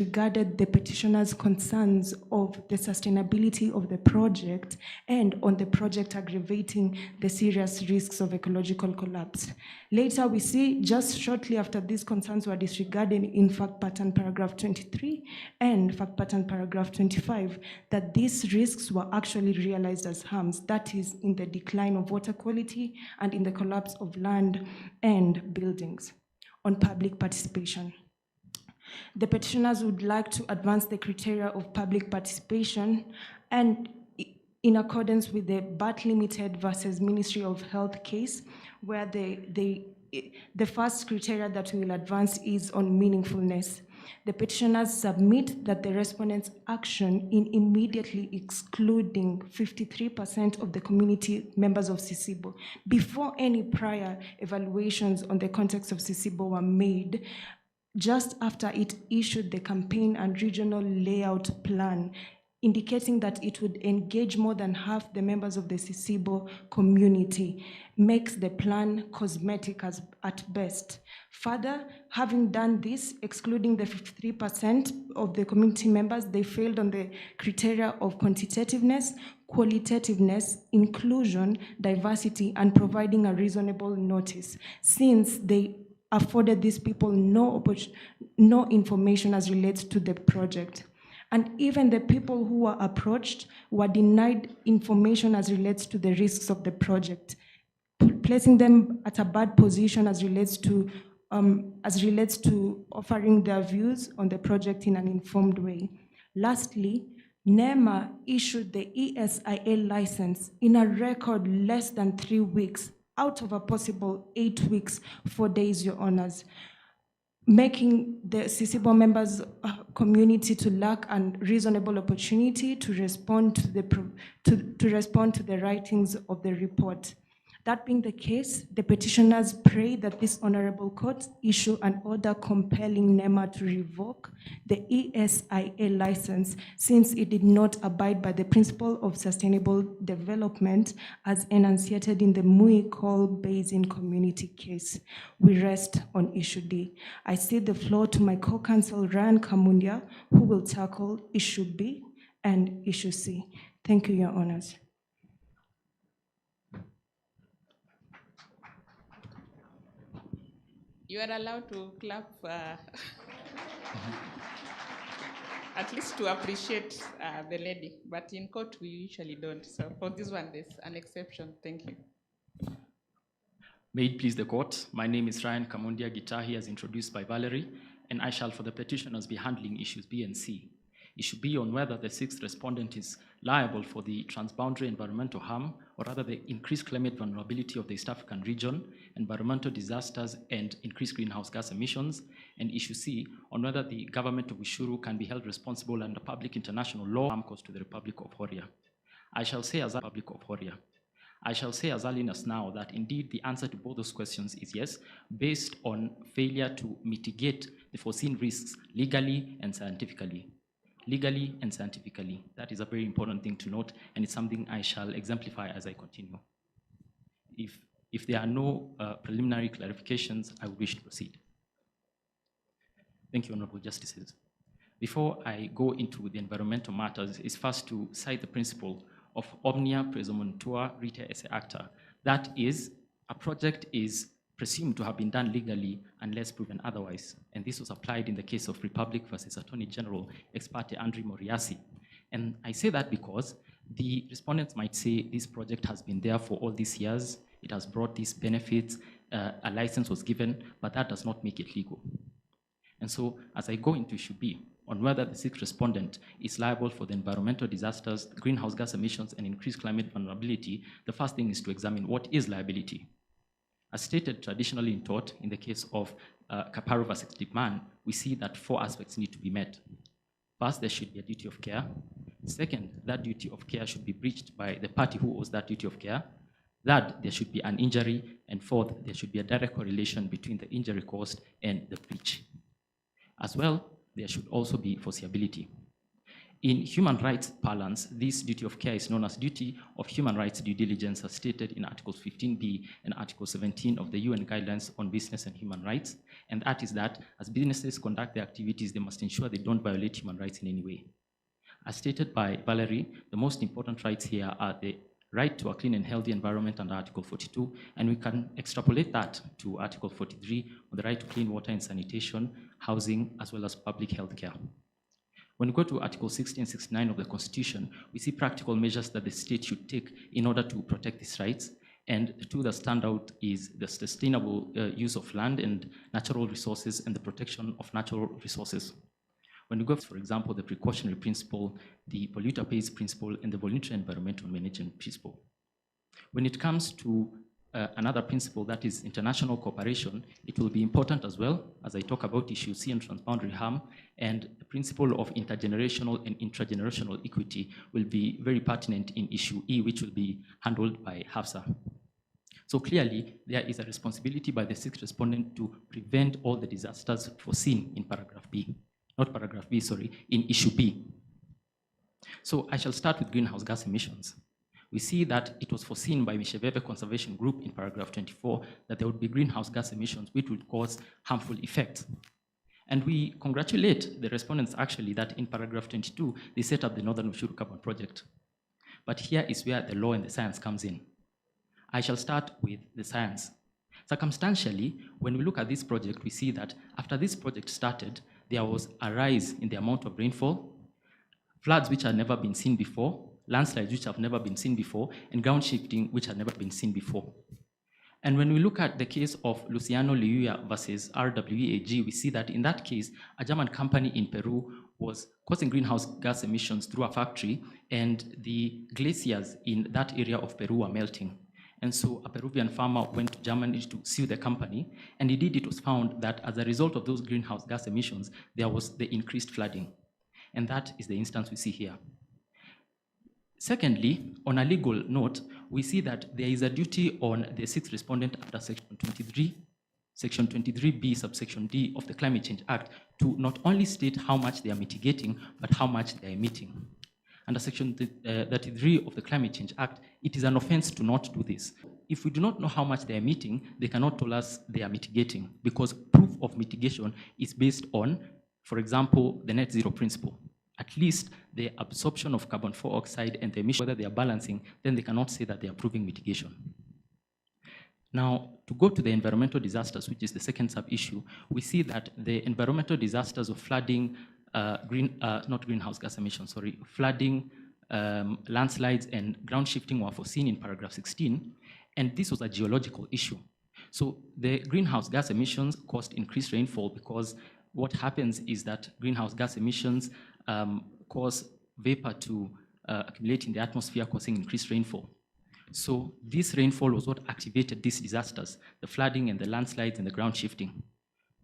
regarded the petitioner's concerns of the sustainability of the project and on the project aggravating the serious risks of ecological collapse. Later, we see just shortly after these concerns were disregarded in fact pattern paragraph 23 and fact pattern paragraph 25 that these risks were actually realized as harms, that is, in the decline of water quality and in the collapse of land and buildings. On public participation, the petitioners would like to advance the criteria of public participation and in accordance with the BAT Limited versus Ministry of Health case, where the first criteria that we will advance is on meaningfulness. The petitioners submit that the respondents' action in immediately excluding 53% of the community members of Sisibo before any prior evaluations on the context of Sisibo were made, just after it issued the campaign and regional layout plan, indicating that it would engage more than half the members of the Sisibo community, makes the plan cosmetic at best. Further, having done this, excluding the 53% of the community members, they failed on the criteria of quantitativeness, qualitativeness, inclusion, diversity, and providing a reasonable notice, since they afforded these people no information as relates to the project. And even the people who were approached were denied information as relates to the risks of the project, placing them at a bad position as relates to offering their views on the project in an informed way. Lastly, NEMA issued the ESIA license in a record less than 3 weeks, out of a possible 8 weeks, 4 days, Your Honors, making the Sisibo members' community to lack a reasonable opportunity to respond to the writings of the report. That being the case, the petitioners pray that this honorable court issue an order compelling NEMA to revoke the ESIA license, since it did not abide by the principle of sustainable development as enunciated in the Mui Coal Basin community case. We rest on issue D. I cede the floor to my co-counsel Ryan Kamundia, who will tackle issue B and issue C. Thank you, Your Honors. You are allowed to clap, at least to appreciate the lady, but in court we usually don't. So for this one, there's an exception. Thank you. May it please the court, my name is Ryan Kamundia Gitahi, as introduced by Valerie, and I shall for the petitioners be handling issues B and C. Issue B on whether the sixth respondent is liable for the transboundary environmental harm, or rather the increased climate vulnerability of the East African region, environmental disasters, and increased greenhouse gas emissions. And issue C on whether the government of Ushuru can be held responsible under public international law harm caused to the Republic of Horia. I shall say as early as now that indeed the answer to both those questions is yes, based on failure to mitigate the foreseen risks legally and scientifically. Legally and scientifically. That is a very important thing to note, and it's something I shall exemplify as I continue. If there are no preliminary clarifications, I would wish to proceed. Thank you, Honorable Justices. Before I go into the environmental matters, it's first to cite the principle of omnia praesumuntur rite esse acta. That is, a project is presumed to have been done legally unless proven otherwise. And this was applied in the case of Republic versus Attorney General ex parte Andrew Moriasi. And I say that because the respondents might say this project has been there for all these years, it has brought these benefits, a license was given, but that does not make it legal. And so as I go into issue B, on whether the sixth respondent is liable for the environmental disasters, greenhouse gas emissions, and increased climate vulnerability, the first thing is to examine what is liability. As stated traditionally in tort, in the case of Kaparo versus Dickman, we see that 4 aspects need to be met. First, there should be a duty of care. Second, that duty of care should be breached by the party who owes that duty of care. Third, there should be an injury. And fourth, there should be a direct correlation between the injury caused and the breach. As well, there should also be foreseeability. In human rights parlance, this duty of care is known as duty of human rights due diligence as stated in Articles 15b and Article 17 of the UN Guidelines on Business and Human Rights. And that is that as businesses conduct their activities, they must ensure they don't violate human rights in any way. As stated by Valerie, the most important rights here are the right to a clean and healthy environment under Article 42, and we can extrapolate that to Article 43 on the right to clean water and sanitation, housing, as well as public health care. When we go to Article 60 and 69 of the Constitution, we see practical measures that the state should take in order to protect these rights. And the two that stand out is the sustainable use of land and natural resources and the protection of natural resources. When we go, for example, the precautionary principle, the polluter pays principle, and the voluntary environmental management principle. When it comes to another principle, that is international cooperation, it will be important as well as I talk about issue C and transboundary harm, and the principle of intergenerational and intragenerational equity will be very pertinent in issue E, which will be handled by Hafsa. So clearly, there is a responsibility by the sixth respondent to prevent all the disasters foreseen in paragraph B, not paragraph B, sorry, in issue B. So I shall start with greenhouse gas emissions. We see that it was foreseen by Misheveve Conservation Group in paragraph 24 that there would be greenhouse gas emissions which would cause harmful effects. And we congratulate the respondents actually that in paragraph 22, they set up the Northern Ushuru Carbon Project. But here is where the law and the science comes in. I shall start with the science. Circumstantially, when we look at this project, we see that after this project started, there was a rise in the amount of rainfall, floods which had never been seen before, landslides which have never been seen before, and ground shifting which had never been seen before. And when we look at the case of Luciano Liuya versus RWEAG, we see that in that case, a German company in Peru was causing greenhouse gas emissions through a factory, and the glaciers in that area of Peru were melting. And so a Peruvian farmer went to Germany to sue the company, and indeed it was found that as a result of those greenhouse gas emissions, there was the increased flooding. And that is the instance we see here. Secondly, on a legal note, we see that there is a duty on the sixth respondent under Section 23B, subsection D of the Climate Change Act to not only state how much they are mitigating, but how much they are emitting. Under Section 33 of the Climate Change Act, it is an offense to not do this. If we do not know how much they are emitting, they cannot tell us they are mitigating, because proof of mitigation is based on, for example, the net zero principle. At least the absorption of carbon dioxide and the emission, whether they are balancing, then they cannot say that they are proving mitigation. Now, to go to the environmental disasters, which is the second sub-issue, we see that the environmental disasters of flooding, not greenhouse gas emissions, sorry, flooding, landslides, and ground shifting were foreseen in paragraph 16, and this was a geological issue. So the greenhouse gas emissions caused increased rainfall because what happens is that greenhouse gas emissions cause vapor to accumulate in the atmosphere, causing increased rainfall. So this rainfall was what activated these disasters, the flooding and the landslides and the ground shifting.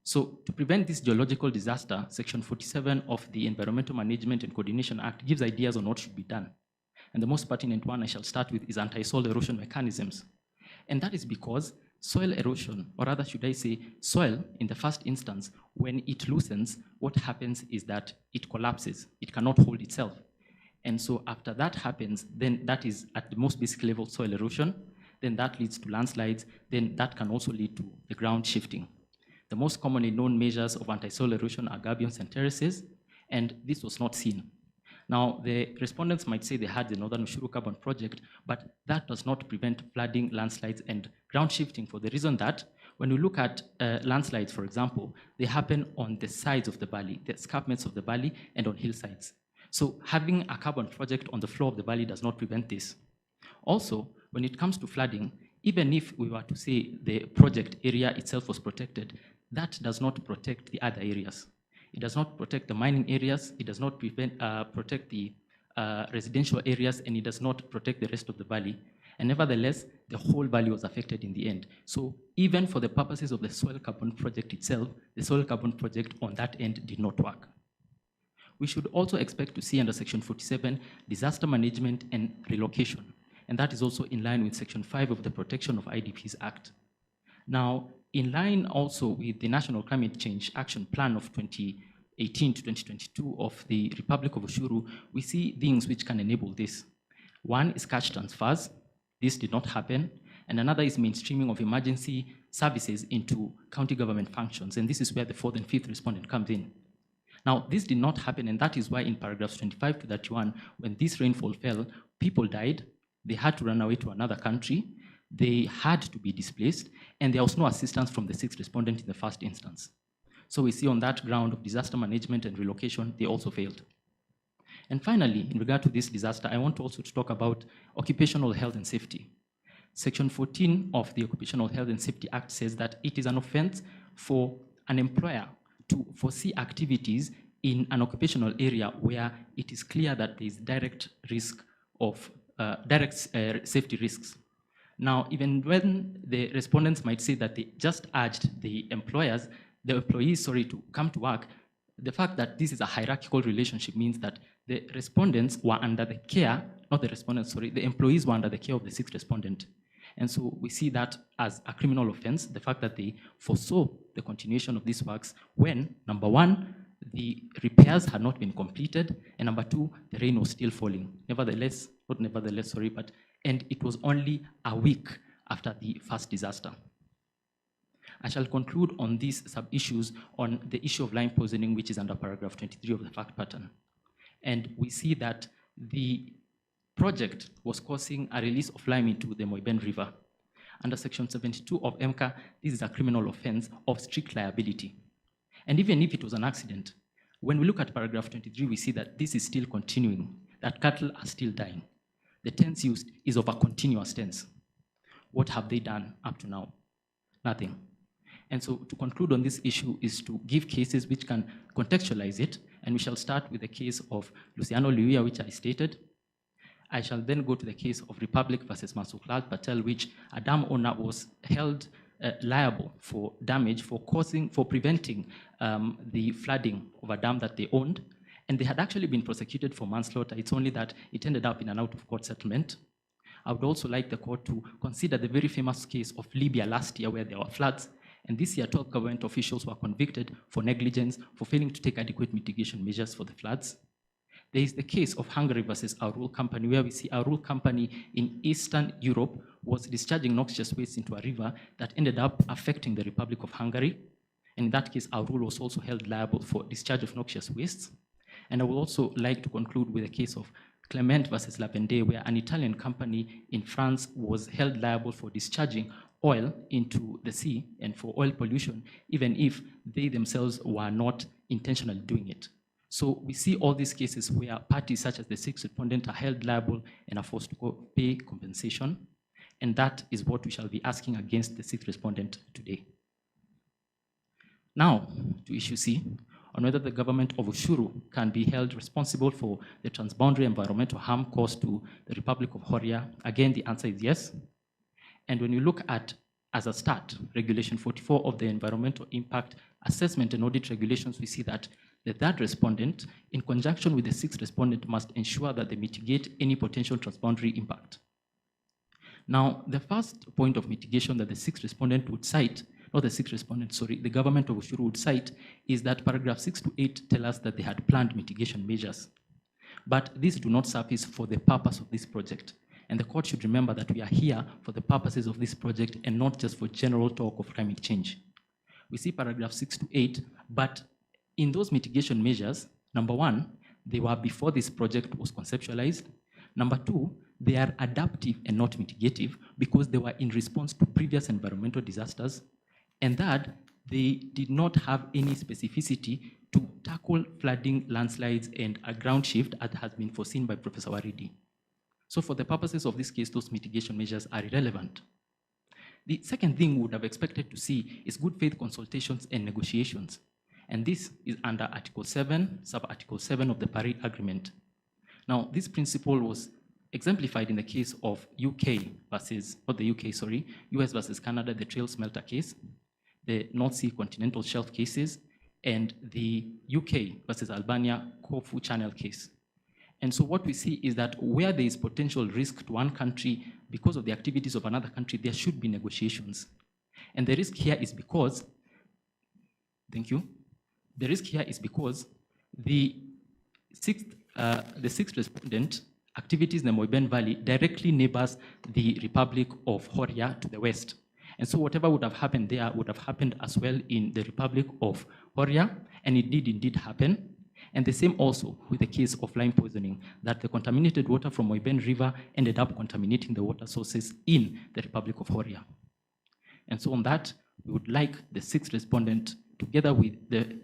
So to prevent this geological disaster, Section 47 of the Environmental Management and Coordination Act gives ideas on what should be done. And the most pertinent one I shall start with is anti-soil erosion mechanisms. And that is because soil erosion, or rather should I say soil in the first instance, when it loosens, what happens is that it collapses. It cannot hold itself. And so after that happens, then that is at the most basic level soil erosion, then that leads to landslides, then that can also lead to the ground shifting. The most commonly known measures of anti-soil erosion are gabions and terraces, and this was not seen. Now, the respondents might say they had the Northern Ushuru Carbon Project, but that does not prevent flooding, landslides, and ground shifting for the reason that when we look at landslides, for example, they happen on the sides of the valley, the escarpments of the valley, and on hillsides. So having a carbon project on the floor of the valley does not prevent this. Also, when it comes to flooding, even if we were to say the project area itself was protected, that does not protect the other areas. It does not protect the mining areas, it does not protect the residential areas, and it does not protect the rest of the valley. And nevertheless, the whole valley was affected in the end. So even for the purposes of the soil carbon project itself, the soil carbon project on that end did not work. We should also expect to see under Section 47, disaster management and relocation. And that is also in line with Section 5 of the Protection of IDPs Act. Now, in line also with the National Climate Change Action Plan of 18 to 2022 of the Republic of Ushuru, we see things which can enable this. One is cash transfers. This did not happen. And another is mainstreaming of emergency services into county government functions. And this is where the fourth and fifth respondent comes in. Now, this did not happen, and that is why in paragraphs 25 to 31, when this rainfall fell, people died, they had to run away to another country, they had to be displaced, and there was no assistance from the sixth respondent in the first instance. So we see on that ground of disaster management and relocation, they also failed. And finally, in regard to this disaster, I want also to talk about occupational health and safety. Section 14 of the Occupational Health and Safety Act says that it is an offense for an employer to foresee activities in an occupational area where it is clear that there is direct risk of safety risks. Now, even when the respondents might say that they just urged the employees, to come to work, the fact that this is a hierarchical relationship means that the respondents were under the care, not the respondents, the employees were under the care of the sixth respondent. And so we see that as a criminal offense, the fact that they foresaw the continuation of these works when, number one, the repairs had not been completed, and number two, the rain was still falling. And it was only a week after the first disaster. I shall conclude on these sub-issues on the issue of lime poisoning, which is under paragraph 23 of the fact pattern. And we see that the project was causing a release of lime into the Moiben River. Under section 72 of MCA, this is a criminal offense of strict liability. And even if it was an accident, when we look at paragraph 23, we see that this is still continuing, that cattle are still dying. The tense used is of a continuous tense. What have they done up to now? Nothing. And so to conclude on this issue is to give cases which can contextualize it, and we shall start with the case of Luciano Liuya, which I stated. I shall then go to the case of Republic versus Masuklal Patel, which a dam owner was held liable for damage for preventing the flooding of a dam that they owned. And they had actually been prosecuted for manslaughter. It's only that it ended up in an out-of-court settlement. I would also like the court to consider the very famous case of Libya last year where there were floods. And this year, 12 government officials were convicted for negligence for failing to take adequate mitigation measures for the floods. There is the case of Hungary versus Aurul Company, where we see Aurul Company in Eastern Europe was discharging noxious waste into a river that ended up affecting the Republic of Hungary. And in that case, Aurul was also held liable for discharge of noxious wastes. And I would also like to conclude with the case of Clement versus Lavende, where an Italian company in France was held liable for discharging oil into the sea and for oil pollution, even if they themselves were not intentionally doing it. So we see all these cases where parties such as the sixth respondent are held liable and are forced to pay compensation. And that is what we shall be asking against the sixth respondent today. Now, to issue C, on whether the government of Ushuru can be held responsible for the transboundary environmental harm caused to the Republic of Horia. Again, the answer is yes. And when you look at, as a start, Regulation 44 of the Environmental Impact Assessment and Audit Regulations, we see that the third respondent, in conjunction with the sixth respondent, must ensure that they mitigate any potential transboundary impact. Now, the first point of mitigation that the sixth respondent would cite, not the sixth respondent, sorry, the government of Ushuru would cite, is that paragraph 6 to 8 tell us that they had planned mitigation measures. But these do not surface for the purpose of this project. And the court should remember that we are here for the purposes of this project and not just for general talk of climate change. We see paragraph 6 to 8, but in those mitigation measures, number one, they were before this project was conceptualized. Number two, they are adaptive and not mitigative because they were in response to previous environmental disasters. And third, they did not have any specificity to tackle flooding, landslides, and a ground shift as has been foreseen by Professor Waridi. So for the purposes of this case, those mitigation measures are irrelevant. The second thing we would have expected to see is good faith consultations and negotiations. And this is under Article 7, sub-Article 7 of the Paris Agreement. Now, this principle was exemplified in the case of US versus Canada, the Trail Smelter case, the North Sea Continental Shelf cases, and the UK versus Albania Corfu Channel case. And so what we see is that where there is potential risk to one country because of the activities of another country, there should be negotiations. And the risk here is because, thank you, The risk here is because the sixth respondent activities in the Moiben Valley directly neighbors the Republic of Horia to the west. And so whatever would have happened there would have happened as well in the Republic of Horia, and it did indeed happen. And the same also with the case of lime poisoning, that the contaminated water from Moiben River ended up contaminating the water sources in the Republic of Horia. And so on that, we would like the sixth respondent, together with the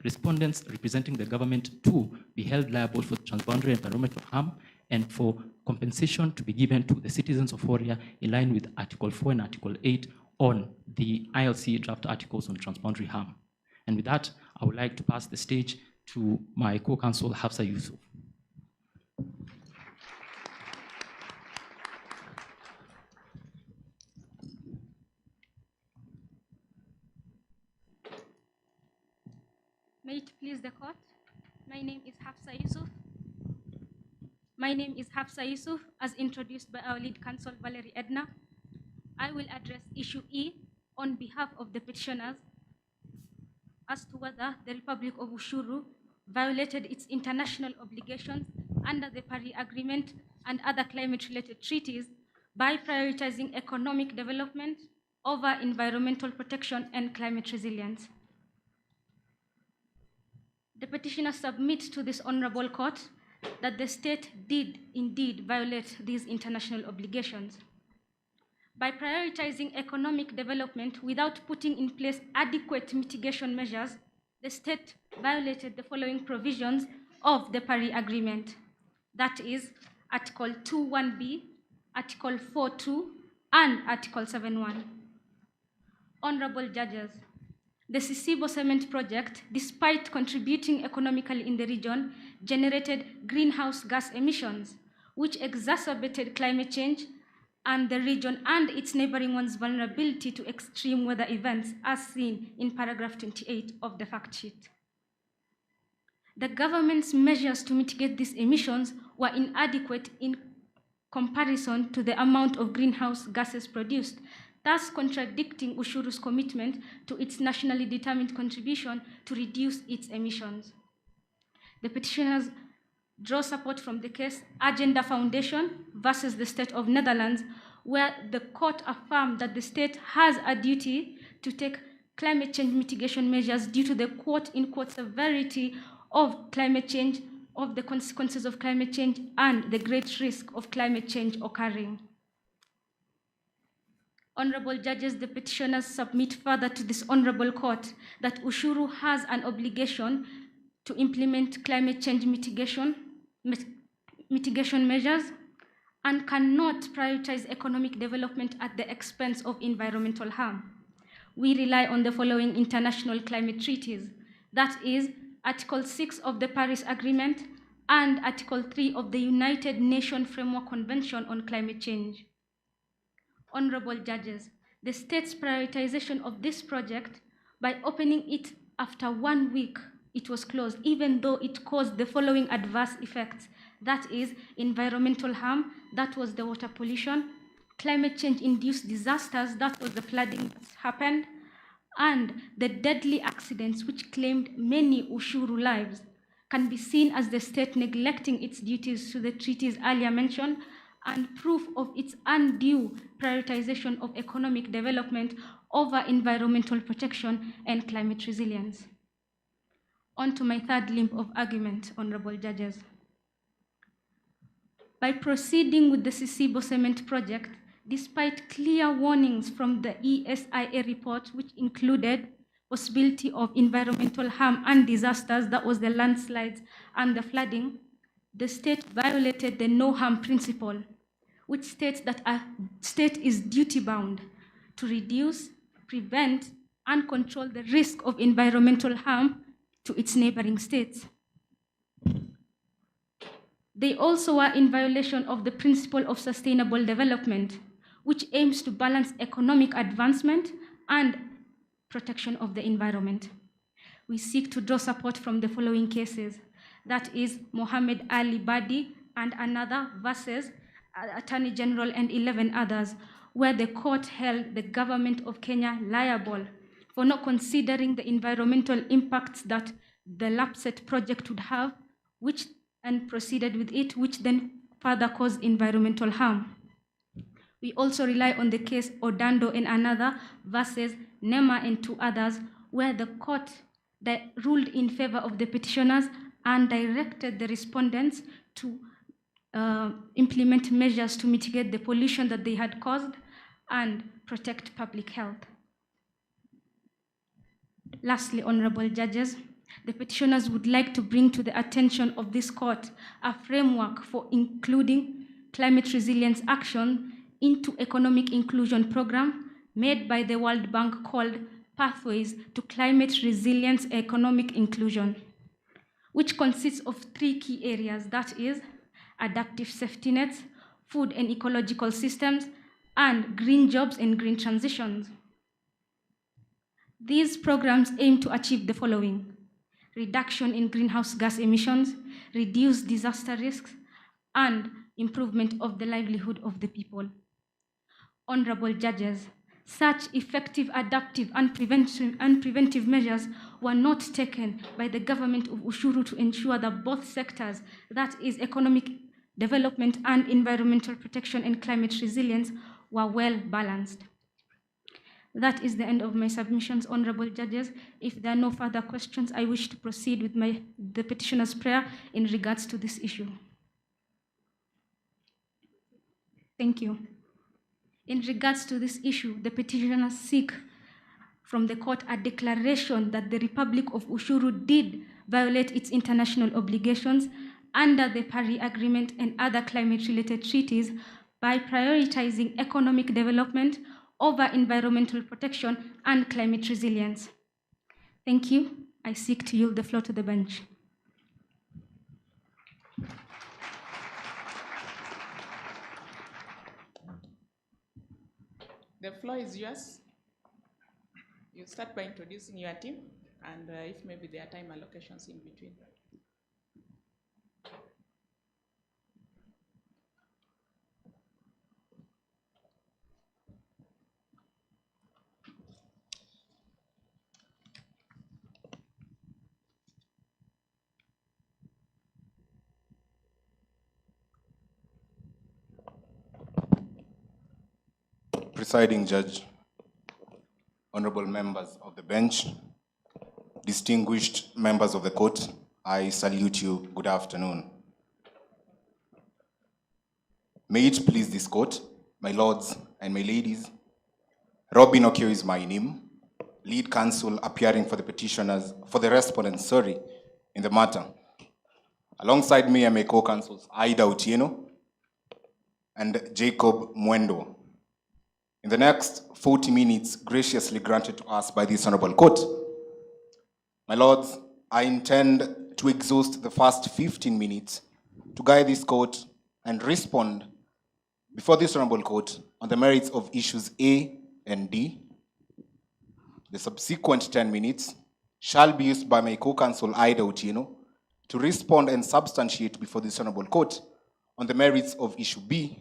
respondents representing the government, to be held liable for transboundary environmental harm and for compensation to be given to the citizens of Horia in line with Article 4 and Article 8 on the ILC draft articles on transboundary harm. And with that, I would like to pass the stage to my co-counsel, Hafsa Yusuf. May it please the court. My name is Hafsa Yusuf. As introduced by our lead counsel, Valerie Edna. I will address issue E on behalf of the petitioners as to whether the Republic of Ushuru violated its international obligations under the Paris Agreement and other climate-related treaties by prioritizing economic development over environmental protection and climate resilience. The petitioner submits to this honorable court that the state did indeed violate these international obligations. By prioritizing economic development without putting in place adequate mitigation measures, the state violated the following provisions of the Paris Agreement. That is Article 2.1b, Article 4.2, and Article 7.1. Honorable judges, the Sisibo Cement project, despite contributing economically in the region, generated greenhouse gas emissions, which exacerbated climate change and the region and its neighboring ones' vulnerability to extreme weather events, as seen in paragraph 28 of the fact sheet. The government's measures to mitigate these emissions were inadequate in comparison to the amount of greenhouse gases produced, thus contradicting Ushuru's commitment to its nationally determined contribution to reduce its emissions. The petitioners draw support from the case Agenda Foundation versus the State of Netherlands, where the court affirmed that the state has a duty to take climate change mitigation measures due to the quote-unquote severity of climate change, of the consequences of climate change, and the great risk of climate change occurring. Honorable judges, the petitioners submit further to this honorable court that Ushuru has an obligation to implement climate change mitigation measures and cannot prioritize economic development at the expense of environmental harm. We rely on the following international climate treaties, that is Article 6 of the Paris Agreement and Article 3 of the United Nations Framework Convention on Climate Change. Honorable judges, the state's prioritization of this project by opening it after 1 week, it was closed, even though it caused the following adverse effects, that is environmental harm, that was the water pollution, climate change-induced disasters, that was the flooding that happened, and the deadly accidents which claimed many Ushuru lives, can be seen as the state neglecting its duties to the treaties earlier mentioned and proof of its undue prioritization of economic development over environmental protection and climate resilience. On to my third limb of argument, honorable judges. By proceeding with the Sisibo Cement project, despite clear warnings from the ESIA report, which included possibility of environmental harm and disasters, that was the landslides and the flooding, the state violated the no harm principle, which states that a state is duty-bound to reduce, prevent, and control the risk of environmental harm to its neighboring states. They also are in violation of the principle of sustainable development, which aims to balance economic advancement and protection of the environment. We seek to draw support from the following cases, that is Mohammed Ali Badi and another versus Attorney General and 11 others, where the court held the government of Kenya liable for not considering the environmental impacts that the LAPSET project would have, and proceeded with it, which then further caused environmental harm. We also rely on the case Odando and another versus NEMA and two others, where the court ruled in favor of the petitioners and directed the respondents to implement measures to mitigate the pollution that they had caused and protect public health. Lastly, honorable judges, the petitioners would like to bring to the attention of this court a framework for including climate resilience action into economic inclusion program made by the World Bank called Pathways to Climate Resilience Economic Inclusion, which consists of 3 key areas, that is, adaptive safety nets, food and ecological systems, and green jobs and green transitions. These programs aim to achieve the following: reduction in greenhouse gas emissions, reduce disaster risks, and improvement of the livelihood of the people. Honorable judges, such effective adaptive and preventive measures were not taken by the government of Ushuru to ensure that both sectors, that is economic development and environmental protection and climate resilience, were well balanced. That is the end of my submissions, honorable judges. If there are no further questions, I wish to proceed with the petitioner's prayer in regards to this issue. Thank you. In regards to this issue, the petitioners seek from the court a declaration that the Republic of Ushuru did violate its international obligations under the Paris Agreement and other climate-related treaties by prioritizing economic development over environmental protection and climate resilience. Thank you. I seek to yield the floor to the bench. The floor is yours. You start by introducing your team, and if maybe there are time allocations in between. Presiding Judge, honorable members of the bench, distinguished members of the court, I salute you. Good afternoon. May it please this court, my lords and my ladies, Robin Okio is my name, lead counsel appearing for the petitioners, for the respondents, in the matter. Alongside me are my co-counsels, Aida Otieno and Jacob Mwendo. In the next 40 minutes graciously granted to us by this honorable court, my lords, I intend to exhaust the first 15 minutes to guide this court and respond before this honorable court on the merits of issues A and D. The subsequent 10 minutes shall be used by my co-counsel Aida Otieno to respond and substantiate before this honorable court on the merits of issue B,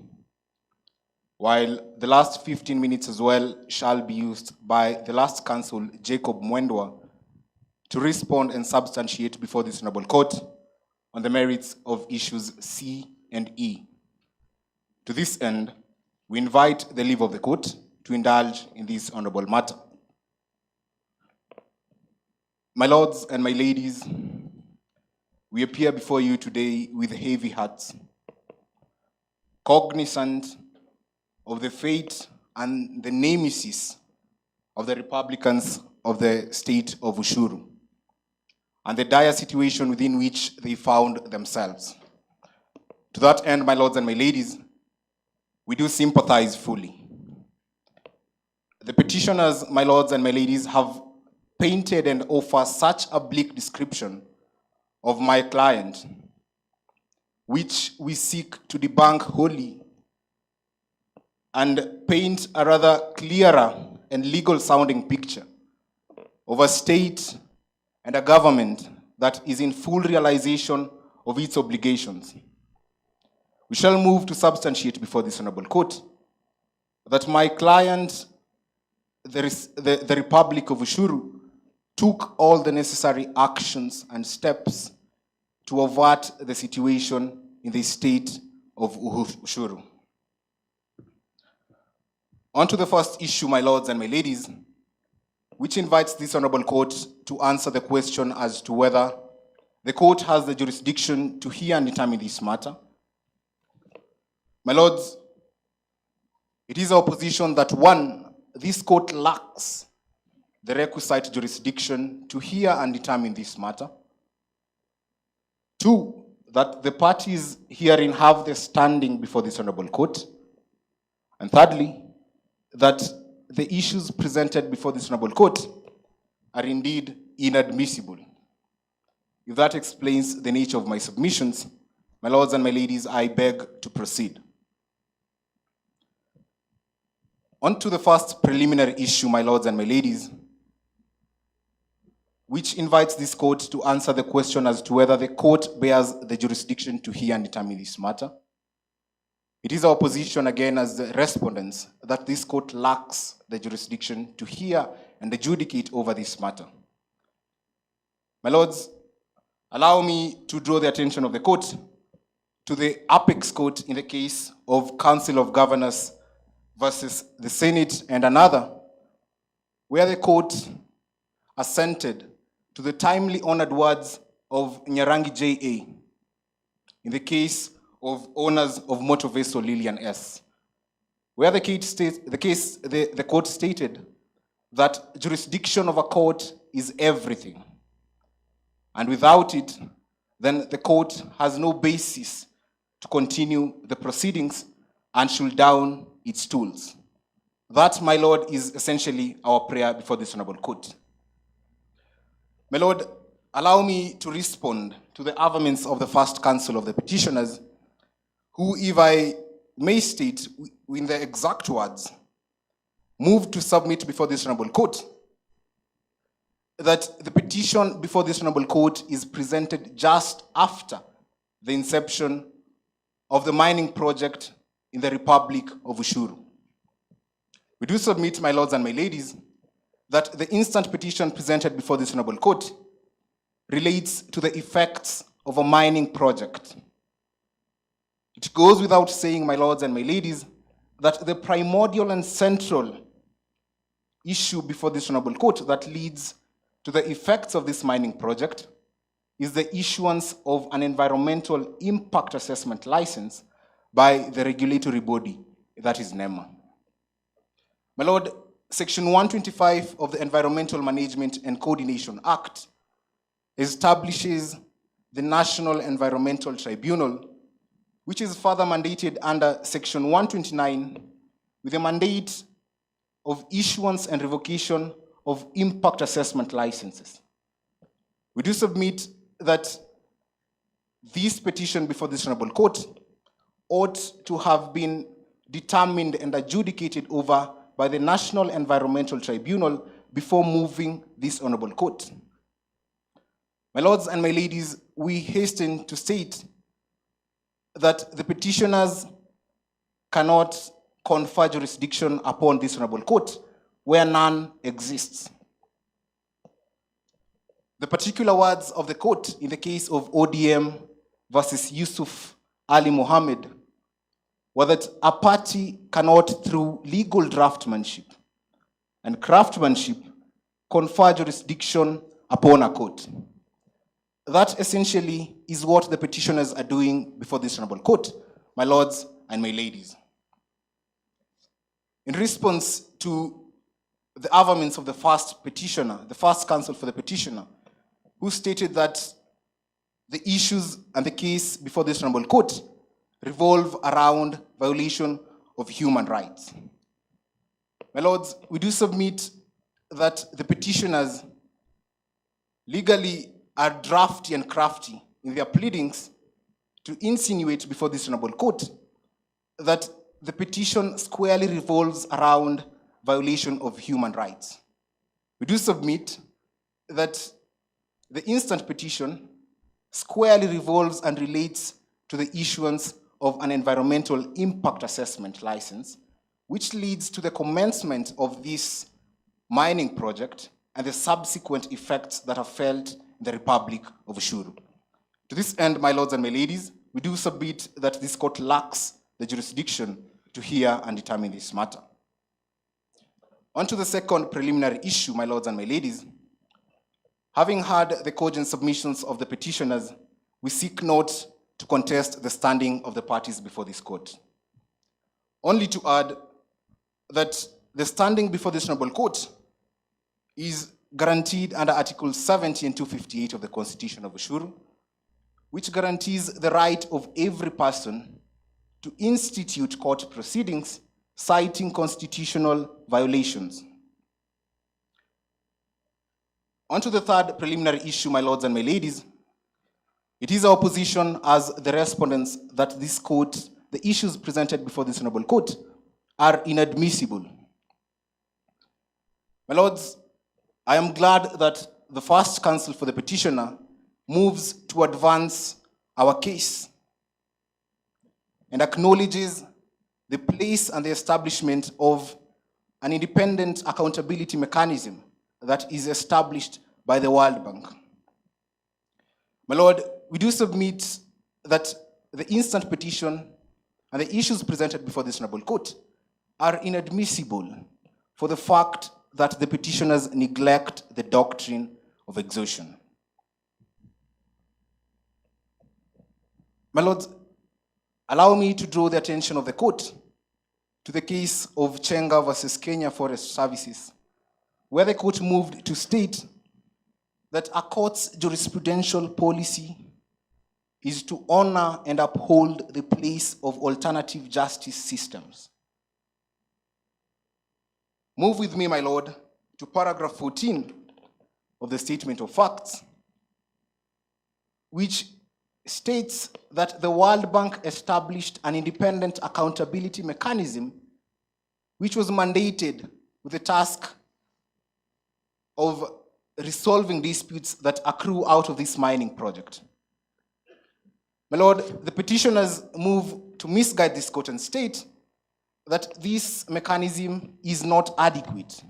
while the last 15 minutes as well shall be used by the last counsel, Jacob Mwendwa, to respond and substantiate before this honorable court on the merits of issues C and E. To this end, we invite the leave of the court to indulge in this honorable matter. My lords and my ladies, we appear before you today with heavy hearts, cognizant of the fate and the nemesis of the Republicans of the state of Ushuru and the dire situation within which they found themselves. To that end, my lords and my ladies, we do sympathize fully. The petitioners, my lords and my ladies, have painted and offer such a bleak description of my client, which we seek to debunk wholly and paint a rather clearer and legal-sounding picture of a state and a government that is in full realization of its obligations. We shall move to substantiate before this honorable court that my client the Republic of Ushuru took all the necessary actions and steps to avert the situation in the state of Ushuru. On to the first issue, my lords and my ladies, which invites this honorable court to answer the question as to whether the court has the jurisdiction to hear and determine this matter. My lords, it is our position that one, this court lacks the requisite jurisdiction to hear and determine this matter. Two, that the parties herein have the standing before this honorable court. And thirdly, that the issues presented before this honorable court are indeed inadmissible. If that explains the nature of my submissions, my lords and my ladies, I beg to proceed. On to the first preliminary issue, my lords and my ladies, which invites this court to answer the question as to whether the court bears the jurisdiction to hear and determine this matter. It is our position, again, as the respondents, that this court lacks the jurisdiction to hear and adjudicate over this matter. My lords, allow me to draw the attention of the court to the apex court in the case of Council of Governors versus the Senate and another, where the court assented to the timely honored words of Nyarangi J.A. in the case of owners of motor vessel Lillian S., where the court stated that jurisdiction of a court is everything. And without it, then the court has no basis to continue the proceedings and should down its tools. That, my lord, is essentially our prayer before this honorable court. My lord, allow me to respond to the arguments of the first counsel of the petitioners, who, if I may state in the exact words, moved to submit before this honorable court that the petition before this honorable court is presented just after the inception of the mining project in the Republic of Ushuru. We do submit, my lords and my ladies, that the instant petition presented before this honorable court relates to the effects of a mining project. It goes without saying, my lords and my ladies, that the primordial and central issue before this honorable court that leads to the effects of this mining project is the issuance of an environmental impact assessment license by the regulatory body, that is NEMA. My lord, Section 125 of the Environmental Management and Coordination Act establishes the National Environmental Tribunal, which is further mandated under Section 129 with a mandate of issuance and revocation of impact assessment licenses. We do submit that this petition before this honorable court ought to have been determined and adjudicated over by the National Environmental Tribunal before moving this honorable court. My lords and my ladies, we hasten to state that the petitioners cannot confer jurisdiction upon this honorable court where none exists. The particular words of the court in the case of ODM versus Yusuf Ali Mohammed were that a party cannot, through legal draftsmanship and craftsmanship, confer jurisdiction upon a court. That essentially is what the petitioners are doing before this honorable court, my lords and my ladies. In response to the arguments of the first petitioner, the first counsel for the petitioner, who stated that the issues and the case before this honorable court revolve around violation of human rights. My lords, we do submit that the petitioners legally are drafty and crafty in their pleadings to insinuate before this honorable court that the petition squarely revolves around violation of human rights. We do submit that the instant petition squarely revolves and relates to the issuance of an environmental impact assessment license, which leads to the commencement of this mining project and the subsequent effects that are felt in the Republic of Ushuru. To this end, my lords and my ladies, we do submit that this court lacks the jurisdiction to hear and determine this matter. On to the second preliminary issue, my lords and my ladies. Having heard the cogent submissions of the petitioners, we seek not to contest the standing of the parties before this court. Only to add that the standing before this noble court is guaranteed under Article 70 and 258 of the Constitution of Ushuru, which guarantees the right of every person to institute court proceedings citing constitutional violations. On to the third preliminary issue, my lords and my ladies. It is our position as the respondents that this court, the issues presented before this honorable court, are inadmissible. My lords, I am glad that the first counsel for the petitioner moves to advance our case and acknowledges the place and the establishment of an independent accountability mechanism that is established by the World Bank. My lord, we do submit that the instant petition and the issues presented before this honorable court are inadmissible for the fact that the petitioners neglect the doctrine of exhaustion. My lords, allow me to draw the attention of the court to the case of Chenga versus Kenya Forest Services, where the court moved to state that a court's jurisprudential policy is to honor and uphold the place of alternative justice systems. Move with me, my lord, to paragraph 14 of the statement of facts, which states that the World Bank established an independent accountability mechanism which was mandated with the task of resolving disputes that accrue out of this mining project. My lord, the petitioners move to misguide this court and state that this mechanism is not adequate.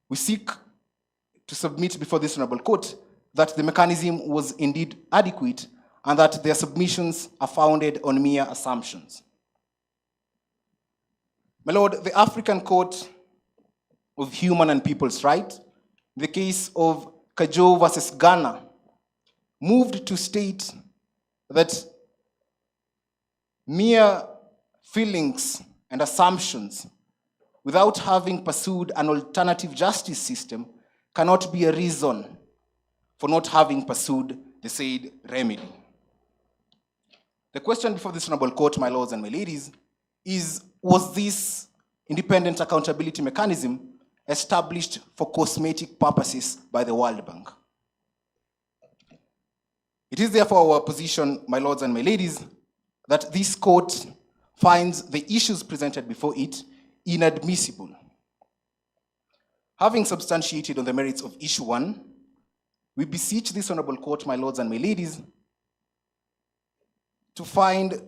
We seek to submit before this honorable court that the mechanism was indeed adequate and that their submissions are founded on mere assumptions. My lord, the African Court of Human and People's Rights, the case of Kajo versus Ghana, moved to state that mere feelings and assumptions without having pursued an alternative justice system cannot be a reason for not having pursued the said remedy. The question before this honorable court, my lords and my ladies, is, was this independent accountability mechanism established for cosmetic purposes by the World Bank? It is therefore our position, my lords and my ladies, that this court finds the issues presented before it inadmissible. Having substantiated on the merits of issue 1, we beseech this honorable court, my lords and my ladies, to find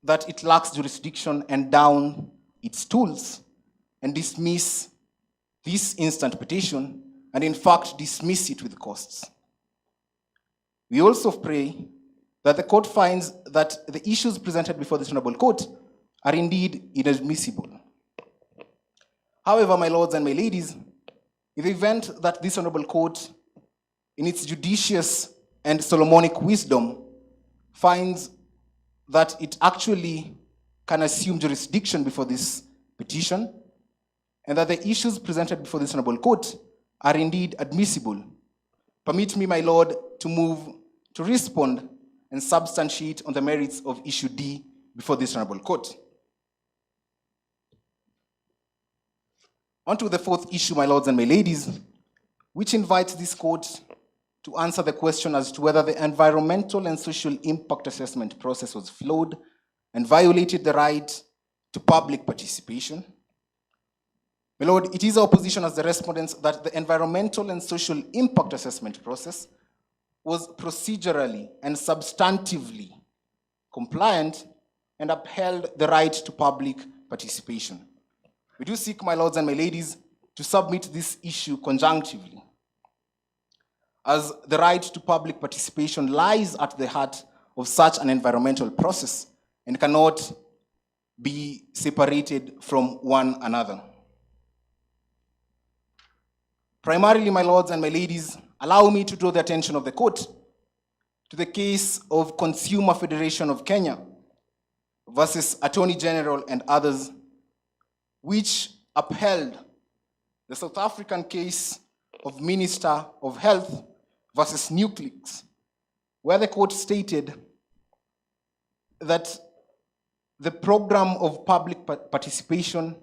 that it lacks jurisdiction and down its tools and dismiss this instant petition and in fact dismiss it with costs. We also pray that the court finds that the issues presented before this honorable court are indeed inadmissible. However, my lords and my ladies, in the event that this honorable court, in its judicious and Solomonic wisdom, finds that it actually can assume jurisdiction before this petition, and that the issues presented before this honorable court are indeed admissible, permit me, my lord, to move to respond and substantiate on the merits of issue D before this honorable court. On to the fourth issue, my lords and my ladies, which invites this court to answer the question as to whether the environmental and social impact assessment process was flawed and violated the right to public participation. My lord, it is our position as the respondents that the environmental and social impact assessment process was procedurally and substantively compliant and upheld the right to public participation. We do seek, my lords and my ladies, to submit this issue conjunctively, as the right to public participation lies at the heart of such an environmental process and cannot be separated from one another. Primarily, my lords and my ladies, allow me to draw the attention of the court to the case of Consumer Federation of Kenya versus Attorney General and others, which upheld the South African case of Minister of Health versus Nuclex, where the court stated that the program of public participation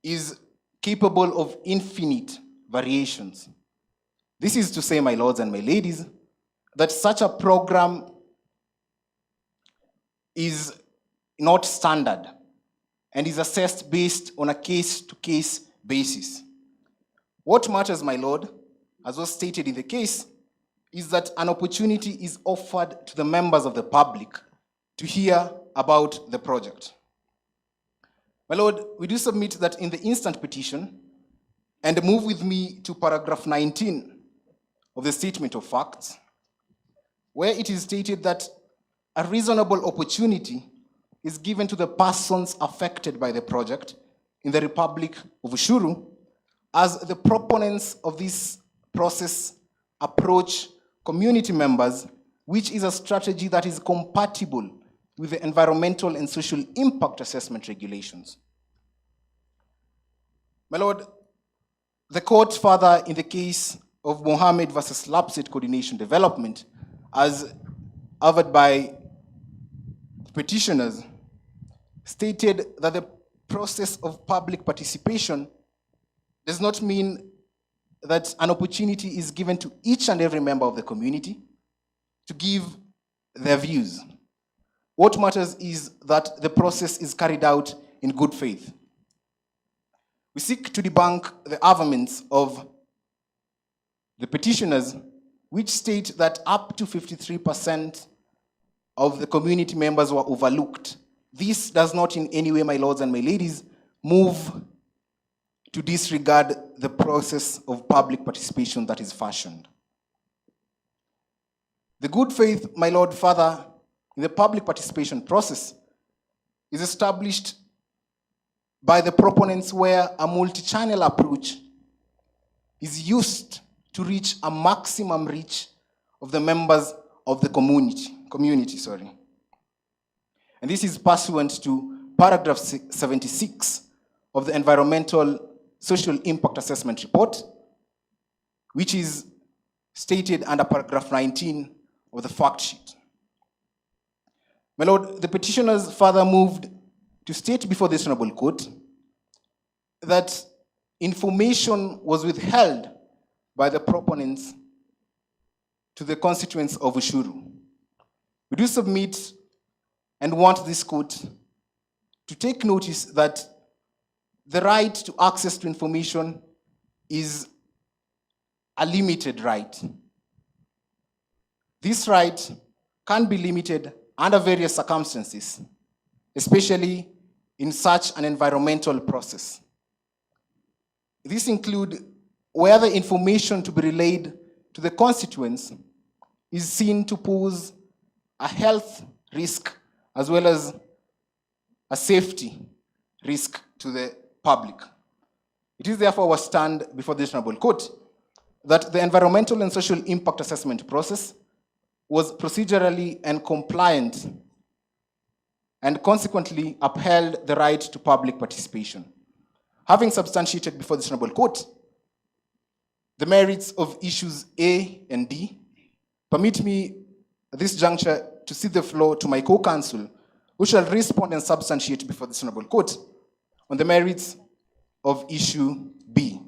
is capable of infinite variations. This is to say, my lords and my ladies, that such a program is not standard and is assessed based on a case-to-case basis. What matters, my lord, as was stated in the case, is that an opportunity is offered to the members of the public to hear about the project. My lord, we do submit that in the instant petition, and move with me to paragraph 19 of the statement of facts, where it is stated that a reasonable opportunity is given to the persons affected by the project in the Republic of Ushuru, as the proponents of this process approach community members, which is a strategy that is compatible with the environmental and social impact assessment regulations. My lord, the court further in the case of Mohammed versus Lapset Coordination Development, as averred by petitioners, stated that the process of public participation does not mean that an opportunity is given to each and every member of the community to give their views. What matters is that the process is carried out in good faith. We seek to debunk the arguments of the petitioners, which state that up to 53% of the community members were overlooked. This does not in any way, my lords and my ladies, move to disregard the process of public participation that is fashioned. The good faith, my lord, further, in the public participation process is established by the proponents where a multi-channel approach is used to reach a maximum reach of the members of the community. And this is pursuant to paragraph 76 of the Environmental Social Impact Assessment Report, which is stated under paragraph 19 of the fact sheet. My lord, the petitioners further moved to state before this honorable court that information was withheld by the proponents to the constituents of Ushuru. We do submit and want this court to take notice that the right to access to information is a limited right. This right can be limited under various circumstances, especially in such an environmental process. These include where the information to be relayed to the constituents is seen to pose a health risk as well as a safety risk to the public. It is therefore our stand before this honorable court that the environmental and social impact assessment process was procedurally and compliant and consequently upheld the right to public participation. Having substantiated before this honorable court the merits of issues A and D, permit me at this juncture to cede the floor to my co-counsel, who shall respond and substantiate before this honorable court on the merits of issue B.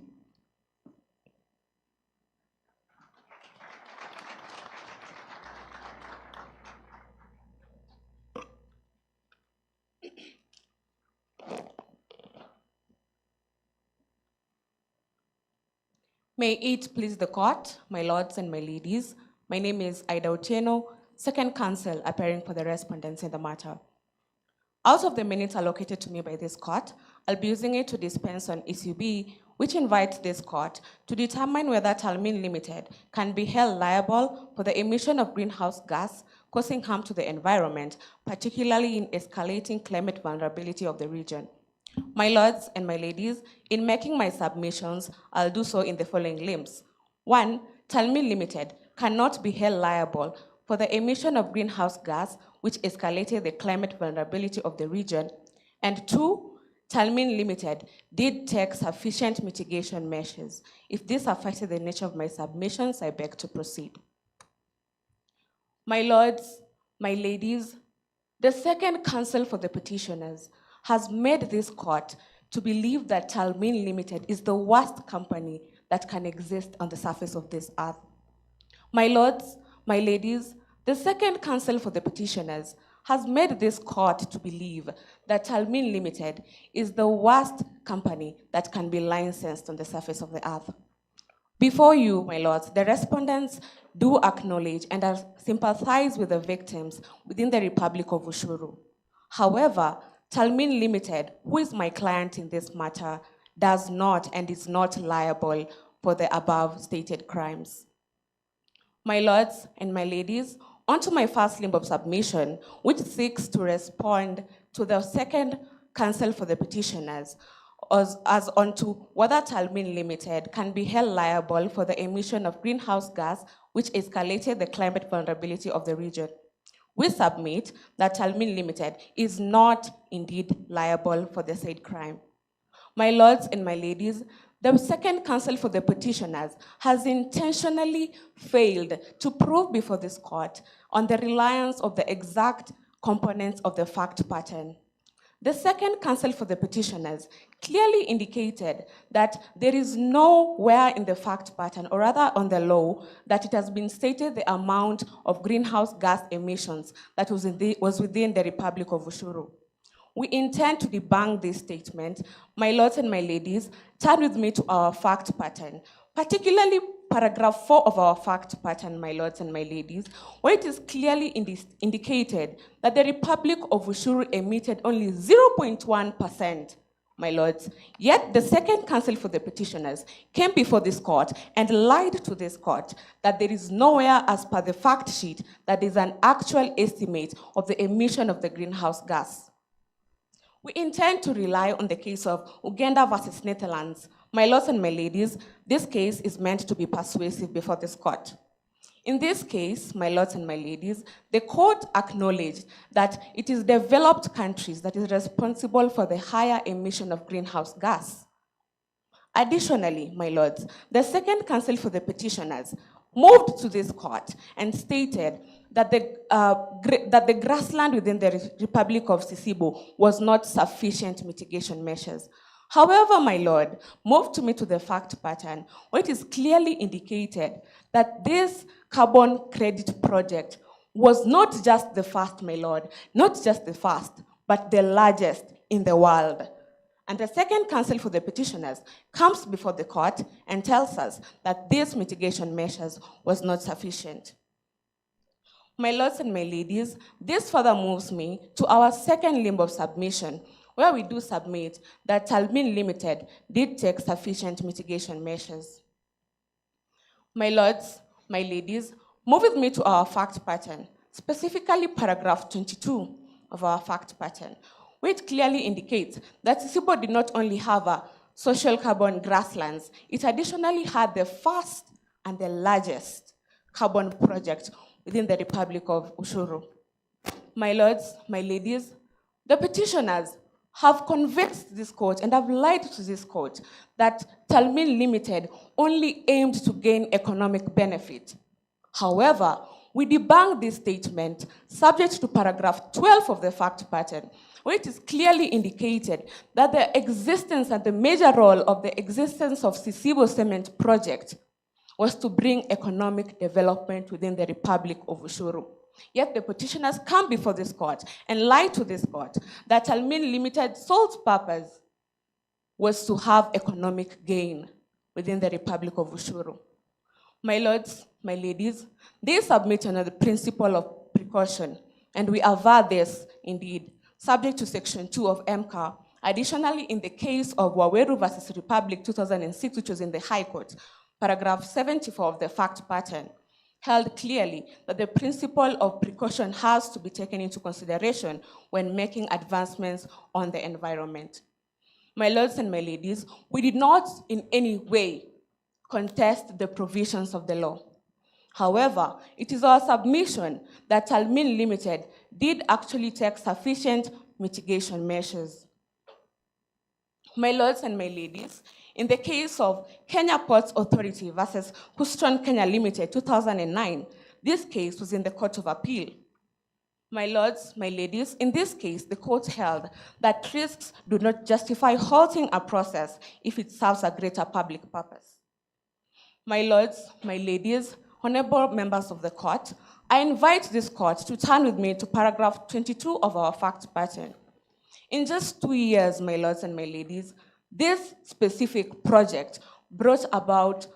May it please the court, my lords and my ladies. My name is Ida Otieno, second counsel appearing for the respondents in the matter. Out of the minutes allocated to me by this court, I'll be using it to dispense on issue B, which invites this court to determine whether Talmin Limited can be held liable for the emission of greenhouse gas causing harm to the environment, particularly in escalating climate vulnerability of the region. My lords and my ladies, in making my submissions, I'll do so in the following limbs. 1. Talmin Limited cannot be held liable for the emission of greenhouse gas which escalated the climate vulnerability of the region. And 2, Talmin Limited did take sufficient mitigation measures. If this affected the nature of my submissions, I beg to proceed. My lords, my ladies, the Second Counsel for the Petitioners has made this court to believe that Talmin Limited is the worst company that can exist on the surface of this earth. My lords, my ladies, the Second Counsel for the Petitioners has made this court to believe that Talmin Limited is the worst company that can be licensed on the surface of the earth. Before you, my lords, the respondents do acknowledge and sympathize with the victims within the Republic of Ushuru. However, Talmin Limited, who is my client in this matter, does not and is not liable for the above stated crimes. My lords and my ladies, on to my first limb of submission, which seeks to respond to the Second Counsel for the Petitioners as onto whether Talmin Limited can be held liable for the emission of greenhouse gas which escalated the climate vulnerability of the region. We submit that Talmin Limited is not indeed liable for the said crime. My lords and my ladies, the Second Counsel for the Petitioners has intentionally failed to prove before this court on the reliance of the exact components of the fact pattern. The Second Counsel for the Petitioners clearly indicated that there is nowhere in the fact pattern, or rather on the law, that it has been stated the amount of greenhouse gas emissions that was within the Republic of Ushuru. We intend to debunk this statement. My lords and my ladies, turn with me to our fact pattern, particularly paragraph 4 of our fact pattern, my lords and my ladies, where it is clearly indicated that the Republic of Ushuru emitted only 0.1%, my lords. Yet the Second Counsel for the Petitioners came before this court and lied to this court that there is nowhere as per the fact sheet that is an actual estimate of the emission of the greenhouse gas. We intend to rely on the case of Uganda versus Netherlands. My lords and my ladies, this case is meant to be persuasive before this court. In this case, my lords and my ladies, the court acknowledged that it is developed countries that is responsible for the higher emission of greenhouse gas. Additionally, my lords, the Second Counsel for the Petitioners moved to this court and stated that the grassland within the Republic of Sisibo was not sufficient mitigation measures. However, my lord, move to me to the fact pattern, where it is clearly indicated that this carbon credit project was not just the first, my lord, not just the first, but the largest in the world. And the Second Counsel for the Petitioners comes before the court and tells us that these mitigation measures was not sufficient. My lords and my ladies, this further moves me to our second limb of submission, where we do submit that Talmin Limited did take sufficient mitigation measures. My lords, my ladies, move with me to our fact pattern, specifically paragraph 22 of our fact pattern, which clearly indicates that Sisibo did not only have a social carbon grasslands, it additionally had the first and the largest carbon project within the Republic of Ushuru. My lords, my ladies, the petitioners have convinced this court and have lied to this court that Talmin Limited only aimed to gain economic benefit. However, we debunk this statement subject to paragraph 12 of the fact pattern, where it is clearly indicated that the existence and the major role of the existence of Sisibo Cement Project was to bring economic development within the Republic of Ushuru. Yet the petitioners come before this court and lie to this court that Talmin Limited's sole purpose was to have economic gain within the Republic of Ushuru. My lords, my ladies, they submit under the principle of precaution, and we aver this indeed, subject to Section 2 of MCA, Additionally, in the case of Waweru versus Republic 2006, which was in the High Court, paragraph 74 of the fact pattern held clearly that the principle of precaution has to be taken into consideration when making advancements on the environment. My lords and my ladies, we did not in any way contest the provisions of the law. However, it is our submission that Talmin Limited did actually take sufficient mitigation measures. My lords and my ladies, in the case of Kenya Ports Authority versus Houston Kenya Limited, 2009, this case was in the Court of Appeal. My lords, my ladies, in this case, the court held that risks do not justify halting a process if it serves a greater public purpose. My lords, my ladies, honorable members of the court, I invite this court to turn with me to paragraph 22 of our fact pattern. In just 2 years, my lords and my ladies, this specific project brought about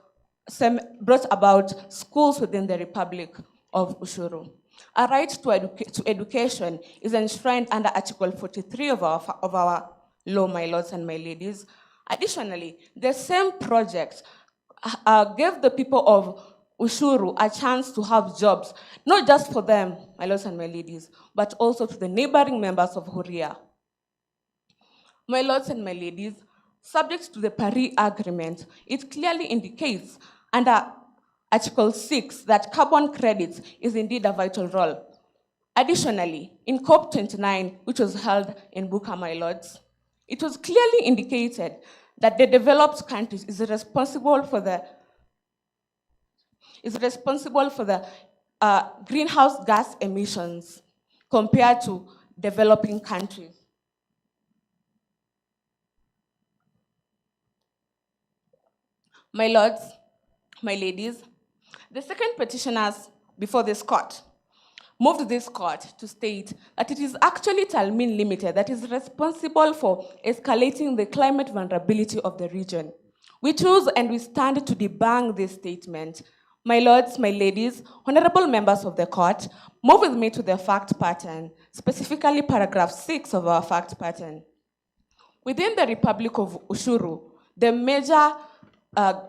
schools within the Republic of Ushuru. A right to education is enshrined under Article 43 of our law, my lords and my ladies. Additionally, the same project gave the people of Ushuru a chance to have jobs, not just for them, my lords and my ladies, but also to the neighboring members of Huria. My lords and my ladies, subject to the Paris Agreement, it clearly indicates under Article 6 that carbon credits is indeed a vital role. Additionally, in COP29, which was held in Buka, my lords, it was clearly indicated that the developed countries is responsible for the greenhouse gas emissions compared to developing countries. My lords, my ladies, the second petitioners before this court moved this court to state that it is actually Talmin Limited that is responsible for escalating the climate vulnerability of the region. We choose and we stand to debunk this statement. My lords, my ladies, honorable members of the court, move with me to the fact pattern, specifically paragraph 6 of our fact pattern. Within the Republic of Ushuru, the major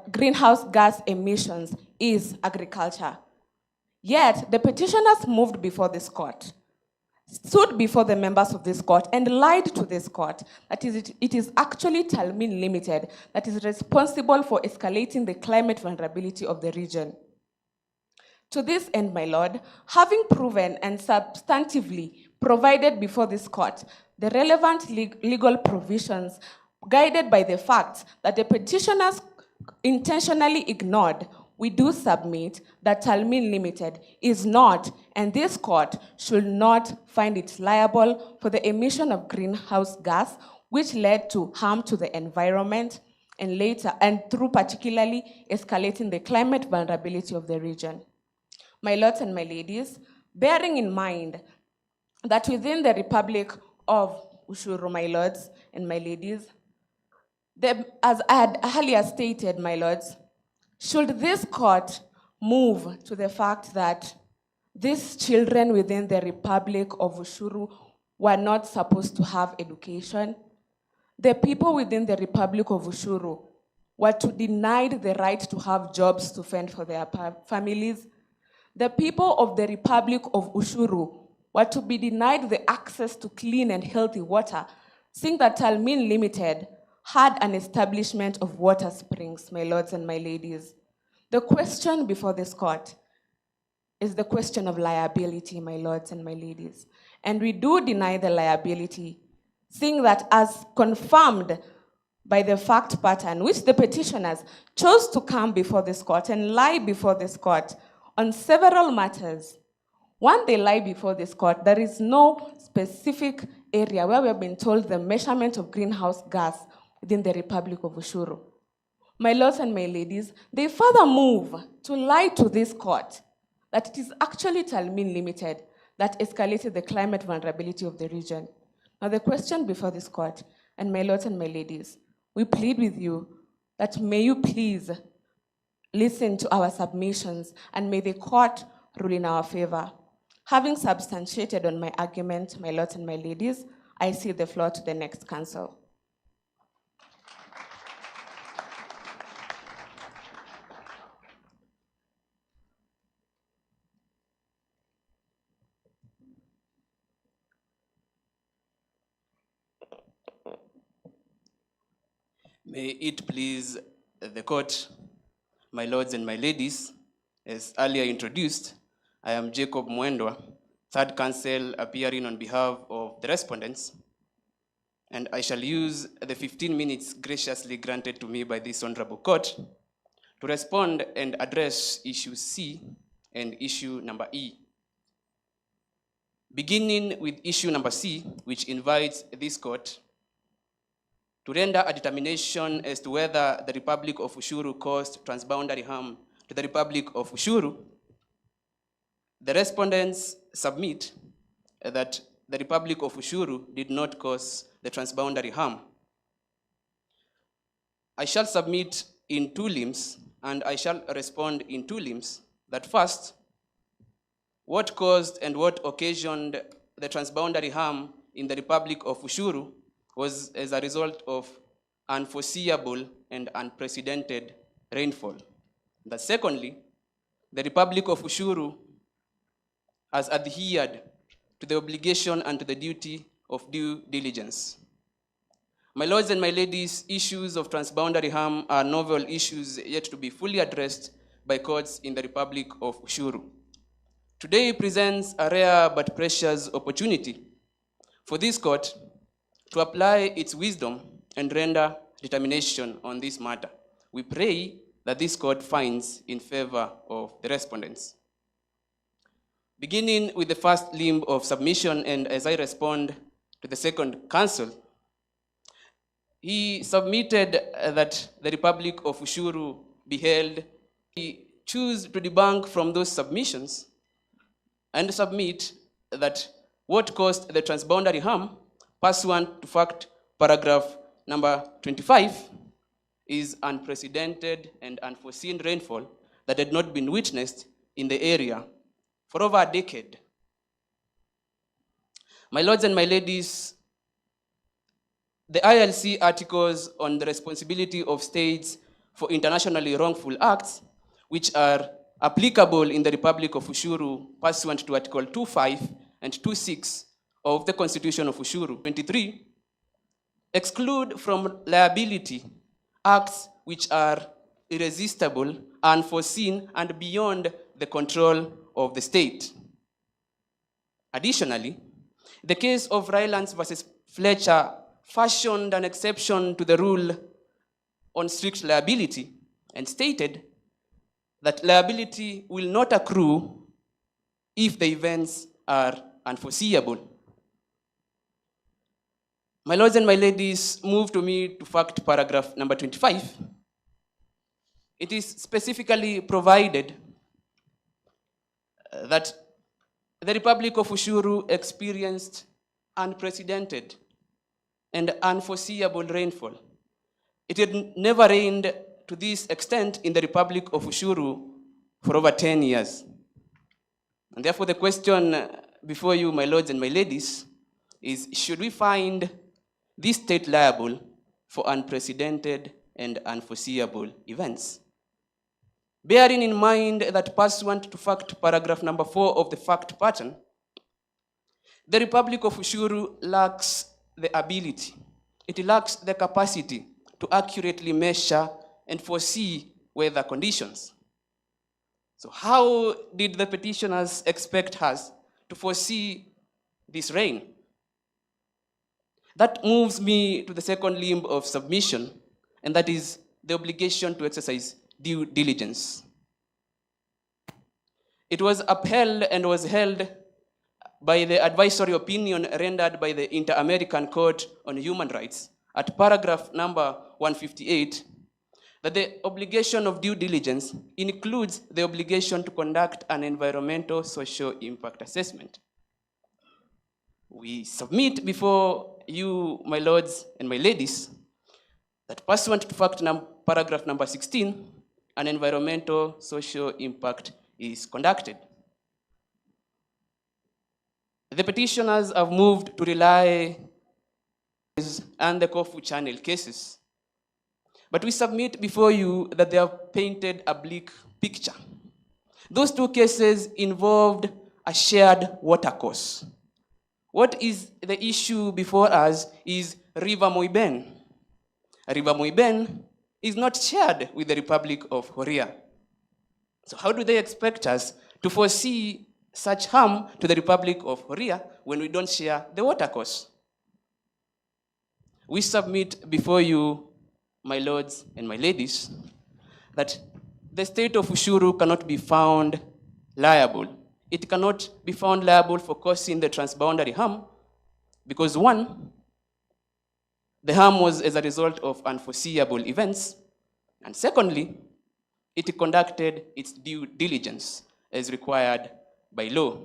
greenhouse gas emissions is agriculture. Yet, the petitioners moved before this court, stood before the members of this court, and lied to this court that it is actually Talmin Limited that is responsible for escalating the climate vulnerability of the region. To this end, my lord, having proven and substantively provided before this court the relevant legal provisions guided by the fact that the petitioners intentionally ignored, we do submit that Talmin Limited is not, and this court should not find it liable for the emission of greenhouse gas, which led to harm to the environment and through particularly escalating the climate vulnerability of the region. My lords and my ladies, bearing in mind that within the Republic of Ushuru, my lords and my ladies, as I had earlier stated, my lords, should this court move to the fact that these children within the Republic of Ushuru were not supposed to have education, the people within the Republic of Ushuru were to deny the right to have jobs to fend for their families, the people of the Republic of Ushuru were to be denied the access to clean and healthy water, seeing that Talmin Limited had an establishment of water springs, my lords and my ladies. The question before this court is the question of liability, my lords and my ladies. And we do deny the liability, seeing that as confirmed by the fact pattern, which the petitioners chose to come before this court and lie before this court on several matters. When they lie before this court, there is no specific area where we have been told the measurement of greenhouse gas within the Republic of Ushuru. My lords and my ladies, they further move to lie to this court that it is actually Talmin Limited that escalated the climate vulnerability of the region. Now the question before this court, and my lords and my ladies, we plead with you that may you please listen to our submissions and may the court rule in our favor. Having substantiated on my argument, my lords and my ladies, I cede the floor to the next counsel. May it please the court, my lords and my ladies, as earlier introduced, I am Jacob Mwendwa, third counsel appearing on behalf of the respondents, and I shall use the 15 minutes graciously granted to me by this honorable court to respond and address issue C and issue number E. Beginning with issue number C, which invites this court to render a determination as to whether the Republic of Ushuru caused transboundary harm to the Republic of Ushuru, the respondents submit that the Republic of Ushuru did not cause the transboundary harm. I shall submit in two limbs, and I shall respond in two limbs. That first, what caused and what occasioned the transboundary harm in the Republic of Ushuru was as a result of unforeseeable and unprecedented rainfall. That secondly, the Republic of Ushuru has adhered to the obligation and to the duty of due diligence. My lords and my ladies, issues of transboundary harm are novel issues yet to be fully addressed by courts in the Republic of Ushuru. Today presents a rare but precious opportunity for this court to apply its wisdom and render determination on this matter. We pray that this court finds in favor of the respondents. Beginning with the first limb of submission, and as I respond to the second counsel, he submitted that the Republic of Ushuru be held. He choose to debunk from those submissions and submit that what caused the transboundary harm, pursuant to fact paragraph number 25, is unprecedented and unforeseen rainfall that had not been witnessed in the area for over a decade. My lords and my ladies, the ILC articles on the responsibility of states for internationally wrongful acts, which are applicable in the Republic of Ushuru pursuant to Article 2.5 and 2.6 of the Constitution of Ushuru 23, exclude from liability acts which are irresistible, unforeseen, and beyond the control of the state. Additionally, the case of Rylance versus Fletcher fashioned an exception to the rule on strict liability and stated that liability will not accrue if the events are unforeseeable. My lords and my ladies, move to me to fact paragraph number 25. It is specifically provided that the Republic of Ushuru experienced unprecedented and unforeseeable rainfall. It had never rained to this extent in the Republic of Ushuru for over 10 years. And therefore the question before you, my lords and my ladies, is should we find this state liable for unprecedented and unforeseeable events? Bearing in mind that pursuant to fact paragraph number 4 of the fact pattern, the Republic of Ushuru lacks the ability, it lacks the capacity to accurately measure and foresee weather conditions. So how did the petitioners expect us to foresee this rain? That moves me to the second limb of submission, and that is the obligation to exercise due diligence. It was upheld and was held by the advisory opinion rendered by the Inter-American Court on Human Rights at paragraph number 158 that the obligation of due diligence includes the obligation to conduct an environmental social impact assessment. We submit before you, my lords and my ladies, that pursuant to fact paragraph number 16, an environmental social impact is conducted. The petitioners have moved to rely on the Kofu Channel cases. But we submit before you that they have painted a bleak picture. Those two cases involved a shared watercourse. What is the issue before us is River Moiben. River Muiben is not shared with the Republic of Horia. So how do they expect us to foresee such harm to the Republic of Horia when we don't share the watercourse? We submit before you, my lords and my ladies, that the state of Ushuru cannot be found liable. It cannot be found liable for causing the transboundary harm because, one, the harm was as a result of unforeseeable events, and secondly, it conducted its due diligence as required by law.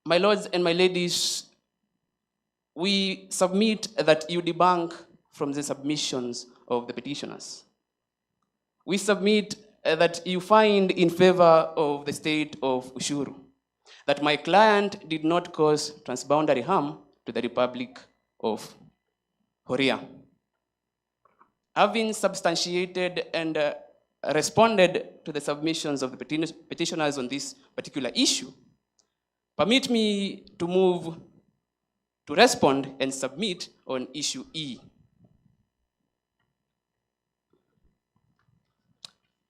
My lords and my ladies, we submit that you debunk from the submissions of the petitioners. We submit that you find in favor of the state of Ushuru that my client did not cause transboundary harm to the Republic of Horia. Having substantiated and responded to the submissions of the petitioners on this particular issue, permit me to move to respond and submit on issue E.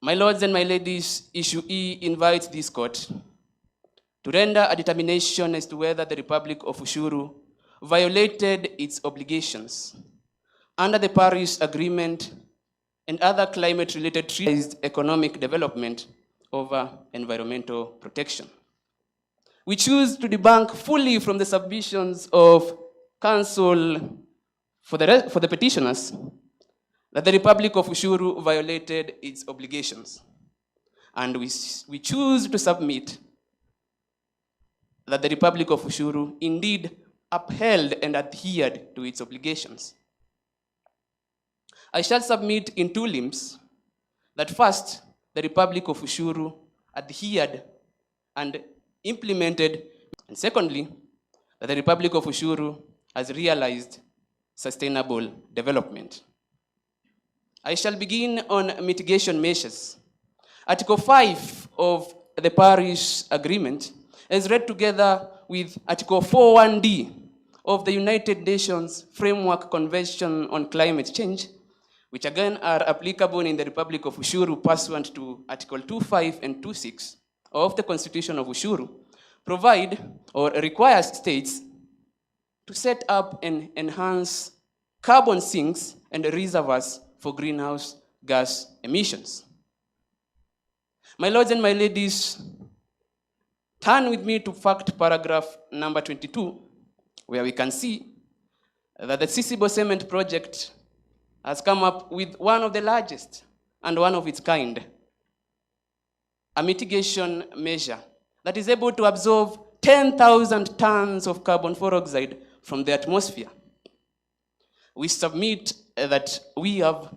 My lords and my ladies, issue E invites this court to render a determination as to whether the Republic of Ushuru violated its obligations under the Paris Agreement and other climate-related treaties, economic development over environmental protection. We choose to debunk fully from the submissions of counsel for the petitioners that the Republic of Ushuru violated its obligations. And we choose to submit that the Republic of Ushuru indeed upheld and adhered to its obligations. I shall submit in two limbs that first, the Republic of Ushuru adhered and implemented, and secondly, that the Republic of Ushuru has realized sustainable development. I shall begin on mitigation measures. Article 5 of the Paris Agreement is read together with Article 4.1d of the United Nations Framework Convention on Climate Change, which again are applicable in the Republic of Ushuru pursuant to Article 2.5 and 2.6 of the Constitution of Ushuru, provide or require states to set up and enhance carbon sinks and reservoirs for greenhouse gas emissions. My lords and my ladies, turn with me to fact paragraph number 22, where we can see that the Sisibo Cement Project has come up with one of the largest and one of its kind, a mitigation measure that is able to absorb 10,000 tons of carbon dioxide from the atmosphere. We submit that we have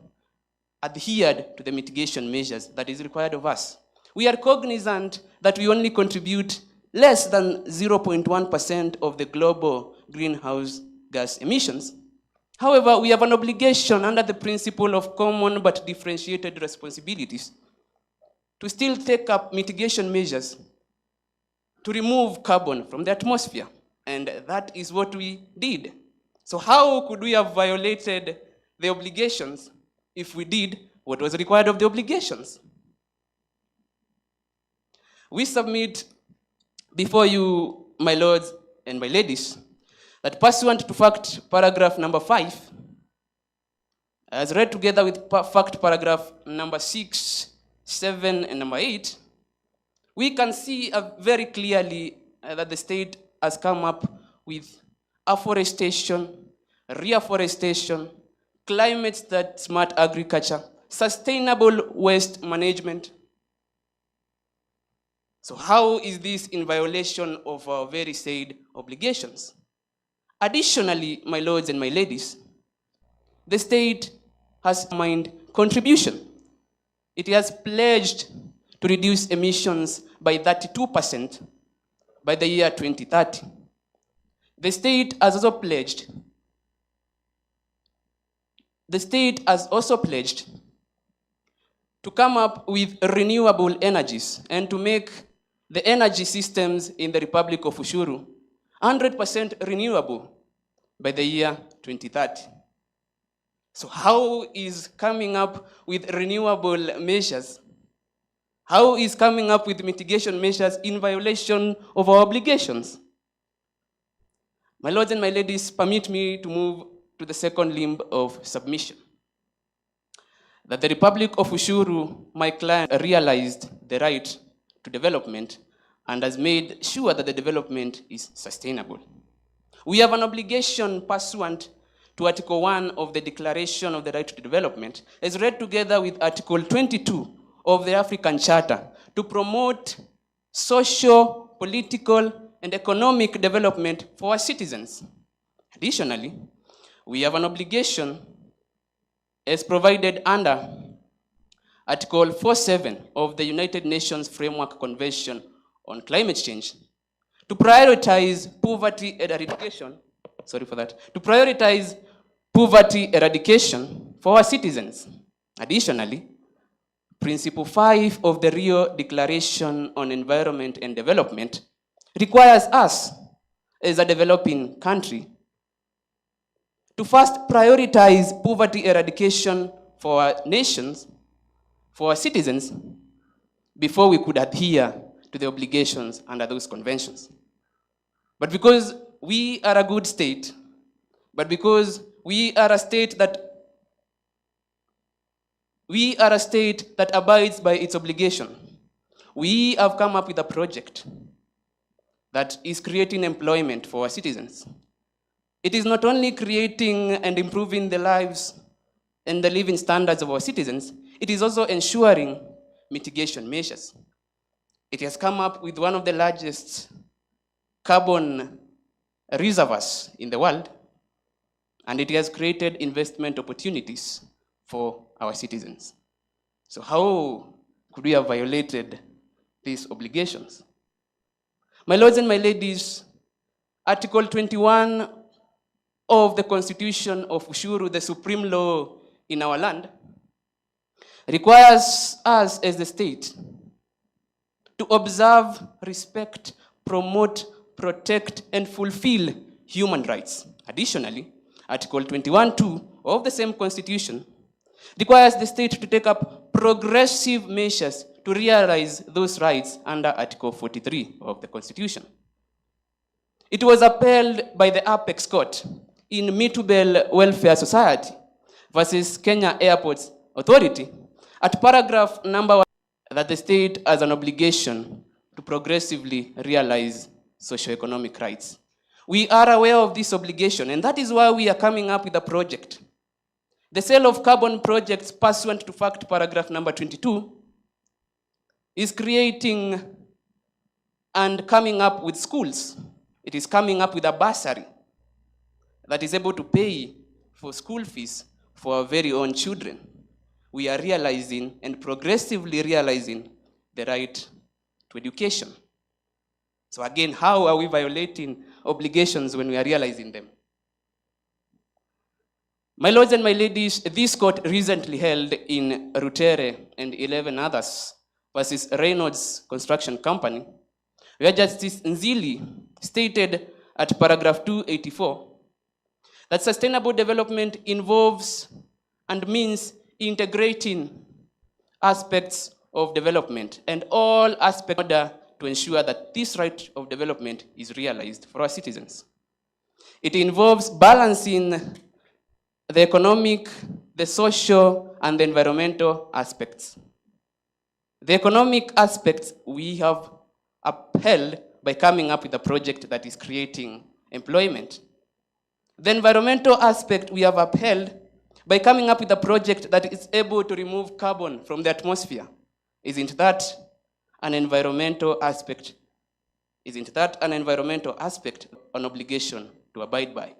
adhered to the mitigation measures that is required of us. We are cognizant that we only contribute less than 0.1% of the global greenhouse gas emissions. However, we have an obligation under the principle of common but differentiated responsibilities to still take up mitigation measures to remove carbon from the atmosphere. And that is what we did. So how could we have violated the obligations if we did what was required of the obligations? We submit before you, my lords and my ladies, that pursuant to fact paragraph number 5, as read together with fact paragraph number 6, 7, and number 8, we can see very clearly that the state has come up with afforestation, reforestation, climate-smart agriculture, sustainable waste management. So how is this in violation of our very said obligations? Additionally, my lords and my ladies, the state has mined contribution. It has pledged to reduce emissions by 32% by the year 2030. The state has also pledged to come up with renewable energies and to make the energy systems in the Republic of Ushuru 100% renewable by the year 2030. So how is coming up with renewable measures? How is coming up with mitigation measures in violation of our obligations? My lords and my ladies, permit me to move to the second limb of submission. That the Republic of Ushuru, my client, realized the right to development and has made sure that the development is sustainable. We have an obligation pursuant to Article 1 of the Declaration of the Right to Development, as read together with Article 22 of the African Charter, to promote social, political, and economic development for our citizens. Additionally, we have an obligation as provided under Article 47 of the United Nations Framework Convention on Climate Change to prioritize poverty eradication, to prioritize poverty eradication for our citizens. Additionally, Principle 5 of the Rio Declaration on Environment and Development requires us, as a developing country, to first prioritize poverty eradication for our nations, for our citizens, before we could adhere to the obligations under those conventions. But because we are a good state, but because we are a state that abides by its obligation, we have come up with a project that is creating employment for our citizens. It is not only creating and improving the lives and the living standards of our citizens, it is also ensuring mitigation measures. It has come up with one of the largest carbon reservoirs in the world, and it has created investment opportunities for our citizens. So how could we have violated these obligations? My lords and my ladies, Article 21 of the Constitution of Ushuru, the supreme law in our land, requires us as the state to observe, respect, promote, protect, and fulfill human rights. Additionally, Article 21(2) of the same Constitution requires the state to take up progressive measures to realize those rights under Article 43 of the Constitution. It was upheld by the Apex Court in Mitubel Welfare Society versus Kenya Airports Authority at paragraph number 1 that the state has an obligation to progressively realize socioeconomic rights. We are aware of this obligation, and that is why we are coming up with a project. The sale of carbon projects pursuant to fact paragraph number 22 is creating and coming up with schools. It is coming up with a bursary that is able to pay for school fees for our very own children. We are realizing and progressively realizing the right to education. So again, how are we violating obligations when we are realizing them? My lords and my ladies, this court recently held in Rutere and 11 others versus Reynolds Construction Company, where Justice Nzili stated at paragraph 284 that sustainable development involves and means integrating aspects of development and all aspects in order to ensure that this right of development is realized for our citizens. It involves balancing the economic, the social, and the environmental aspects. The economic aspects we have upheld by coming up with a project that is creating employment. The environmental aspect we have upheld by coming up with a project that is able to remove carbon from the atmosphere. Isn't that an environmental aspect? Isn't that an environmental aspect, an obligation to abide by?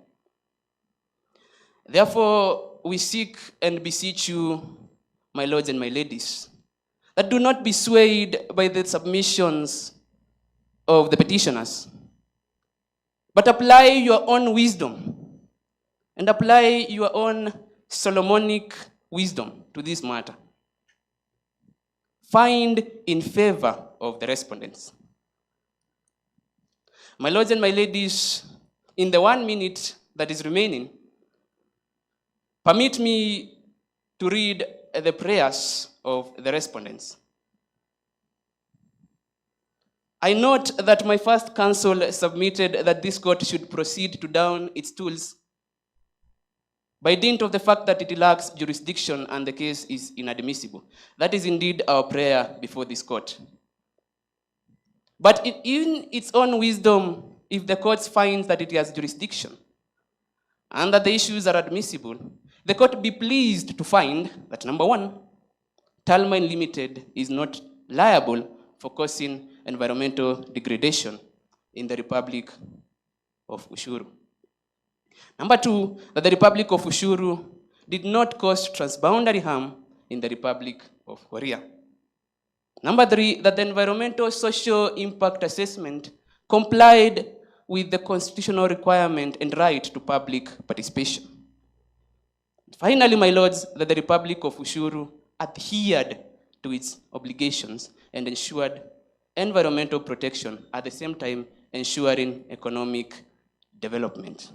Therefore, we seek and beseech you, my lords and my ladies, that do not be swayed by the submissions of the petitioners, but apply your own wisdom and apply your own Solomonic wisdom to this matter. Find in favor of the respondents. My lords and my ladies, in the 1 minute that is remaining, Permit me to read the prayers of the respondents. I note that my first counsel submitted that this court should proceed to down its tools by dint of the fact that it lacks jurisdiction and the case is inadmissible. That is indeed our prayer before this court. But in its own wisdom, if the court finds that it has jurisdiction and that the issues are admissible, the court be pleased to find that, number one, Talmine Limited is not liable for causing environmental degradation in the Republic of Ushuru. Number two, that the Republic of Ushuru did not cause transboundary harm in the Republic of Korea. Number three, that the environmental social impact assessment complied with the constitutional requirement and right to public participation. Finally, my lords, that the Republic of Ushuru adhered to its obligations and ensured environmental protection, at the same time ensuring economic development.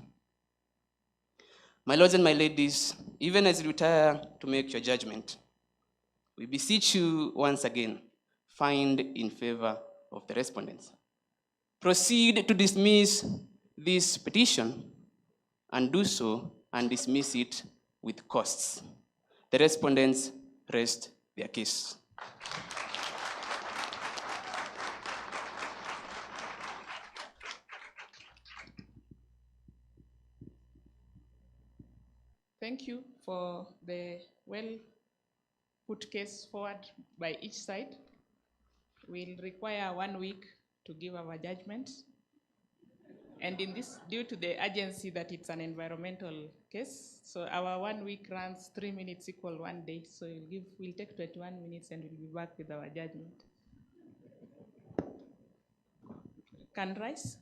My lords and my ladies, even as you retire to make your judgment, we beseech you once again, find in favor of the respondents. Proceed to dismiss this petition and do so and dismiss it with costs. The respondents rest their case. Thank you for the well-put case forward by each side. We'll require 1 week to give our judgment. And in this, due to the urgency that it's an environmental case, so our 1 week runs 3 minutes equal 1 day. So we'll take 21 minutes and we'll be back with our judgment. Can rise?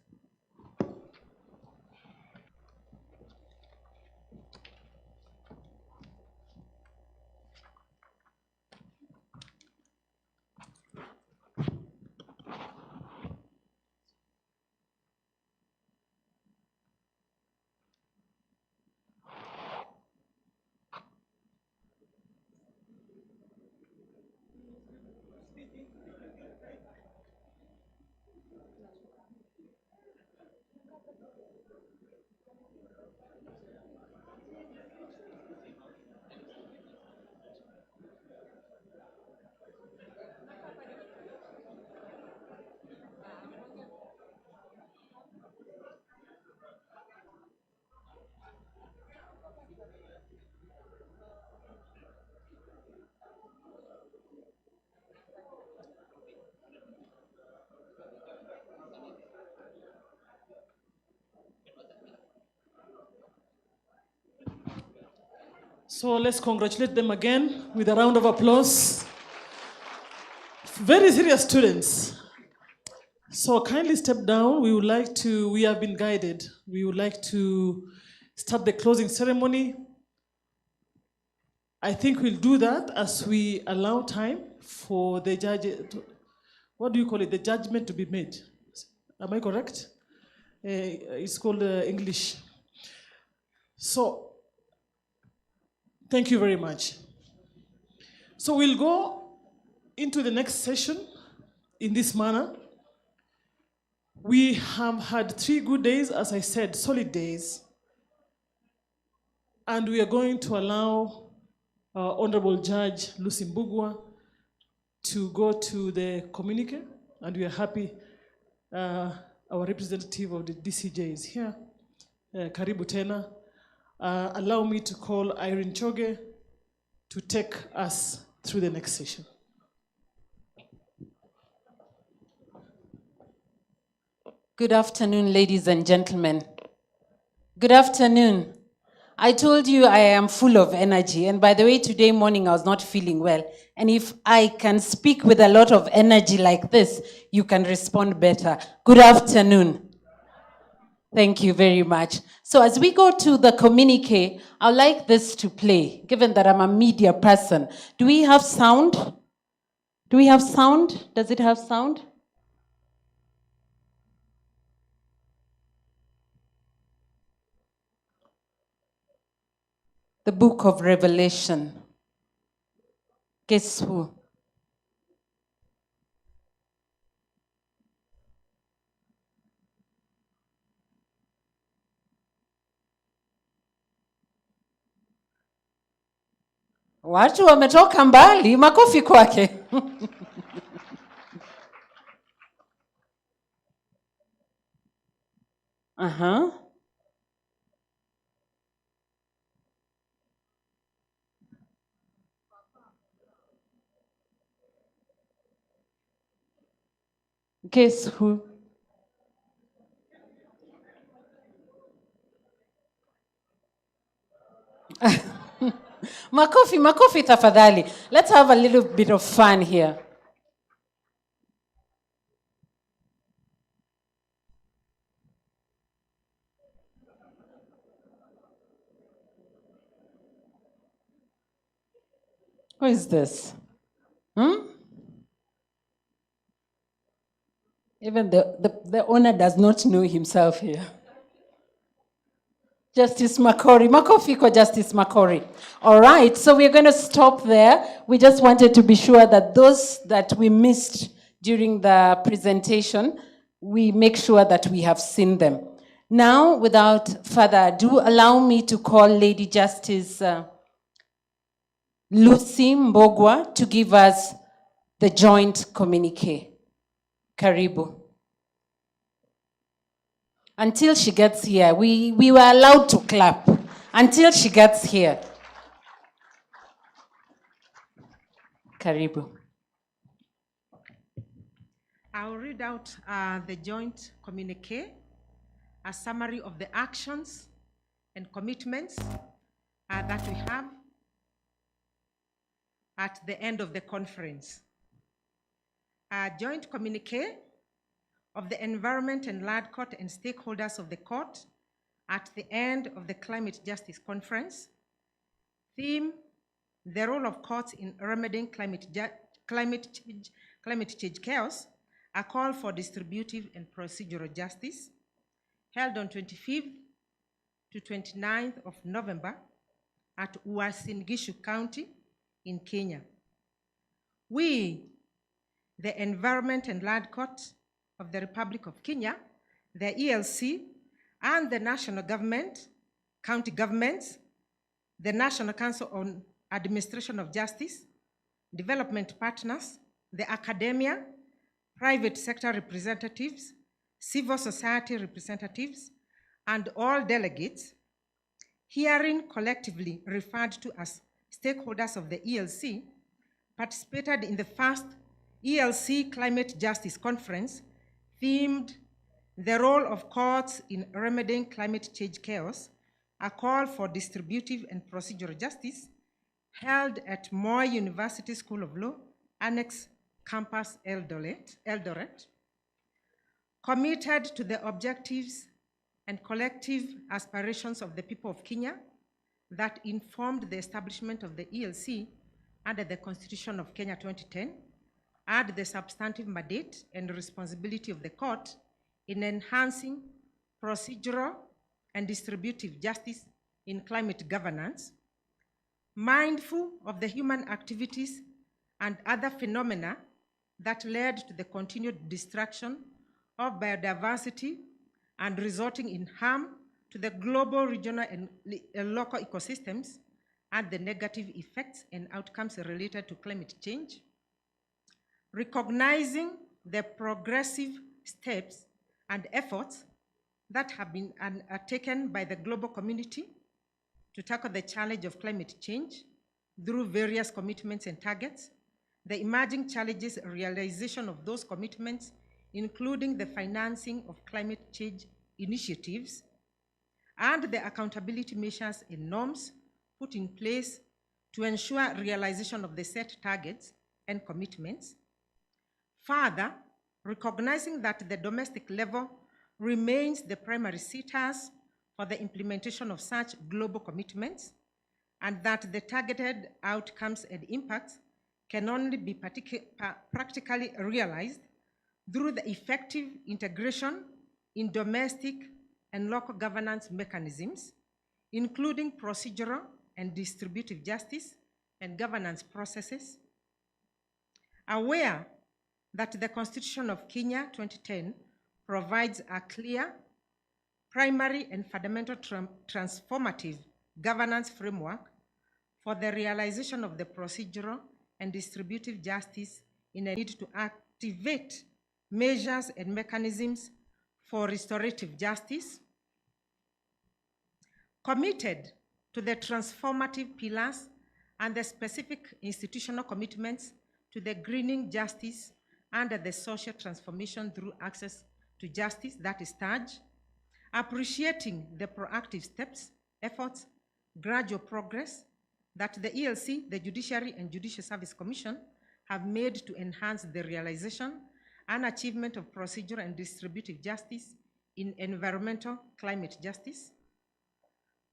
So let's congratulate them again with a round of applause. Very serious students. So kindly step down. We have been guided. We would like to start the closing ceremony. I think we'll do that as we allow time for the judge, the judgment to be made. Am I correct? It's called English. So, thank you very much. So we'll go into the next session in this manner. We have had 3 good days, as I said, solid days. And we are going to allow Honorable Judge Lucy Mbugua to go to the communique, and we are happy our representative of the DCJ is here. Karibu tena. Allow me to call Irene Choge to take us through the next session. Good afternoon, ladies and gentlemen. Good afternoon. I told you I am full of energy, and by the way, today morning I was not feeling well. And if I can speak with a lot of energy like this, you can respond better. Good afternoon. Thank you very much. So as we go to the communique, I'd like this to play, given that I'm a media person. Do we have sound? Do we have sound? Does it have sound? the book of Revelation. Guess who? Watu wametoka mbali, makofi kwake. Uh-huh. Guess who? Makofi tafadhali. Let's have a little bit of fun here. Who is this? Even the owner does not know himself here. Justice Makori. Makofi kwa Justice Makori. All right, so we're going to stop there. We just wanted to be sure that those that we missed during the presentation, we make sure that we have seen them. Now, without further ado, allow me to call Lady Justice Lucy Mbogwa to give us the joint communique. Karibu. Until she gets here, we were allowed to clap. Until she gets here. Karibu. I'll read out the joint communique, a summary of the actions and commitments that we have at the end of the conference. A joint communique of the Environment and Land Court and stakeholders of the court at the end of the Climate Justice Conference. Theme, the role of courts in remedying climate change chaos, a call for distributive and procedural justice, held on 25th to 29th of November at Uasin Gishu County in Kenya. We, the Environment and Land Court of the Republic of Kenya, the ELC, and the national government, county governments, the National Council on Administration of Justice, development partners, the academia, private sector representatives, civil society representatives, and all delegates, herein collectively referred to as stakeholders of the ELC, participated in the first ELC Climate Justice Conference themed The Role of Courts in Remedying Climate Change Chaos, a call for distributive and procedural justice, held at Moi University School of Law, Annex Campus Eldoret, committed to the objectives and collective aspirations of the people of Kenya that informed the establishment of the ELC under the Constitution of Kenya 2010, and the substantive mandate and responsibility of the court in enhancing procedural and distributive justice in climate governance, mindful of the human activities and other phenomena that led to the continued destruction of biodiversity and resulting in harm to the global, regional, and local ecosystems, and the negative effects and outcomes related to climate change. Recognizing the progressive steps and efforts that have been taken by the global community to tackle the challenge of climate change through various commitments and targets, the emerging challenges, realization of those commitments, including the financing of climate change initiatives, and the accountability measures and norms put in place to ensure realization of the set targets and commitments. Further, recognizing that the domestic level remains the primary sitters for the implementation of such global commitments, and that the targeted outcomes and impacts can only be practically realized through the effective integration in domestic and local governance mechanisms, including procedural and distributive justice and governance processes. Aware that the Constitution of Kenya 2010 provides a clear, primary, and fundamental transformative governance framework for the realization of the procedural and distributive justice in a need to activate measures and mechanisms for restorative justice, committed to the transformative pillars and the specific institutional commitments to the greening justice and the social transformation through access to justice, that is TAJ, appreciating the proactive steps, efforts, gradual progress that the ELC, the Judiciary and Judicial Service Commission have made to enhance the realization and achievement of procedural and distributive justice in environmental climate justice,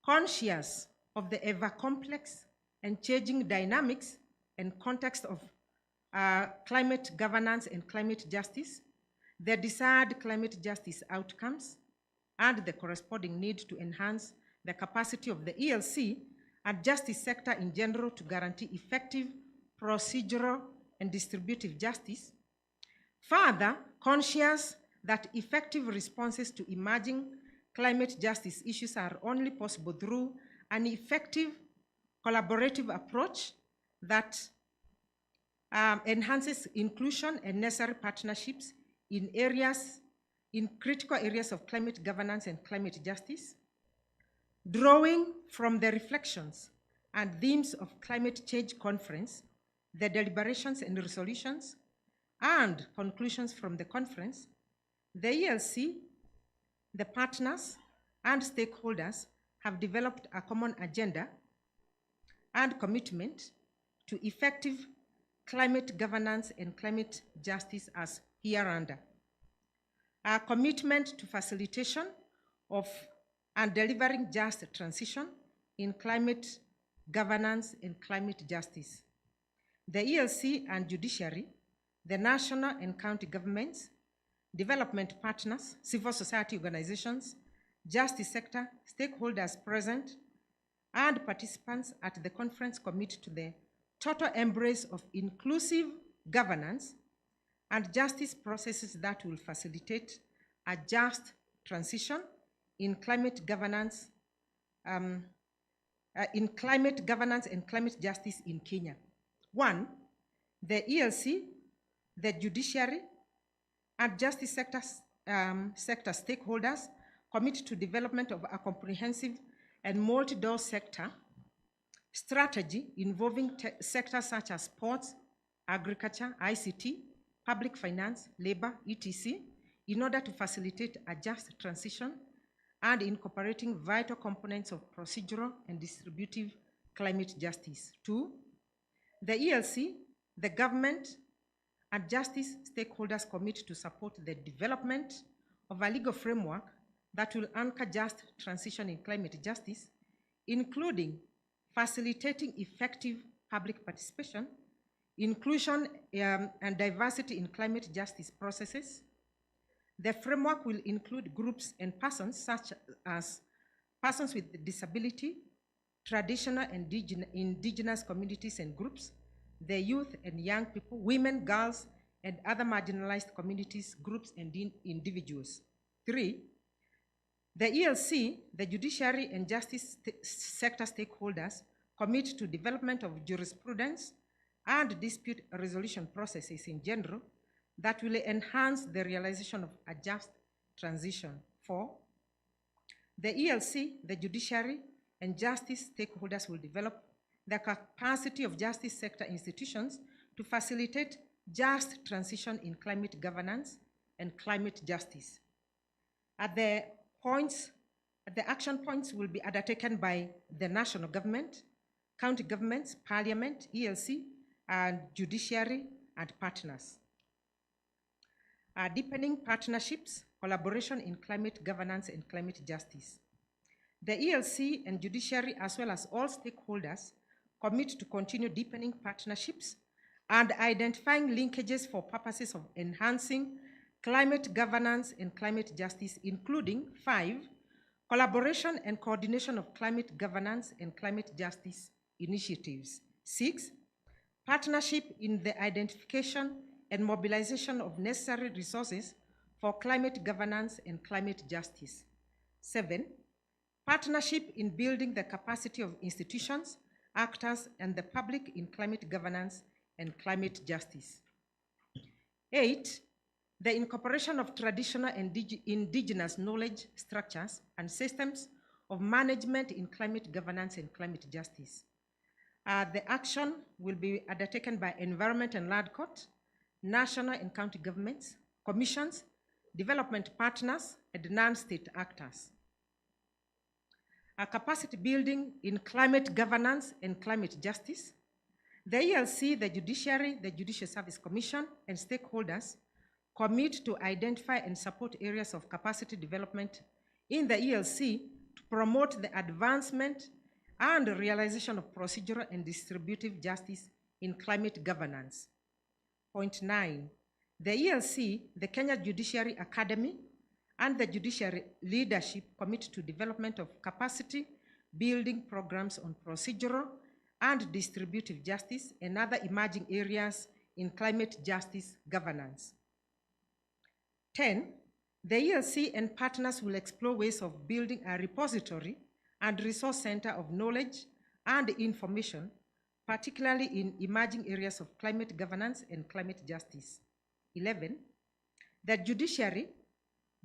conscious of the ever-complex and changing dynamics and context of climate governance and climate justice, the desired climate justice outcomes, and the corresponding need to enhance the capacity of the ELC and justice sector in general to guarantee effective procedural and distributive justice. Further, conscious that effective responses to emerging climate justice issues are only possible through an effective collaborative approach that enhances inclusion and necessary partnerships in critical areas of climate governance and climate justice, drawing from the reflections and themes of Climate Change Conference, the deliberations and resolutions, and conclusions from the conference, the ELC, the partners, and stakeholders have developed a common agenda and commitment to effective climate governance and climate justice as hereunder. A commitment to facilitation of and delivering just transition in climate governance and climate justice. The ELC and Judiciary, the national and county governments, development partners, civil society organizations, justice sector, stakeholders present, and participants at the conference commit to the total embrace of inclusive governance and justice processes that will facilitate a just transition in climate governance and climate justice in Kenya. One, the ELC, the judiciary, and justice sector stakeholders commit to development of a comprehensive and multi-door sector strategy involving sectors such as sports, agriculture, ICT, public finance, labor, etc., in order to facilitate a just transition and incorporating vital components of procedural and distributive climate justice. Two, the ELC, the government, and justice stakeholders commit to support the development of a legal framework that will anchor just transition in climate justice, including facilitating effective public participation, inclusion and diversity in climate justice processes. The framework will include groups and persons such as persons with disability, traditional and indigenous communities and groups, the youth and young people, women, girls, and other marginalized communities, groups, and individuals. Three, the ELC, the judiciary and justice sector stakeholders commit to development of jurisprudence and dispute resolution processes in general that will enhance the realization of a just transition. Four, the ELC, the judiciary, and justice stakeholders will develop the capacity of justice sector institutions to facilitate just transition in climate governance and climate justice. The action points will be undertaken by the national government, county governments, parliament, ELC, and judiciary and partners. Deepening partnerships, collaboration in climate governance and climate justice. The ELC and judiciary, as well as all stakeholders, commit to continue deepening partnerships and identifying linkages for purposes of enhancing climate governance and climate justice, including 5, Collaboration and coordination of climate governance and climate justice initiatives. 6, partnership in the identification and mobilization of necessary resources for climate governance and climate justice. 7, partnership in building the capacity of institutions, actors, and the public in climate governance and climate justice. 8, the incorporation of traditional and indigenous knowledge structures and systems of management in climate governance and climate justice. The action will be undertaken by Environment and Land Court, national and county governments, commissions, development partners, and non-state actors. Capacity building in climate governance and climate justice. The ELC, the Judiciary, the Judicial Service Commission, and stakeholders commit to identify and support areas of capacity development in the ELC to promote the advancement and realization of procedural and distributive justice in climate governance. Point 9, the ELC, the Kenya Judiciary Academy, and the judiciary leadership commit to development of capacity building programs on procedural and distributive justice and other emerging areas in climate justice governance. 10, the ELC and partners will explore ways of building a repository and resource center of knowledge and information, particularly in emerging areas of climate governance and climate justice. 11, the judiciary,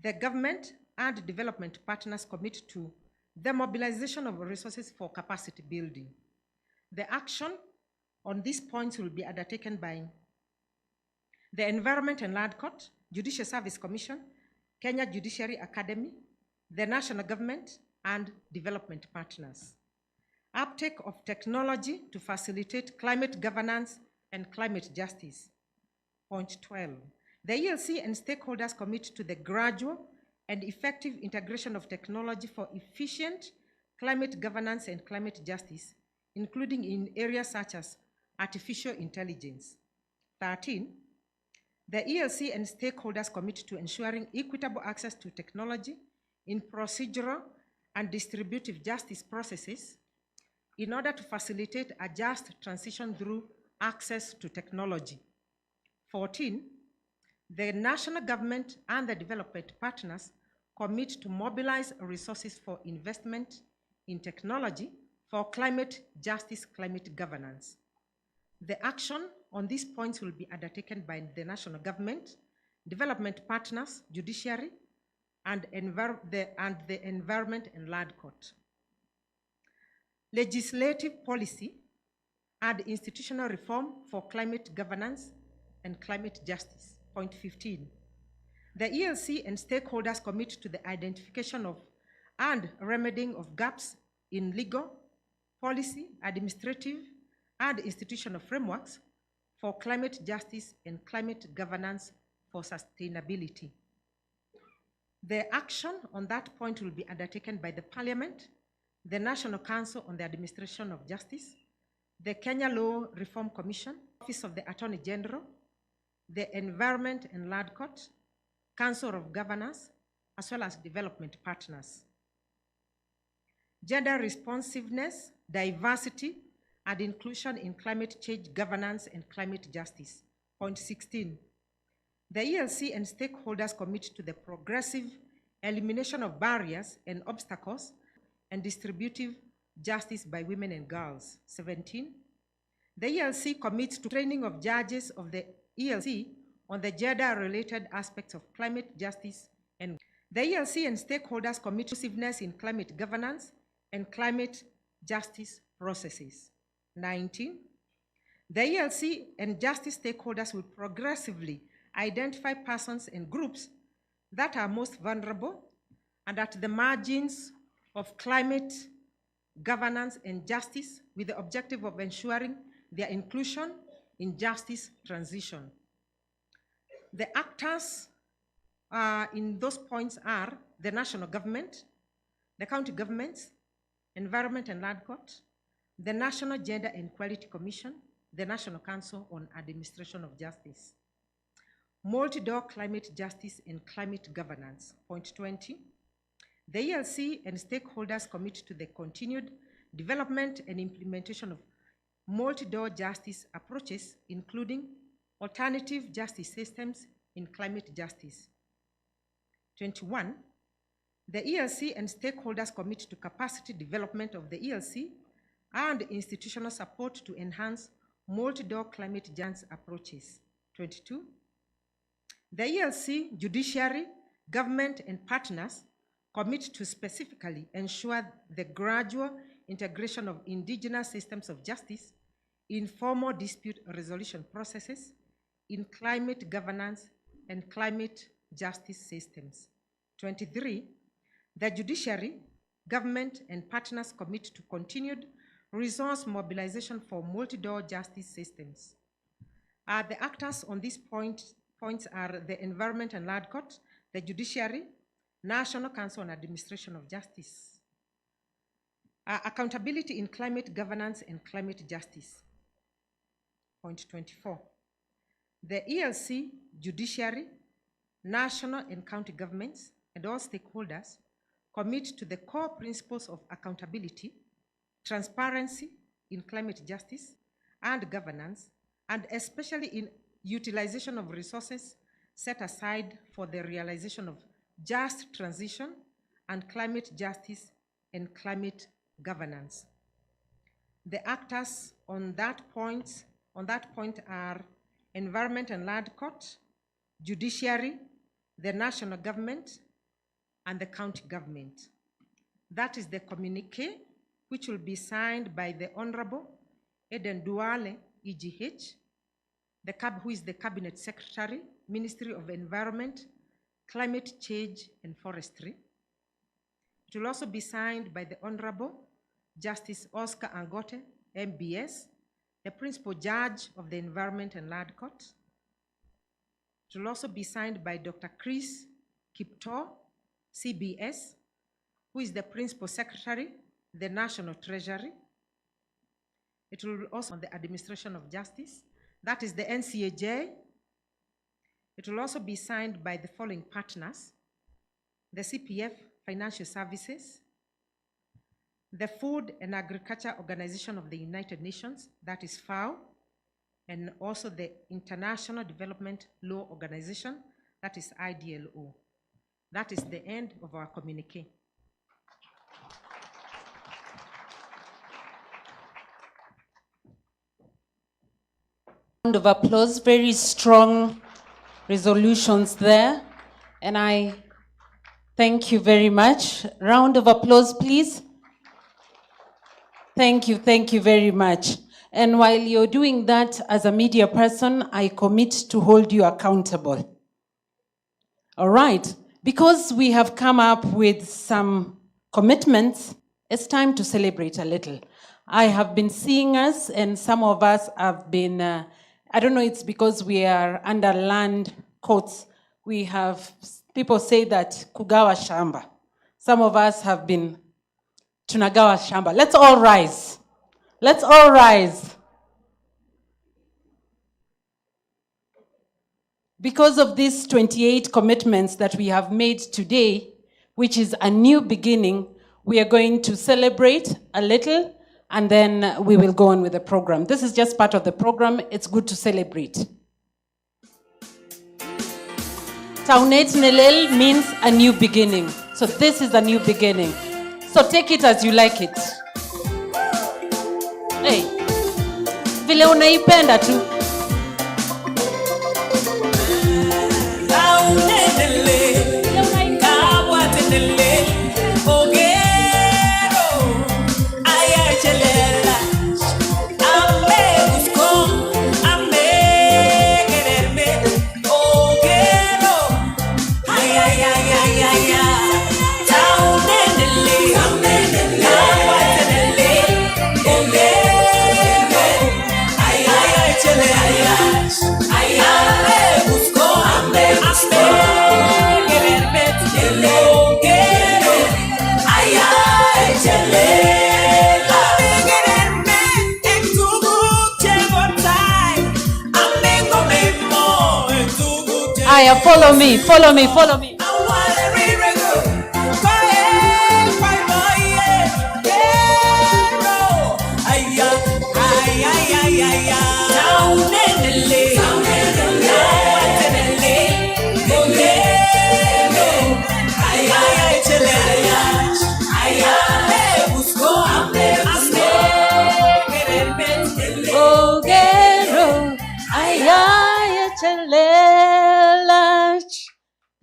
the government, and development partners commit to the mobilization of resources for capacity building. The action on these points will be undertaken by the Environment and Land Court, Judicial Service Commission, Kenya Judiciary Academy, the national government, and development partners. Uptake of technology to facilitate climate governance and climate justice. Point 12. The ELC and stakeholders commit to the gradual and effective integration of technology for efficient climate governance and climate justice, including in areas such as artificial intelligence. 13, the ELC and stakeholders commit to ensuring equitable access to technology in procedural and distributive justice processes in order to facilitate a just transition through access to technology. 14, the national government and the development partners commit to mobilize resources for investment in technology for climate justice, climate governance. The action on these points will be undertaken by the national government, development partners, judiciary, and the Environment and Land Court. Legislative policy and institutional reform for climate governance and climate justice. Point 15. The ELC and stakeholders commit to the identification of and remedying of gaps in legal, policy, administrative, and institutional frameworks for climate justice and climate governance for sustainability. The action on that point will be undertaken by the Parliament, the National Council on the Administration of Justice, the Kenya Law Reform Commission, Office of the Attorney General, the Environment and Land Court, Council of Governors, as well as development partners. Gender responsiveness, diversity, and inclusion in climate change governance and climate justice. Point 16. The ELC and stakeholders commit to the progressive elimination of barriers and obstacles and distributive justice by women and girls. 17. The ELC commits to training of judges of the ELC on the gender-related aspects of climate justice, and the ELC and stakeholders commit to inclusiveness in climate governance and climate justice processes. 19. The ELC and justice stakeholders will progressively identify persons and groups that are most vulnerable and at the margins of climate governance and justice with the objective of ensuring their inclusion in justice transition. The actors in those points are the national government, the county governments, Environment and Land Court, the National Gender and Equality Commission, the National Council on Administration of Justice. Multi-door climate justice and climate governance. Point 20. The ELC and stakeholders commit to the continued development and implementation of multi-door justice approaches, including alternative justice systems in climate justice. 21, the ELC and stakeholders commit to capacity development of the ELC and institutional support to enhance multi-door climate justice approaches. 22, the ELC, judiciary, government, and partners commit to specifically ensure the gradual integration of indigenous systems of justice in formal dispute resolution processes, in climate governance and climate justice systems. 23, the judiciary, government, and partners commit to continued resource mobilization for multi-door justice systems. The actors on these points are the Environment and Land Court, the judiciary, National Council on Administration of Justice. Accountability in climate governance and climate justice. Point 24. The ELC, judiciary, national and county governments, and all stakeholders commit to the core principles of accountability, transparency in climate justice and governance, and especially in utilization of resources set aside for the realization of just transition and climate justice and climate governance. The actors on that point are Environment and Land Court, judiciary, the national government, and the county government. That is the communique, which will be signed by the Honorable Eden Duale, EGH, who is the Cabinet Secretary, Ministry of Environment, Climate Change and Forestry. It will also be signed by the Honorable Justice Oscar Angote, MBS, the Principal Judge of the Environment and Land Court. It will also be signed by Dr. Chris Kipto, CBS, who is the Principal Secretary, the National Treasury. It will also on the Administration of Justice, that is the NCAJ. It will also be signed by the following partners: the CPF Financial Services, the Food and Agriculture Organization of the United Nations, that is FAO, and also the International Development Law Organization, that is IDLO. That is the end of our communique. Round of applause, very strong resolutions there, and I thank you very much. Round of applause, please. Thank you very much. And while you're doing that, as a media person, I commit to hold you accountable. All right, because we have come up with some commitments, it's time to celebrate a little. I have been seeing us, and some of us have been, I don't know, it's because we are under land courts. We have, people say that kugawa shamba. Some of us have been tunagawa shamba. Let's all rise. Let's all rise. Because of these 28 commitments that we have made today, which is a new beginning, we are going to celebrate a little, and then we will go on with the program. This is just part of the program. It's good to celebrate. Taunet Nelel means a new beginning. So this is a new beginning. So take it as you like it. Hey, vile unaipenda tu. Aya, follow me, follow me, follow me.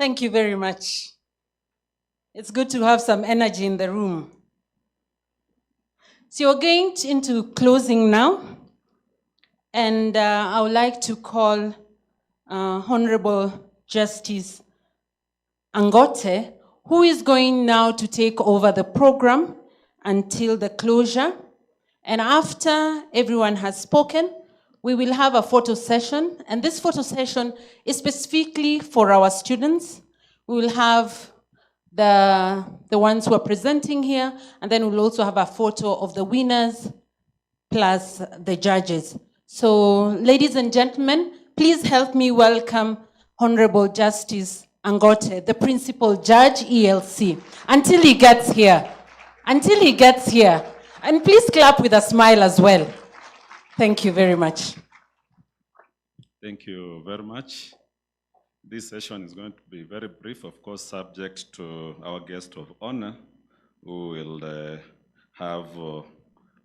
Thank you very much. It's good to have some energy in the room. So you're going into closing now, and I would like to call Honorable Justice Angote, who is going now to take over the program until the closure. And after everyone has spoken, we will have a photo session, and this photo session is specifically for our students. We will have the ones who are presenting here, and then we'll also have a photo of the winners plus the judges. So, ladies and gentlemen, please help me welcome Honorable Justice Angote, the Principal Judge, ELC, until he gets here. Until he gets here. And please clap with a smile as well. Thank you very much. Thank you very much. This session is going to be very brief, of course, subject to our guest of honor, who will have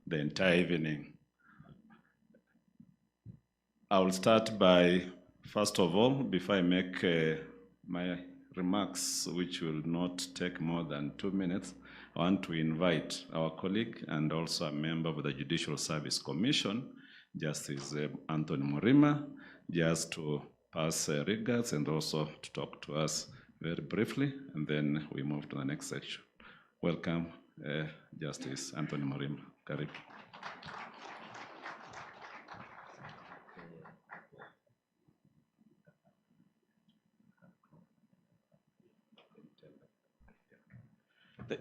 the entire evening. I will start by, first of all, before I make my remarks, which will not take more than 2 minutes, I want to invite our colleague and also a member of the Judicial Service Commission, Justice Anthony Murima, just to pass regards and also to talk to us very briefly, and then we move to the next section. Welcome, Justice Anthony Murima. Karibu.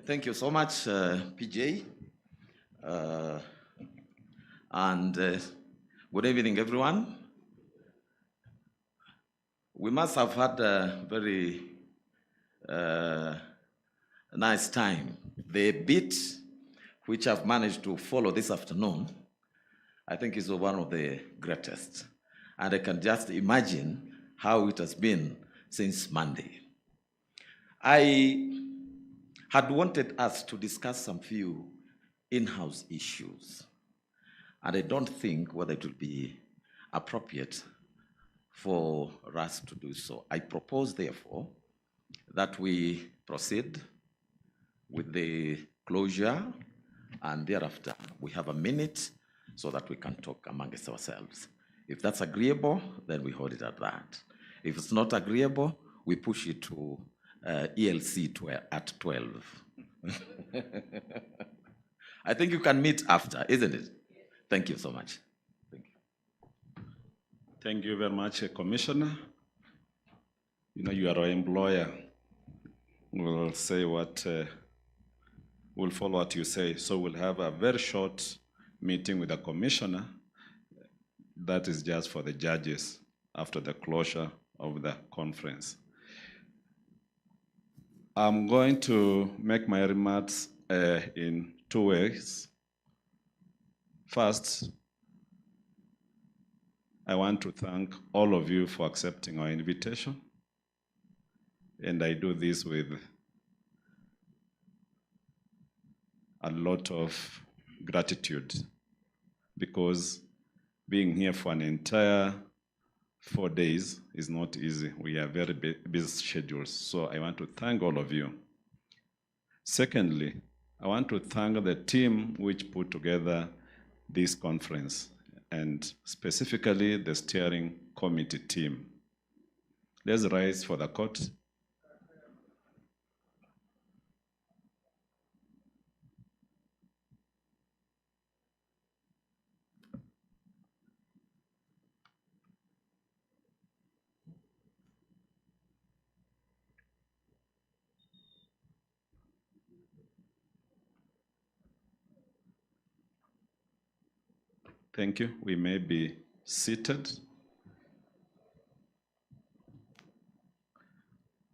Thank you so much, PJ. And good evening, everyone. We must have had a very nice time. The beat which I've managed to follow this afternoon, I think is one of the greatest. And I can just imagine how it has been since Monday. I had wanted us to discuss some few in-house issues. And I don't think whether it would be appropriate for us to do so. I propose, therefore, that we proceed with the closure, and thereafter we have a minute so that we can talk amongst ourselves. If that's agreeable, then we hold it at that. If it's not agreeable, we push it to ELC at 12. I think you can meet after, isn't it? Thank you so much. Thank you. Thank you very much, Commissioner. You know, you are our employer. We'll say what, we'll follow what you say. So we'll have a very short meeting with the Commissioner. That is just for the judges after the closure of the conference. I'm going to make my remarks in 2 ways. First, I want to thank all of you for accepting our invitation. And I do this with a lot of gratitude, because being here for an entire 4 days is not easy. We have very busy schedules, so I want to thank all of you. Secondly, I want to thank the team which put together this conference, and specifically the steering committee team. Let's rise for the court. Thank you. We may be seated.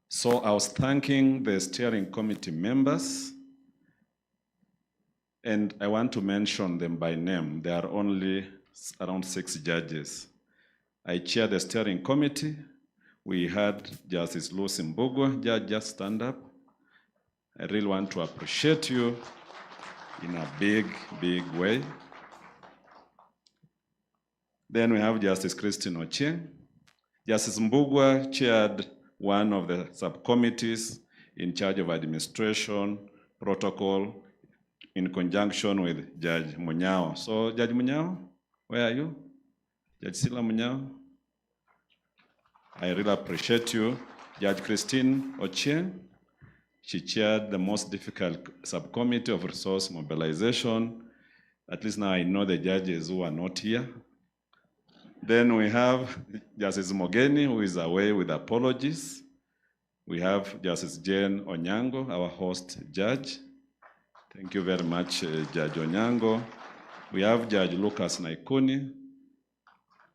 So I was thanking the steering committee members, and I want to mention them by name. There are only around 6 judges. I chair the steering committee. We had Justice Lucy Mbugua. Judge, just stand up. I really want to appreciate you in a big, big way. Then we have Justice Christine Ochieng. Justice Mbugua chaired one of the subcommittees in charge of administration, protocol, in conjunction with Judge Munyao. So Judge Munyao, where are you? Judge Sila Munyao? I really appreciate you. Judge Christine Ochieng, she chaired the most difficult subcommittee of resource mobilization. At least now I know the judges who are not here. Then we have Justice Mogeni, who is away with apologies. We have Justice Jane Onyango, our host judge. Thank you very much, Judge Onyango. We have Judge Lucas Naikuni.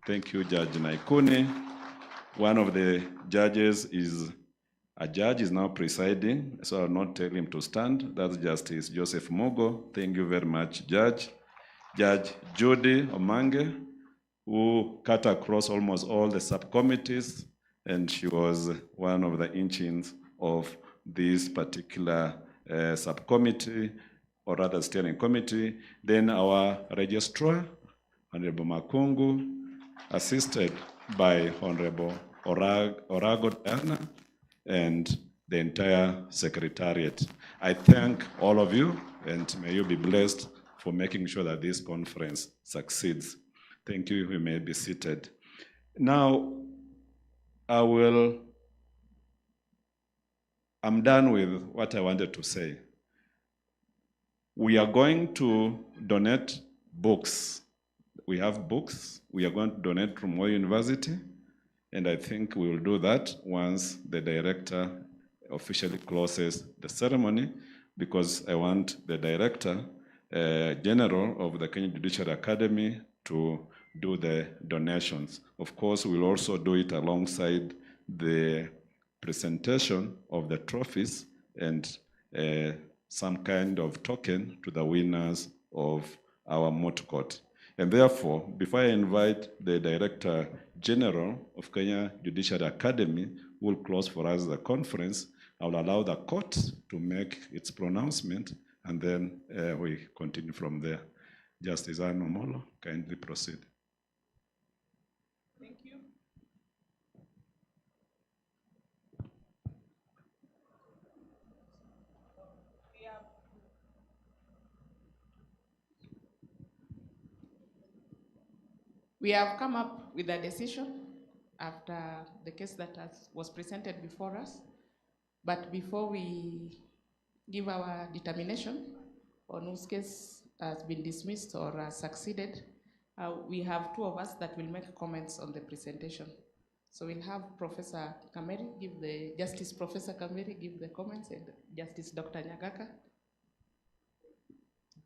Thank you, Judge Naikuni. One of the judges is now presiding, so I'll not tell him to stand. That's Justice Joseph Mogo. Thank you very much, Judge. Judge Judy Omange, who cut across almost all the subcommittees, and she was one of the engines of this particular subcommittee, or rather steering committee. Then our registrar, Honorable Makungu, assisted by Honorable Orago Diana and the entire secretariat. I thank all of you, and may you be blessed for making sure that this conference succeeds. Thank you. You may be seated. Now, I'm done with what I wanted to say. We are going to donate books. We have books. We are going to donate from Moi University, and I think we will do that once the director officially closes the ceremony, because I want the director general of the Kenya Judiciary Academy to do the donations. Of course, we'll also do it alongside the presentation of the trophies and some kind of token to the winners of our moot court. And therefore, before I invite the Director General of Kenya Judiciary Academy, who will close for us the conference, I will allow the court to make its pronouncement, and then we continue from there. Justice Anne Omolo, kindly proceed. Thank you. We have come up with a decision after the case that was presented before us. But before we give our determination on whose case has been dismissed or has succeeded, we have two of us that will make comments on the presentation. So we'll have Professor Kameri Justice Professor Kameri give the comments, and Justice Dr. Nyagaka.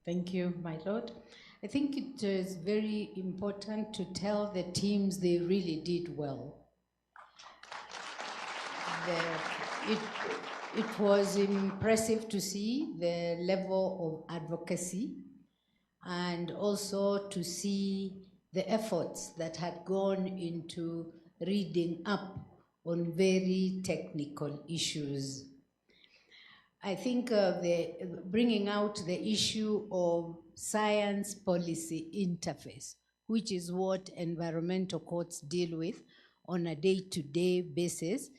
Thank you, my Lord. I think it is very important to tell the teams they really did well. It was impressive to see the level of advocacy, and also to see the efforts that had gone into reading up on very technical issues. I think bringing out the issue of science policy interface, which is what environmental courts deal with on a day-to-day basis,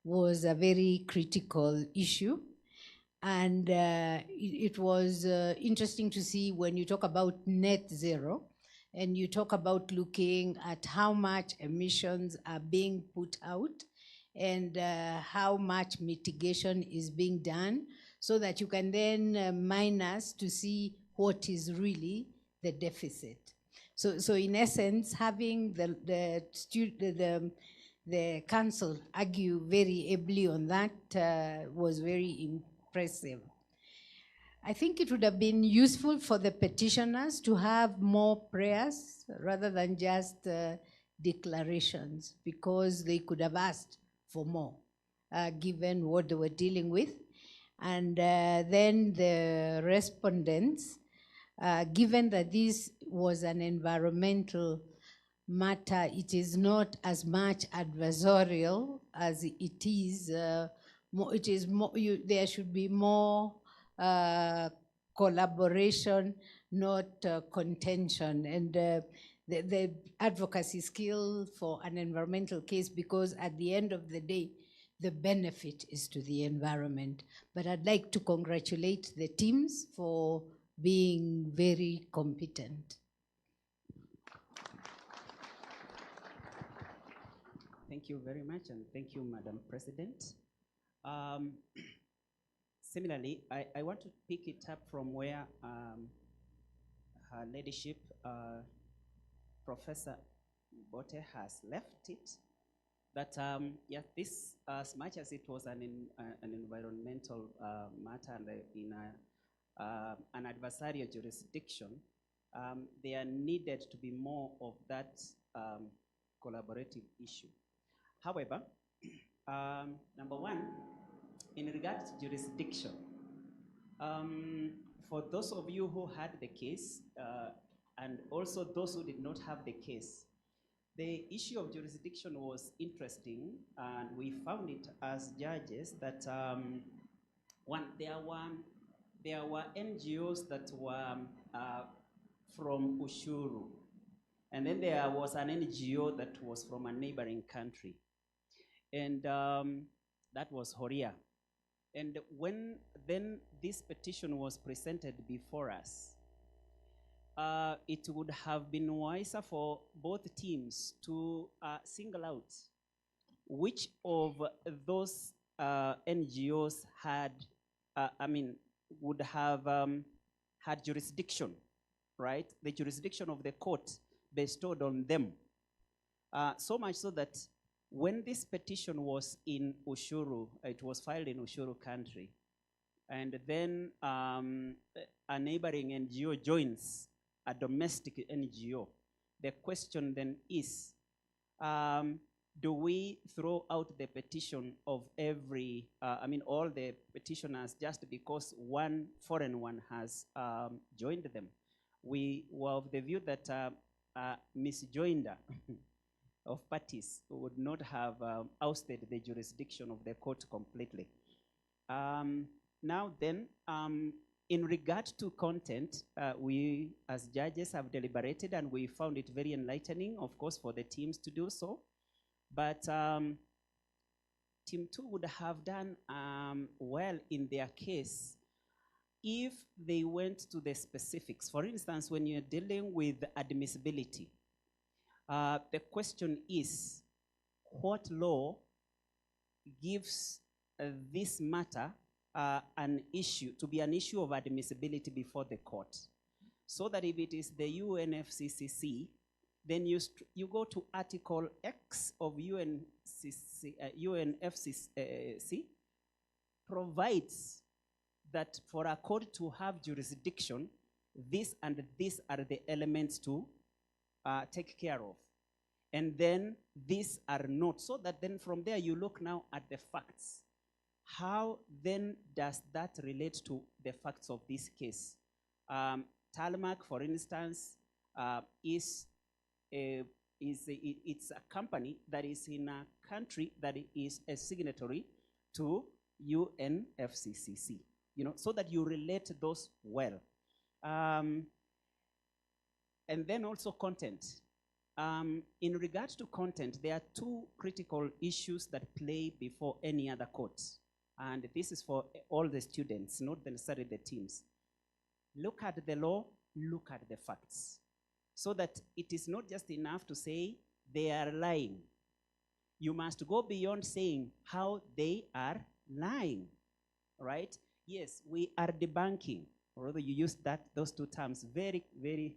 was a very critical issue. And it was interesting to see when you talk about net zero, and you talk about looking at how much emissions are being put out, and how much mitigation is being done, so that you can then minus to see what is really the deficit. So in essence, having the council argue very ably on that was very impressive. I think it would have been useful for the petitioners to have more prayers rather than just declarations, because they could have asked for more, given what they were dealing with. And then the respondents, given that this was an environmental matter, it is not as much adversarial as it is. There should be more collaboration, not contention, and the advocacy skill for an environmental case, because at the end of the day, the benefit is to the environment. But I'd like to congratulate the teams for being very competent. Thank you very much, and thank you, Madam President. Similarly, I want to pick it up from where Her Ladyship, Professor Bote has left it. That yeah, this, as much as it was an environmental matter and in an adversarial jurisdiction, there needed to be more of that collaborative issue. However, number one, in regards to jurisdiction, for those of you who had the case, and also those who did not have the case, the issue of jurisdiction was interesting, and we found it as judges that one, there were NGOs that were from Ushuru, and then there was an NGO that was from a neighboring country, and that was Horia. And when then this petition was presented before us, it would have been wiser for both teams to single out which of those NGOs had, would have had jurisdiction, right? The jurisdiction of the court bestowed on them. So much so that when this petition was in Ushuru, it was filed in Ushuru country, and then a neighboring NGO joins a domestic NGO. The question then is, do we throw out the petition of every, all the petitioners just because one foreign one has joined them? We were of the view that misjoinder of parties would not have ousted the jurisdiction of the court completely. Now then, in regard to content, we as judges have deliberated and we found it very enlightening, of course, for the teams to do so. But Team 2 would have done well in their case if they went to the specifics. For instance, when you're dealing with admissibility, the question is, what law gives this matter an issue, to be an issue of admissibility before the court? So that if it is the UNFCCC, then you go to Article X of UNFCCC, provides that for a court to have jurisdiction, this and these are the elements to take care of. And then these are not. So that then from there you look now at the facts. How then does that relate to the facts of this case? Talmac, for instance, it's a company that is in a country that is a signatory to UNFCCC. You know, so that you relate those well. And then also content. In regards to content, there are two critical issues that play before any other court. And this is for all the students, not necessarily the teams. Look at the law, look at the facts. So that it is not just enough to say they are lying. You must go beyond saying how they are lying, right? Yes, we are debunking, or rather you use those two terms very, very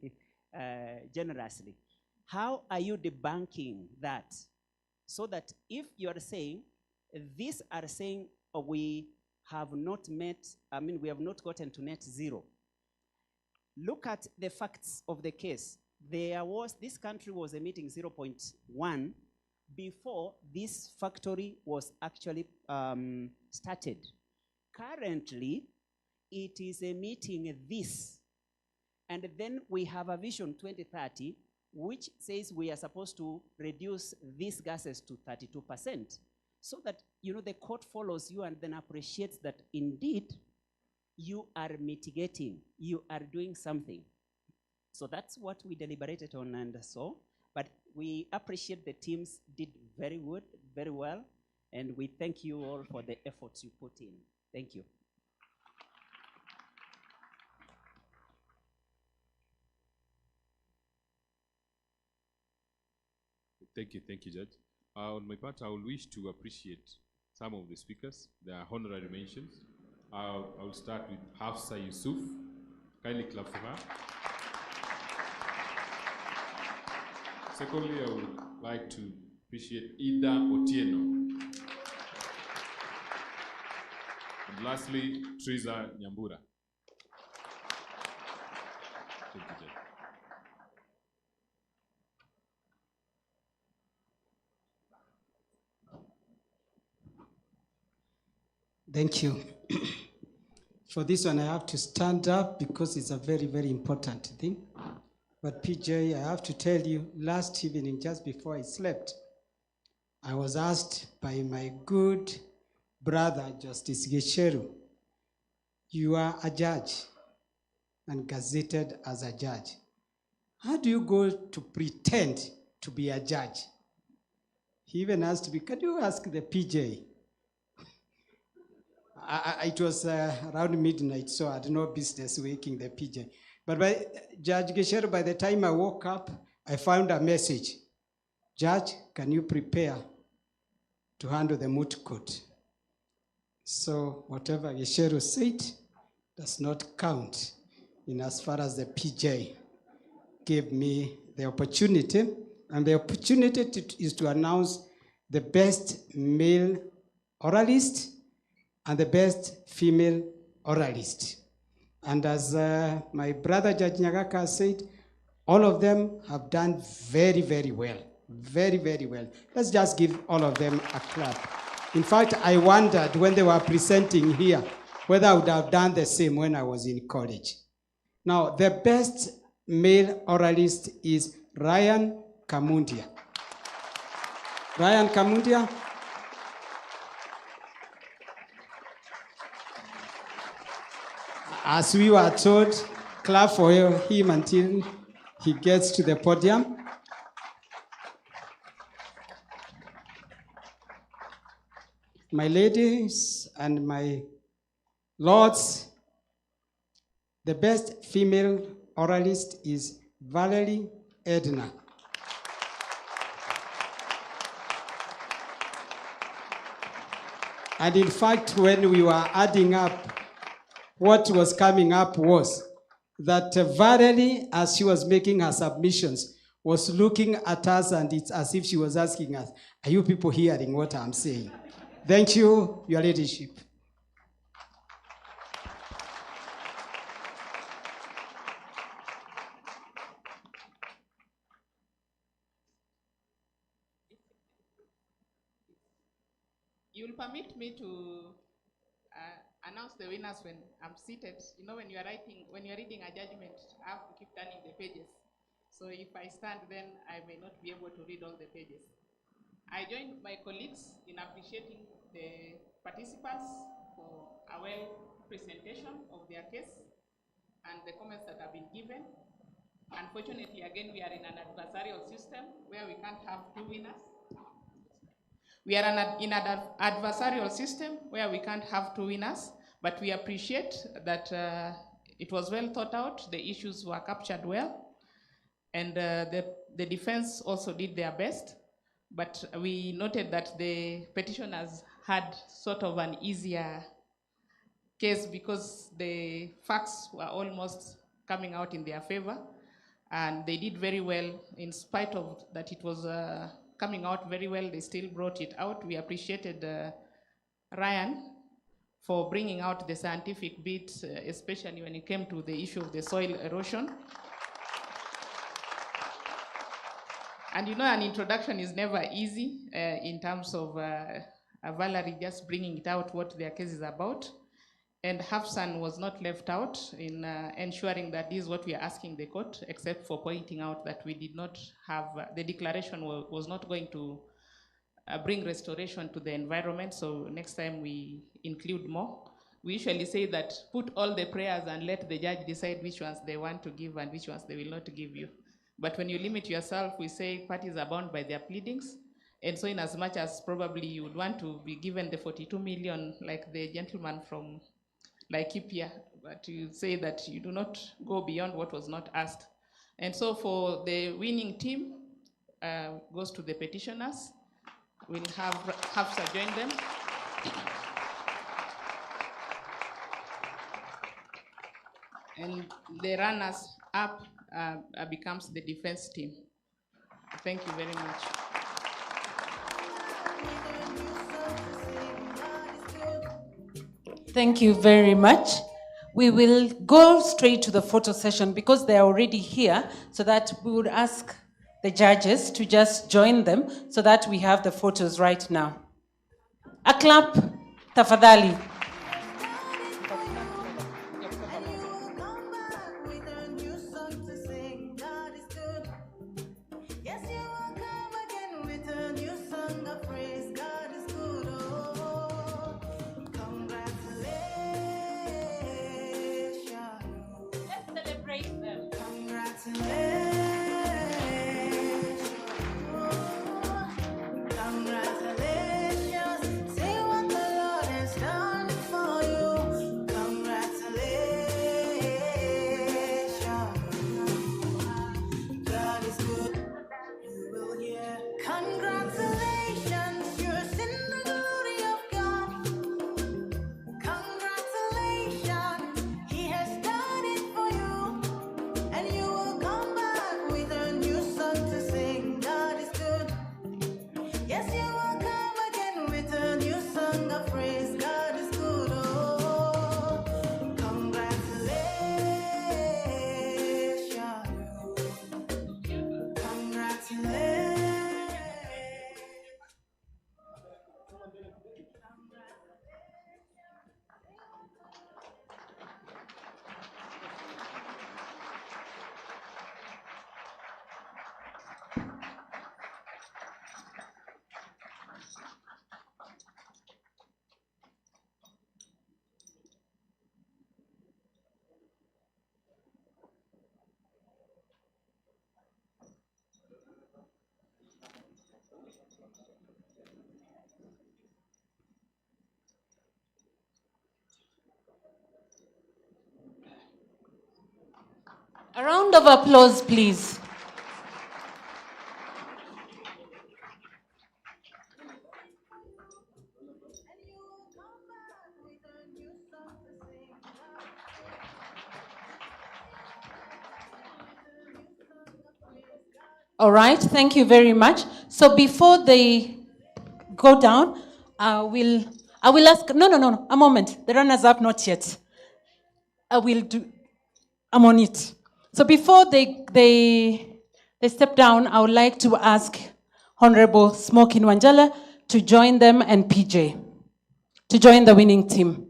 generously. How are you debunking that? So that if you are saying, these are saying we have not met, we have not gotten to net zero. Look at the facts of the case. This country was emitting 0.1 before this factory was actually started. Currently, it is emitting this. And then we have a Vision 2030, which says we are supposed to reduce these gases to 32%. So that, the court follows you and then appreciates that indeed you are mitigating, you are doing something. So that's what we deliberated on and so, but we appreciate the teams did very good, very well. And we thank you all for the efforts you put in. Thank you. Thank you, Judge. On my part, I will wish to appreciate some of the speakers. There are honorary mentions. I will start with Hafsa Yusuf. Kindly clap for her. Secondly, I would like to appreciate Ida Otieno. And lastly, Teresa Nyambura. Thank you, Judge. Thank you. For this one, I have to stand up because it's a very, very important thing. But PJ, I have to tell you, last evening, just before I slept, I was asked by my good brother, Justice Gicheru, you are a judge and gazetted as a judge. How do you go to pretend to be a judge? He even asked me, can you ask the PJ? It was around midnight, so I had no business waking the PJ. But by Judge Gicheru, by the time I woke up, I found a message. Judge, can you prepare to handle the moot court? So whatever Gicheru said does not count in as far as the PJ gave me the opportunity. And the opportunity is to announce the best male oralist and the best female oralist. And as my brother Judge Nyagaka said, all of them have done very, very well. Very, very well. Let's just give all of them a clap. In fact, I wondered when they were presenting here whether I would have done the same when I was in college. Now, the best male oralist is Ryan Kamundia. Ryan Kamundia. As we were told, clap for him until he gets to the podium. My ladies and my lords, the best female oralist is Valerie Edna. And in fact, when we were adding up, what was coming up was that Valerie, as she was making her submissions, was looking at us, and it's as if she was asking us, are you people hearing what I'm saying? Thank you, Your Ladyship. You'll permit me to announce the winners when I'm seated. You know, when you're reading a judgment, I have to keep turning the pages. So if I stand, then I may not be able to read all the pages. I join my colleagues in appreciating the participants for a well presentation of their case and the comments that have been given. Unfortunately, again, we are in an adversarial system where we can't have two winners. We are in an adversarial system where we can't have two winners, but we appreciate that it was well thought out, the issues were captured well, and the defense also did their best, but we noted that the petitioners had sort of an easier case because the facts were almost coming out in their favor, and they did very well in spite of that it was coming out very well, they still brought it out. We appreciated Ryan for bringing out the scientific bit, especially when it came to the issue of the soil erosion. And you know, an introduction is never easy in terms of Valerie just bringing it out what their case is about. And Hafsan was not left out in ensuring that this is what we are asking the court, except for pointing out that we did not have, the declaration was not going to bring restoration to the environment, so next time we include more. We usually say that put all the prayers and let the judge decide which ones they want to give and which ones they will not give you. But when you limit yourself, we say parties are bound by their pleadings, And so in as much as probably you would want to be given the 42 million like the gentleman from Laikipia, but you say that you do not go beyond what was not asked. And so for the winning team, goes to the petitioners. We'll have Hafsa join them. And the runners up becomes the defense team. Thank you very much. Thank you very much. We will go straight to the photo session because they are already here, so that we would ask the judges to just join them so that we have the photos right now. A clap, tafadhali. A round of applause, please. All right, thank you very much. So before they go down, I will ask, no, a moment. The runners up, not yet. I'm on it. So before they step down, I would like to ask Honorable Smokin Wanjala to join them and PJ, to join the winning team.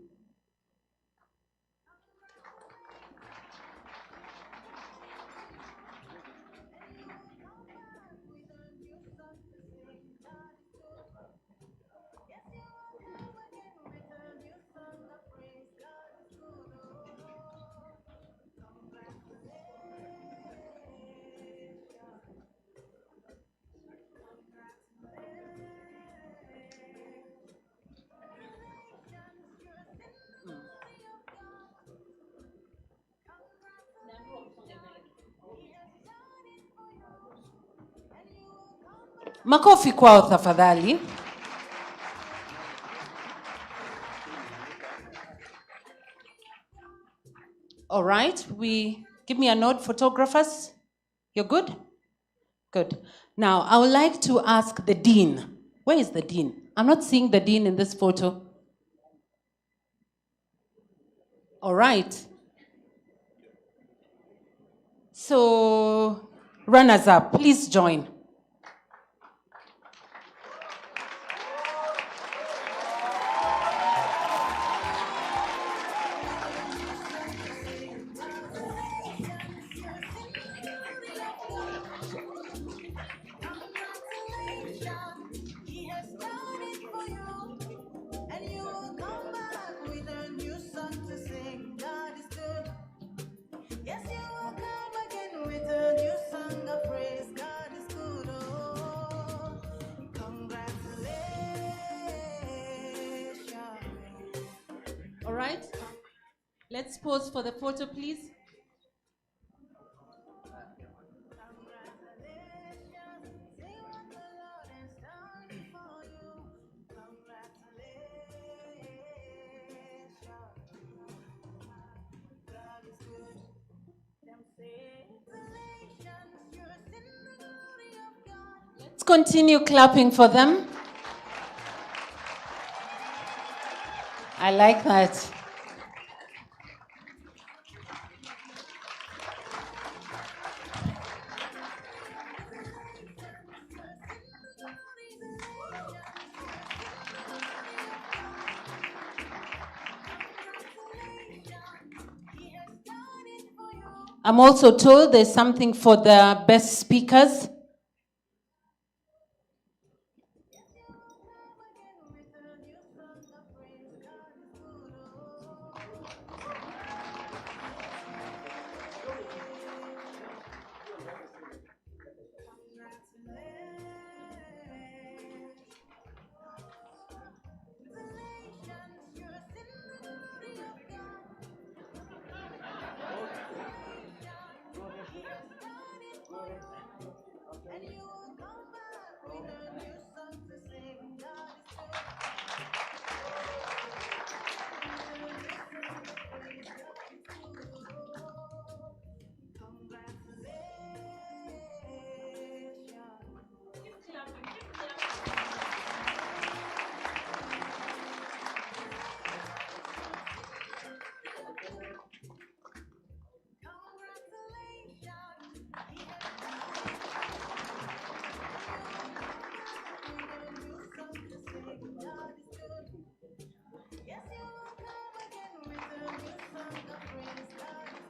Makofi kwao tafadhali. All right, give me a nod, photographers. You're good? Good. Now, I would like to ask the dean. Where is the dean? I'm not seeing the dean in this photo. All right. So, runners up, please join. Let's pause for the photo, please. Let's continue clapping for them. I like that. I'm also told there's something for the best speakers.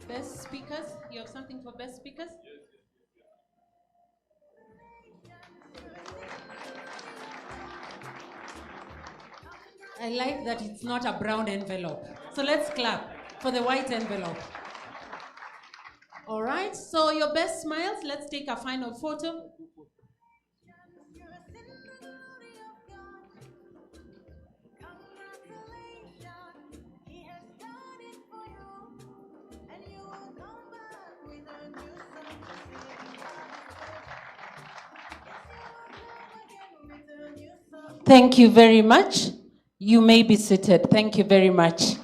Best speakers? You have something for best speakers? I like that it's not a brown envelope. So let's clap for the white envelope. All right, so your best smiles, let's take a final photo. Thank you very much. You may be seated. Thank you very much.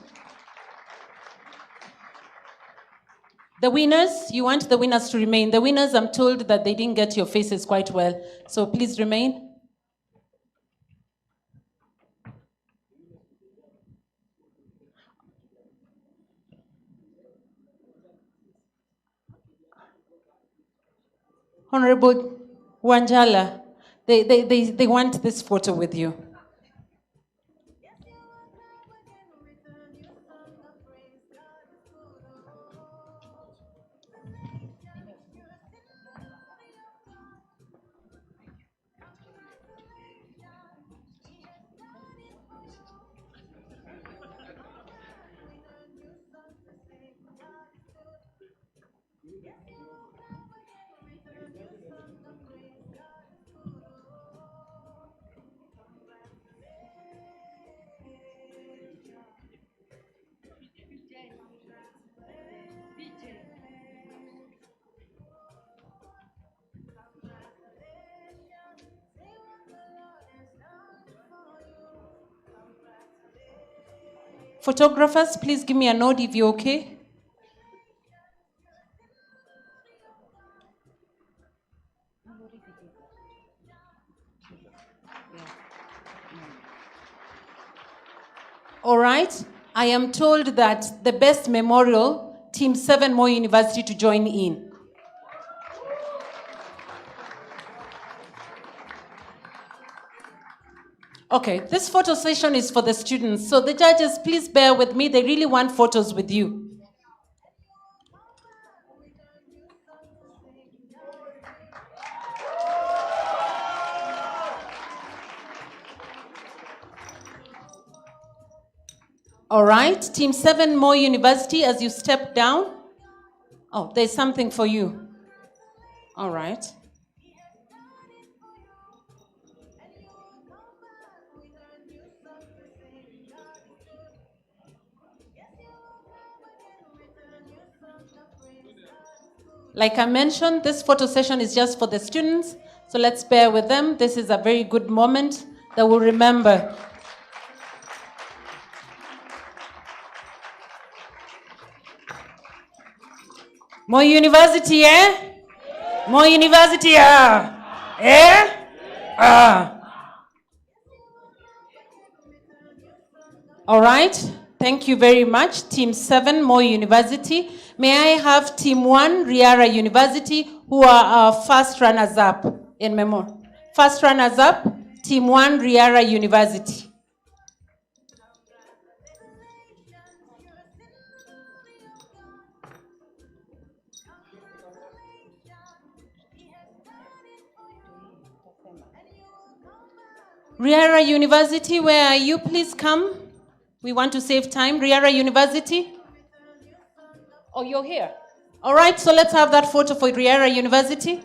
The winners, you want the winners to remain. The winners, I'm told that they didn't get your faces quite well. So please remain. Honorable Wanjala, they want this photo with you. Photographers, please give me a nod if you're okay. All right, I am told that the best memorial, Team 7 Moi University to join in. Okay, this photo session is for the students. So the judges, please bear with me. They really want photos with you. All right, Team 7 Moi University, as you step down. Oh, there's something for you. All right. Like I mentioned, this photo session is just for the students, so let's bear with them. This is a very good moment that we'll remember. More university, eh? More university, eh? All right, thank you very much. Team 7, Moi University. May I have Team 1, Riara University, who are our first runners-up in memo. First runners-up, Team 1, Riara University. Riara University, where are you? Please come. We want to save time. Riara University. Oh, you're here. All right, so let's have that photo for Riara University.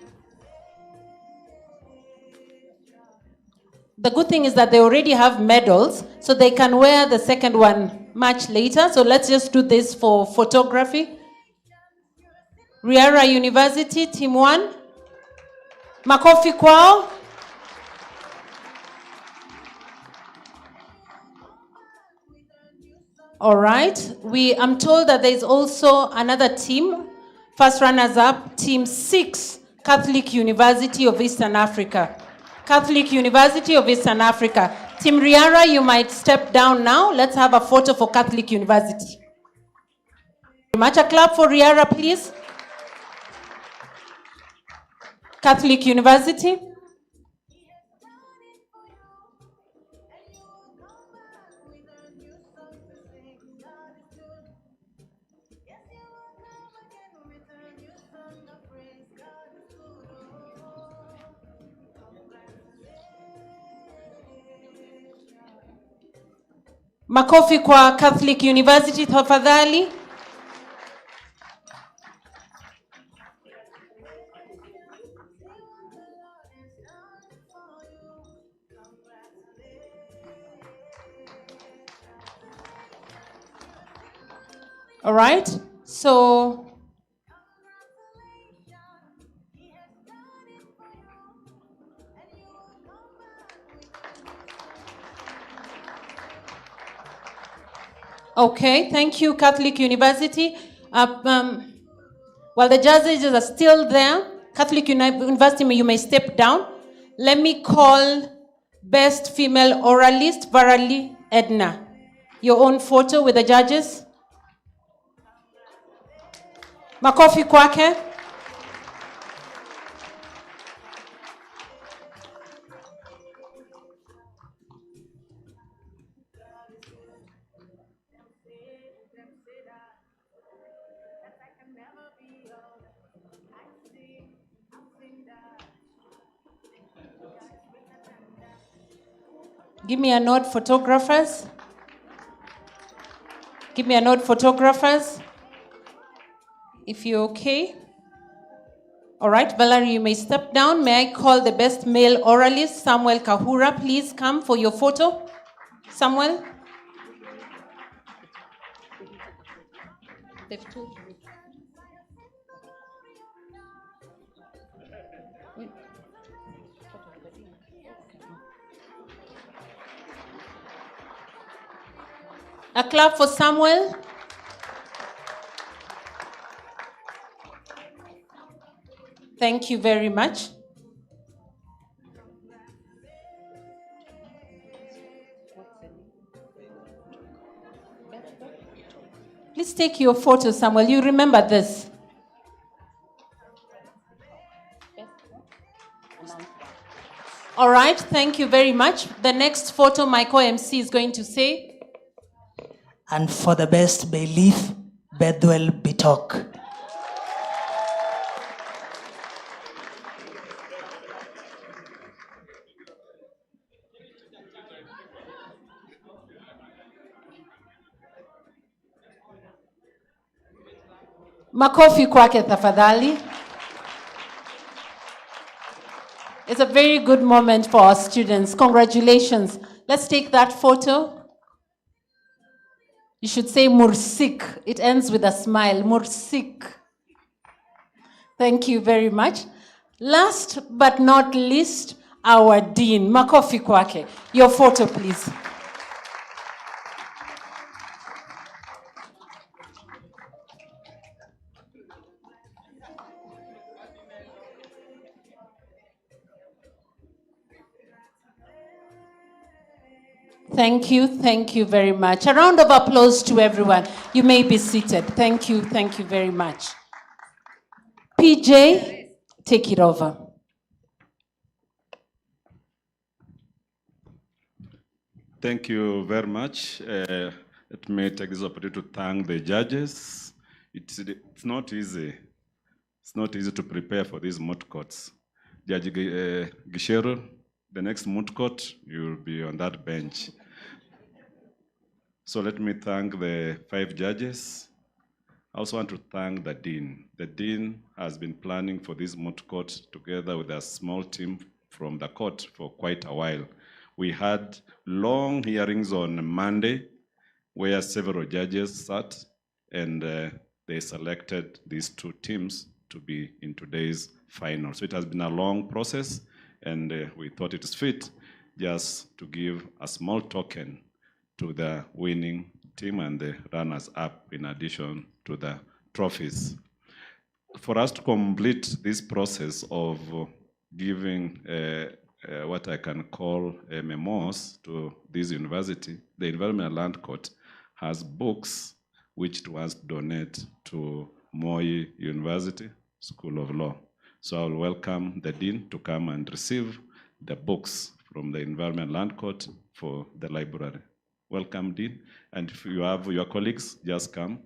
The good thing is that they already have medals, so they can wear the second one much later. So let's just do this for photography. Riara University, Team 1. Makofi kwao. All right, I'm told that there's also another team, first runners-up, Team 6, Catholic University of Eastern Africa. Catholic University of Eastern Africa. Team Riara, you might step down now. Let's have a photo for Catholic University. Much a clap for Riara, please. Catholic University. Makofi kwa Catholic University tafadhali. All right, so okay, thank you, Catholic University. While the judges are still there, Catholic University, you may step down. Let me call Best Female Oralist, Varali Edna. Your own photo with the judges. Makofi kwake. Give me a nod, photographers. Give me a nod, photographers. If you're okay. All right, Valerie, you may step down. May I call the best male oralist, Samuel Kahura? Please come for your photo. Samuel. A clap for Samuel. Thank you very much. Please take your photo, Samuel. You remember this. All right, thank you very much. The next photo, my co-MC is going to say. And for the best bailiff, Bedwell Bitok. Makofi kwake tafadhali. It's a very good moment for our students. Congratulations. Let's take that photo. You should say Mursik. It ends with a smile. Mursik. Thank you very much. Last but not least, our Dean, Makofi kwake. Your photo, please. Thank you very much. A round of applause to everyone. You may be seated. Thank you very much. PJ, take it over. Thank you very much. Let me take this opportunity to thank the judges. It's not easy. It's not easy to prepare for these moot courts. Judge Gicheru, the next moot court, you'll be on that bench. So let me thank the 5 judges. I also want to thank the Dean. The Dean has been planning for this moot court together with a small team from the court for quite a while. We had long hearings on Monday where several judges sat and they selected these 2 teams to be in today's final. So it has been a long process and we thought it is fit just to give a small token to the winning team and the runners-up in addition to the trophies. For us to complete this process of giving what I can call memos to this university, the Environmental Land Court has books which it wants to donate to Moi University School of Law. So I'll welcome the Dean to come and receive the books from the Environmental Land Court for the library. Welcome, Dean. And if you have your colleagues, just come.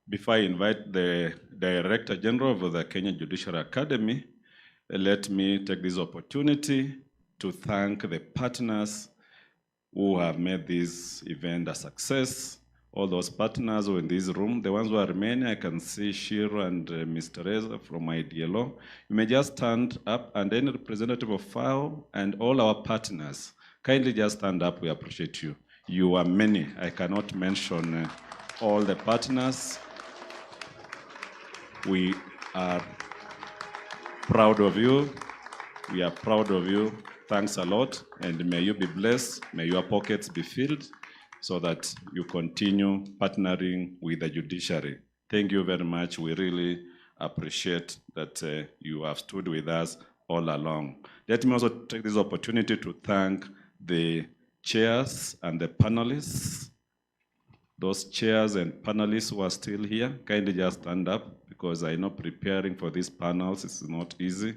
Before I invite the Director General of the Kenya Judiciary Academy, let me take this opportunity to thank the partners who have made this event a success. All those partners who are in this room, the ones who are remaining, I can see Shiro and Ms. Teresa from IDLO. You may just stand up, and any representative of FAO and all our partners, kindly just stand up. We appreciate you. You are many. I cannot mention all the partners. We are proud of you. We are proud of you. Thanks a lot. And may you be blessed. May your pockets be filled so that you continue partnering with the judiciary. Thank you very much. We really appreciate that you have stood with us all along. Let me also take this opportunity to thank the chairs and the panelists. Those chairs and panelists who are still here, kindly just stand up, because I know preparing for these panels is not easy.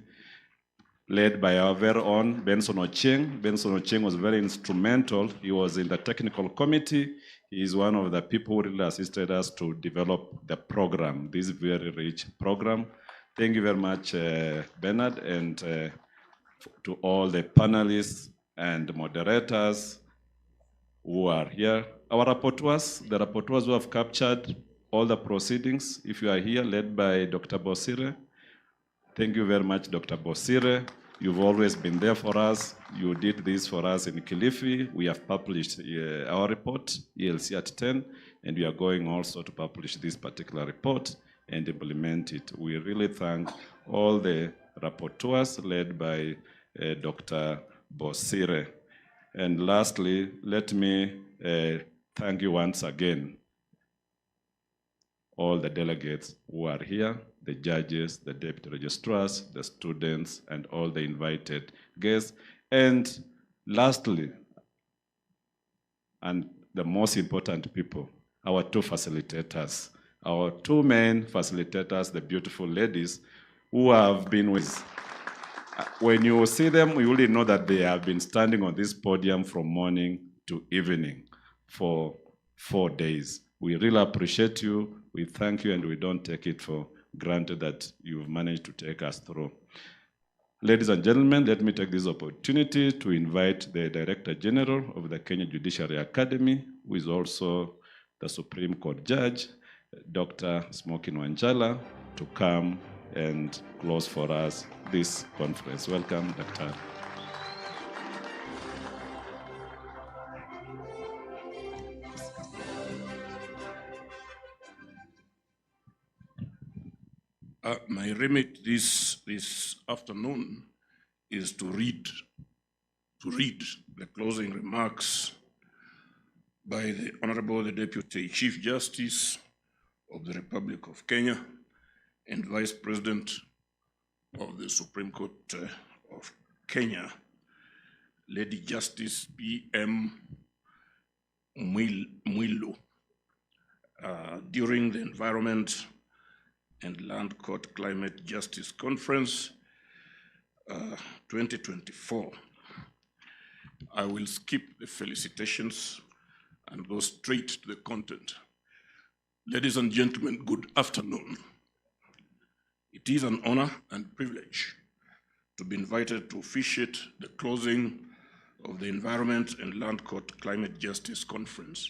Led by our very own Benson Ocheng. Benson Ocheng was very instrumental. He was in the technical committee. He is one of the people who really assisted us to develop the program, this very rich program. Thank you very much, Bernard, and to all the panelists and moderators who are here. Our rapporteurs, the rapporteurs who have captured all the proceedings, if you are here, led by Dr. Bosire. Thank you very much, Dr. Bosire. You've always been there for us. You did this for us in Kilifi. We have published our report, ELC at 10, and we are going also to publish this particular report and implement it. We really thank all the rapporteurs led by Dr. Bosire. And lastly, let me thank you once again, all the delegates who are here, the judges, the deputy registrars, the students, and all the invited guests. And lastly, and the most important people, our two facilitators, our two main facilitators, the beautiful ladies who have been with. When you see them, you really know that they have been standing on this podium from morning to evening for 4 days. We really appreciate you, we thank you, and we don't take it for granted that you've managed to take us through. Ladies and gentlemen, let me take this opportunity to invite the Director General of the Kenya Judiciary Academy, who is also the Supreme Court Judge, Dr. Smokin Wanjala, to come and close for us this conference. Welcome, Dr. My remit this afternoon is to read the closing remarks by the Honorable the Deputy Chief Justice of the Republic of Kenya and Vice President of the Supreme Court of Kenya, Lady Justice B.M. Mwilu, during the Environment and Land Court Climate Justice Conference 2024. I will skip the felicitations and go straight to the content. Ladies and gentlemen, good afternoon. It is an honor and privilege to be invited to officiate the closing of the Environment and Land Court Climate Justice Conference.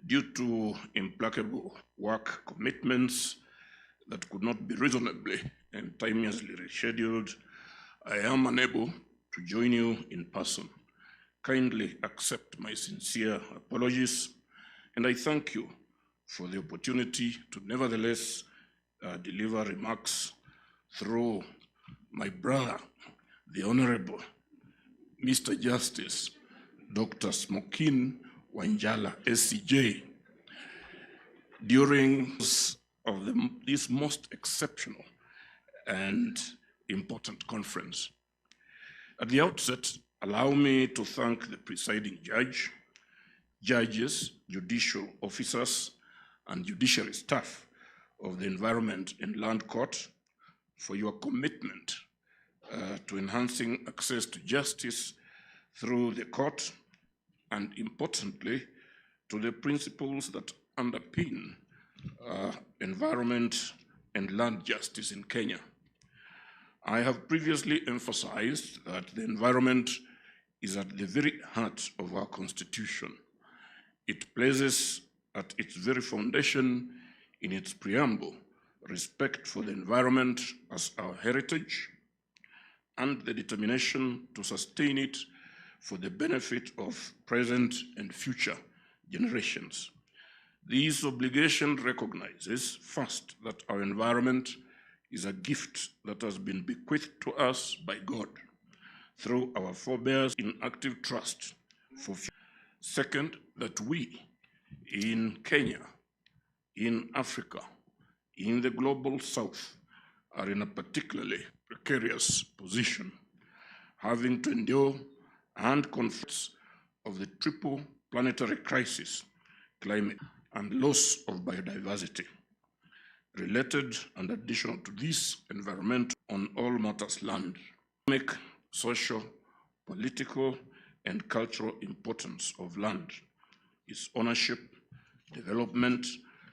Due to implacable work commitments that could not be reasonably and timeously rescheduled, I am unable to join you in person. Kindly accept my sincere apologies, and I thank you for the opportunity to nevertheless deliver remarks through my brother, the Honorable Mr. Justice Dr. Smokin Wanjala, SCJ, during this most exceptional and important conference. At the outset, allow me to thank the presiding judge, judges, judicial officers, and judiciary staff of the Environment and Land Court for your commitment to enhancing access to justice through the court, and importantly, to the principles that underpin environment and land justice in Kenya. I have previously emphasized that the environment is at the very heart of our Constitution. It places at its very foundation, in its preamble, respect for the environment as our heritage and the determination to sustain it for the benefit of present and future generations. This obligation recognizes, first, that our environment is a gift that has been bequeathed to us by God through our forebears in active trust for future. Second, that we in Kenya, in Africa, in the global south, are in a particularly precarious position, having to endure and confronts of the triple planetary crisis, climate, and loss of biodiversity. Related and additional to this, environment on all matters land, economic, social, political, and cultural importance of land, its ownership, development,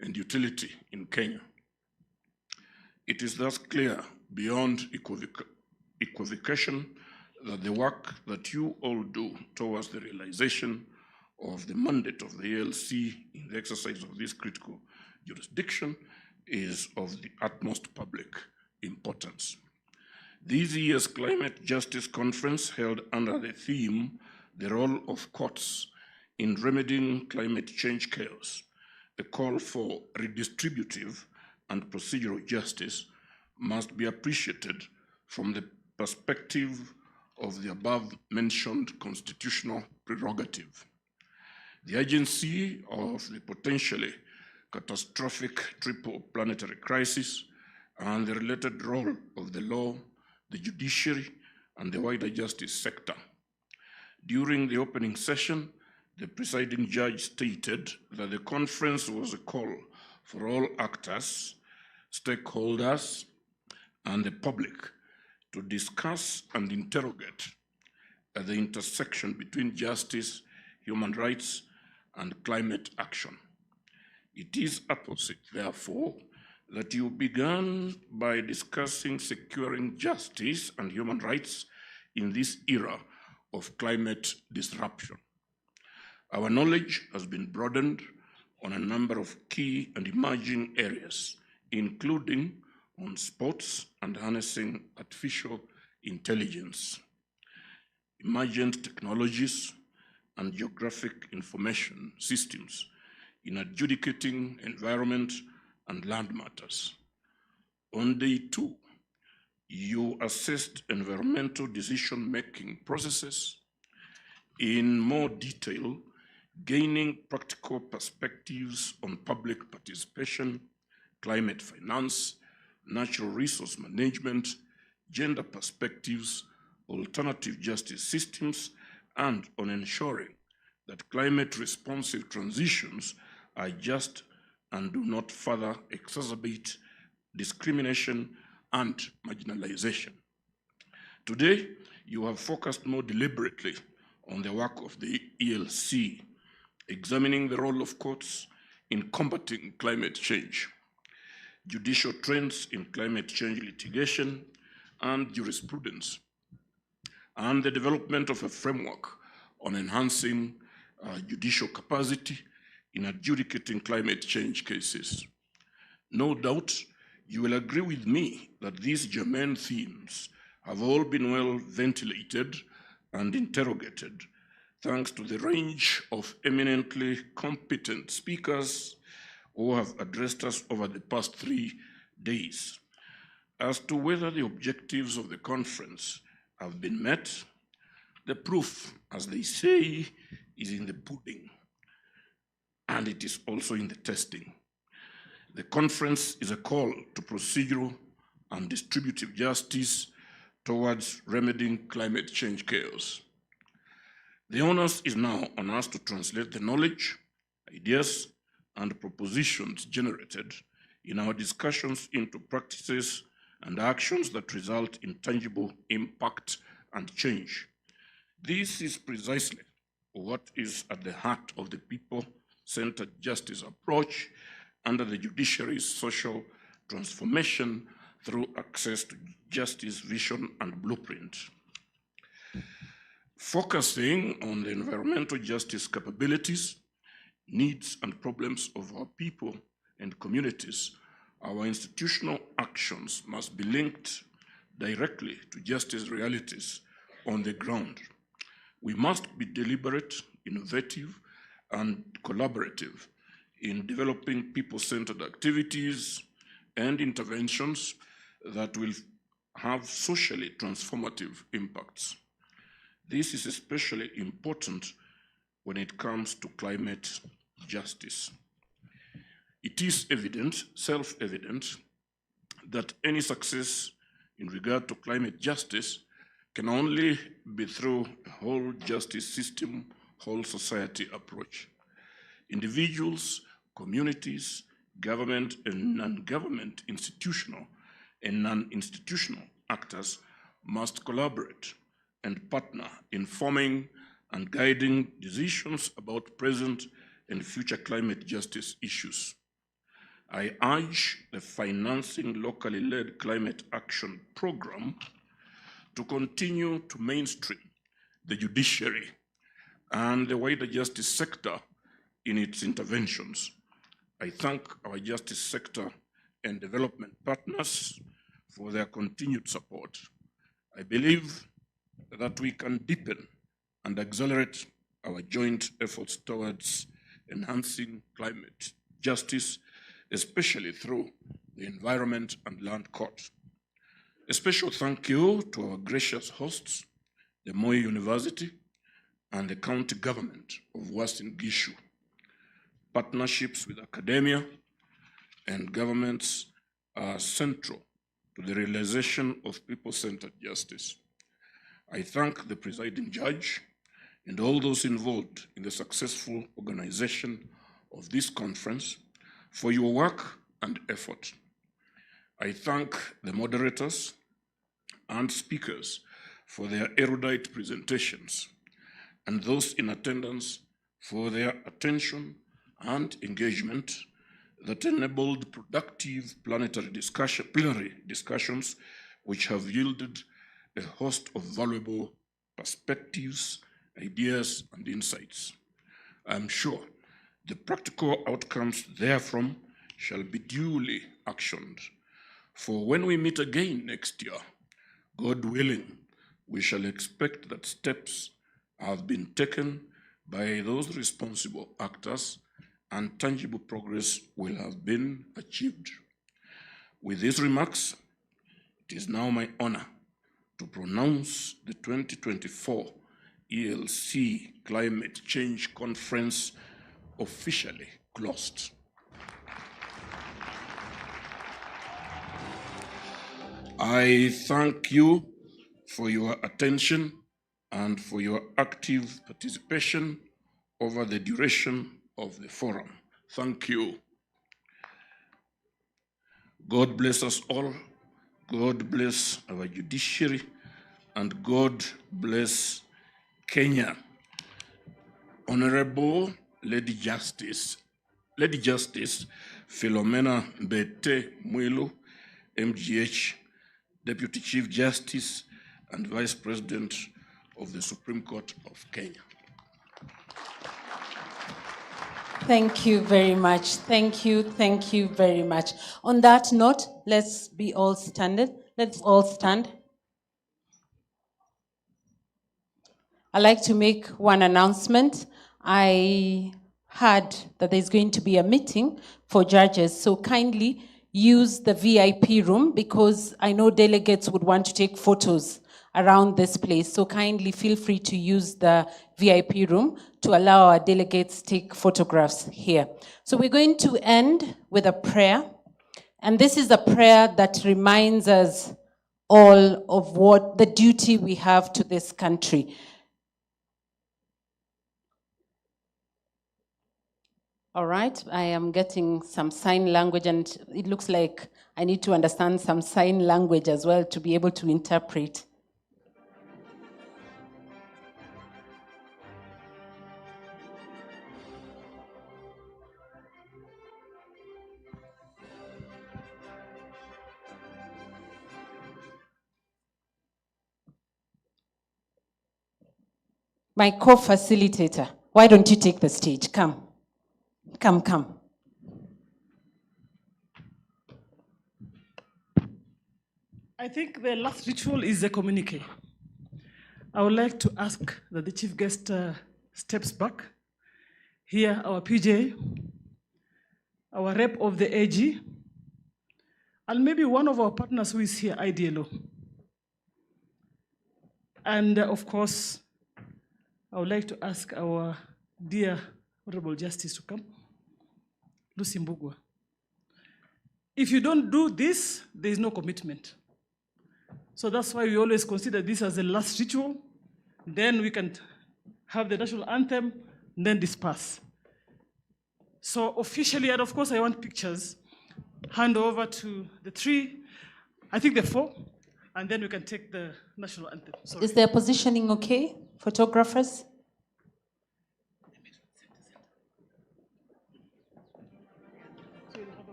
and utility in Kenya. It is thus clear beyond equivocation that the work that you all do towards the realization of the mandate of the ALC in the exercise of this critical jurisdiction is of the utmost public importance. This year's Climate Justice Conference, held under the theme, The Role of Courts in Remedying Climate Change Chaos, a call for redistributive and procedural justice, must be appreciated from the perspective of the above-mentioned constitutional prerogative. The urgency of the potentially catastrophic triple planetary crisis, and the related role of the law, the judiciary, and the wider justice sector. During the opening session, the presiding judge stated that the conference was a call for all actors, stakeholders, and the public to discuss and interrogate at the intersection between justice, human rights, and climate action. It is apposite, therefore, that you began by discussing securing justice and human rights in this era of climate disruption. Our knowledge has been broadened on a number of key and emerging areas, including on sports and harnessing artificial intelligence, emergent technologies, and geographic information systems in adjudicating environment and land matters. On day 2, you assessed environmental decision-making processes in more detail, gaining practical perspectives on public participation, climate finance, natural resource management, gender perspectives, alternative justice systems, and on ensuring that climate-responsive transitions are just and do not further exacerbate discrimination and marginalization. Today, you have focused more deliberately on the work of the ELC, examining the role of courts in combating climate change, judicial trends in climate change litigation and jurisprudence, and the development of a framework on enhancing judicial capacity in adjudicating climate change cases. No doubt, you will agree with me that these germane themes have all been well ventilated and interrogated, thanks to the range of eminently competent speakers who have addressed us over the past 3 days. As to whether the objectives of the conference have been met, the proof, as they say, is in the pudding, and it is also in the testing. The conference is a call to procedural and distributive justice towards remedying climate change chaos. The onus is now on us to translate the knowledge, ideas, and propositions generated in our discussions into practices and actions that result in tangible impact and change. This is precisely what is at the heart of the people-centered justice approach under the judiciary's social transformation through access to justice vision and blueprint. Focusing on the environmental justice capabilities, needs, and problems of our people and communities, our institutional actions must be linked directly to justice realities on the ground. We must be deliberate, innovative, and collaborative in developing people-centered activities and interventions that will have socially transformative impacts. This is especially important when it comes to climate justice. It is evident, self-evident, that any success in regard to climate justice can only be through a whole justice system, whole society approach. Individuals, communities, government and non-government institutional and non-institutional actors must collaborate and partner in forming and guiding decisions about present and future climate justice issues. I urge the Financing Locally Led Climate Action Program to continue to mainstream the judiciary and the wider justice sector in its interventions. I thank our justice sector and development partners for their continued support. I believe that we can deepen and accelerate our joint efforts towards enhancing climate justice, especially through the Environment and Land Court. A special thank you to our gracious hosts, the Moi University and the county government of Uasin Gishu. Partnerships with academia and governments are central to the realization of people-centered justice. I thank the presiding judge and all those involved in the successful organization of this conference for your work and effort. I thank the moderators and speakers for their erudite presentations, and those in attendance for their attention and engagement that enabled productive plenary discussions which have yielded a host of valuable perspectives, ideas, and insights. I'm sure the practical outcomes therefrom shall be duly actioned. For when we meet again next year, God willing, we shall expect that steps have been taken by those responsible actors and tangible progress will have been achieved. With these remarks, it is now my honor to pronounce the 2024 ELC Climate Change Conference officially closed. I thank you for your attention and for your active participation over the duration of the forum. Thank you. God bless us all. God bless our judiciary, and God bless Kenya. Honorable Lady Justice Philomena Mbete Mwilu, MGH, Deputy Chief Justice and Vice President of the Supreme Court of Kenya. Thank you very much. Thank you very much. On that note, let's all stand. I'd like to make one announcement. I heard that there's going to be a meeting for judges, so kindly use the VIP room because I know delegates would want to take photos around this place. So kindly feel free to use the VIP room to allow our delegates take photographs here. So we're going to end with a prayer. And this is a prayer that reminds us all of what the duty we have to this country. All right, I am getting some sign language, and it looks like I need to understand some sign language as well to be able to interpret. My co-facilitator, why don't you take the stage? Come. I think the last ritual is the communique. I would like to ask that the chief guest steps back. Here, our PJ, our rep of the AG, and maybe one of our partners who is here, IDLO. And of course, I would like to ask our dear Honorable Justice to come, Lucy Mbugua. If you don't do this, there is no commitment. So that's why we always consider this as the last ritual. Then we can have the national anthem, and then disperse. So officially, and of course I want pictures, hand over to the the four, and then we can take the national anthem. Sorry. Is their positioning okay, photographers?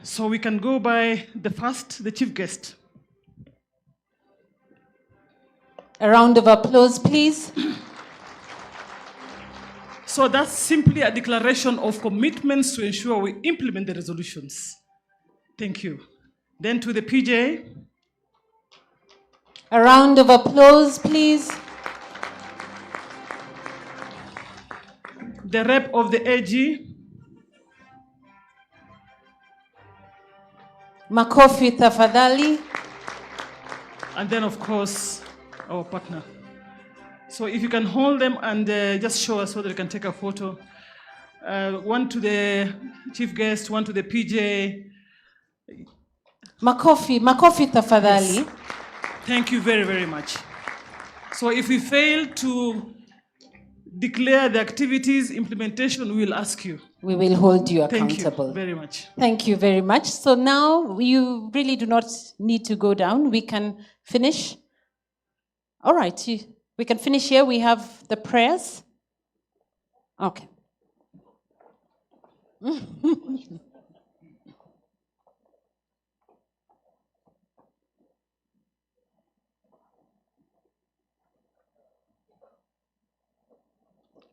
So we can go by the chief guest. A round of applause, please. So that's simply a declaration of commitments to ensure we implement the resolutions. Thank you. Then to the PJ. A round of applause, please. The rep of the AG. Makofi tafadhali. And then, of course, our partner. So if you can hold them and just show us so that we can take a photo. one to the chief guest, one to the PJ. Makofi tafadhali. Yes. Thank you very, very much. So if we fail to declare the activities implementation, we will ask you. We will hold you Thank accountable. you very much. Thank you very much. So now you really do not need to go down. We can finish. All right, we can finish here. We have the prayers. Okay.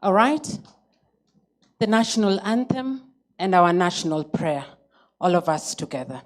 All right. The national anthem and our national prayer, all of us together.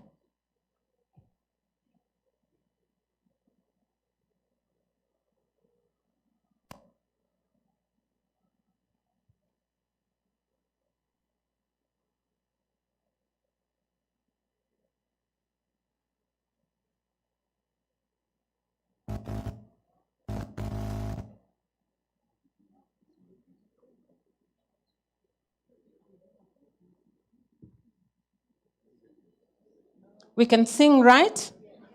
We can sing, right?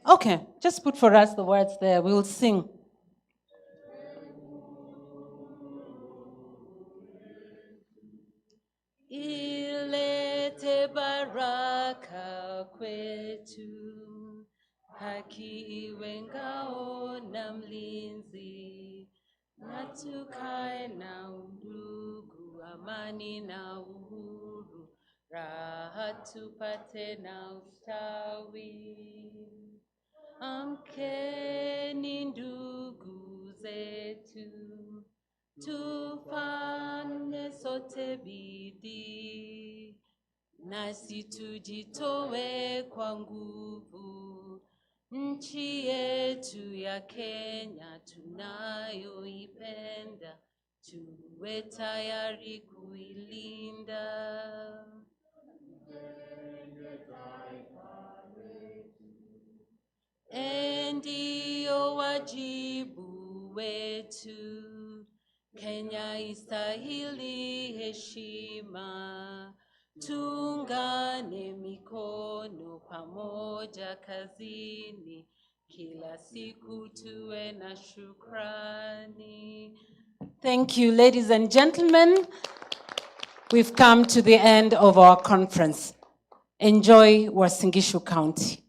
Okay, just put for us the words there. We'll sing. Ilete baraka kwetu, haki iwe ngao na mlinzi, na tukae na undugu, amani na uhuru, raha tupate na ustawi. Amkeni ndugu zetu, tufanye sote bidii, nasi tujitoe kwa nguvu, nchi yetu ya Kenya tunayoipenda, tuwe tayari kuilinda. Ndio wajibu wetu, Kenya istahili heshima, tuungane mikono pamoja kazini, kila siku tuwe na shukrani. Thank you, ladies and gentlemen. We've come to the end of our conference. Enjoy Uasin Gishu County.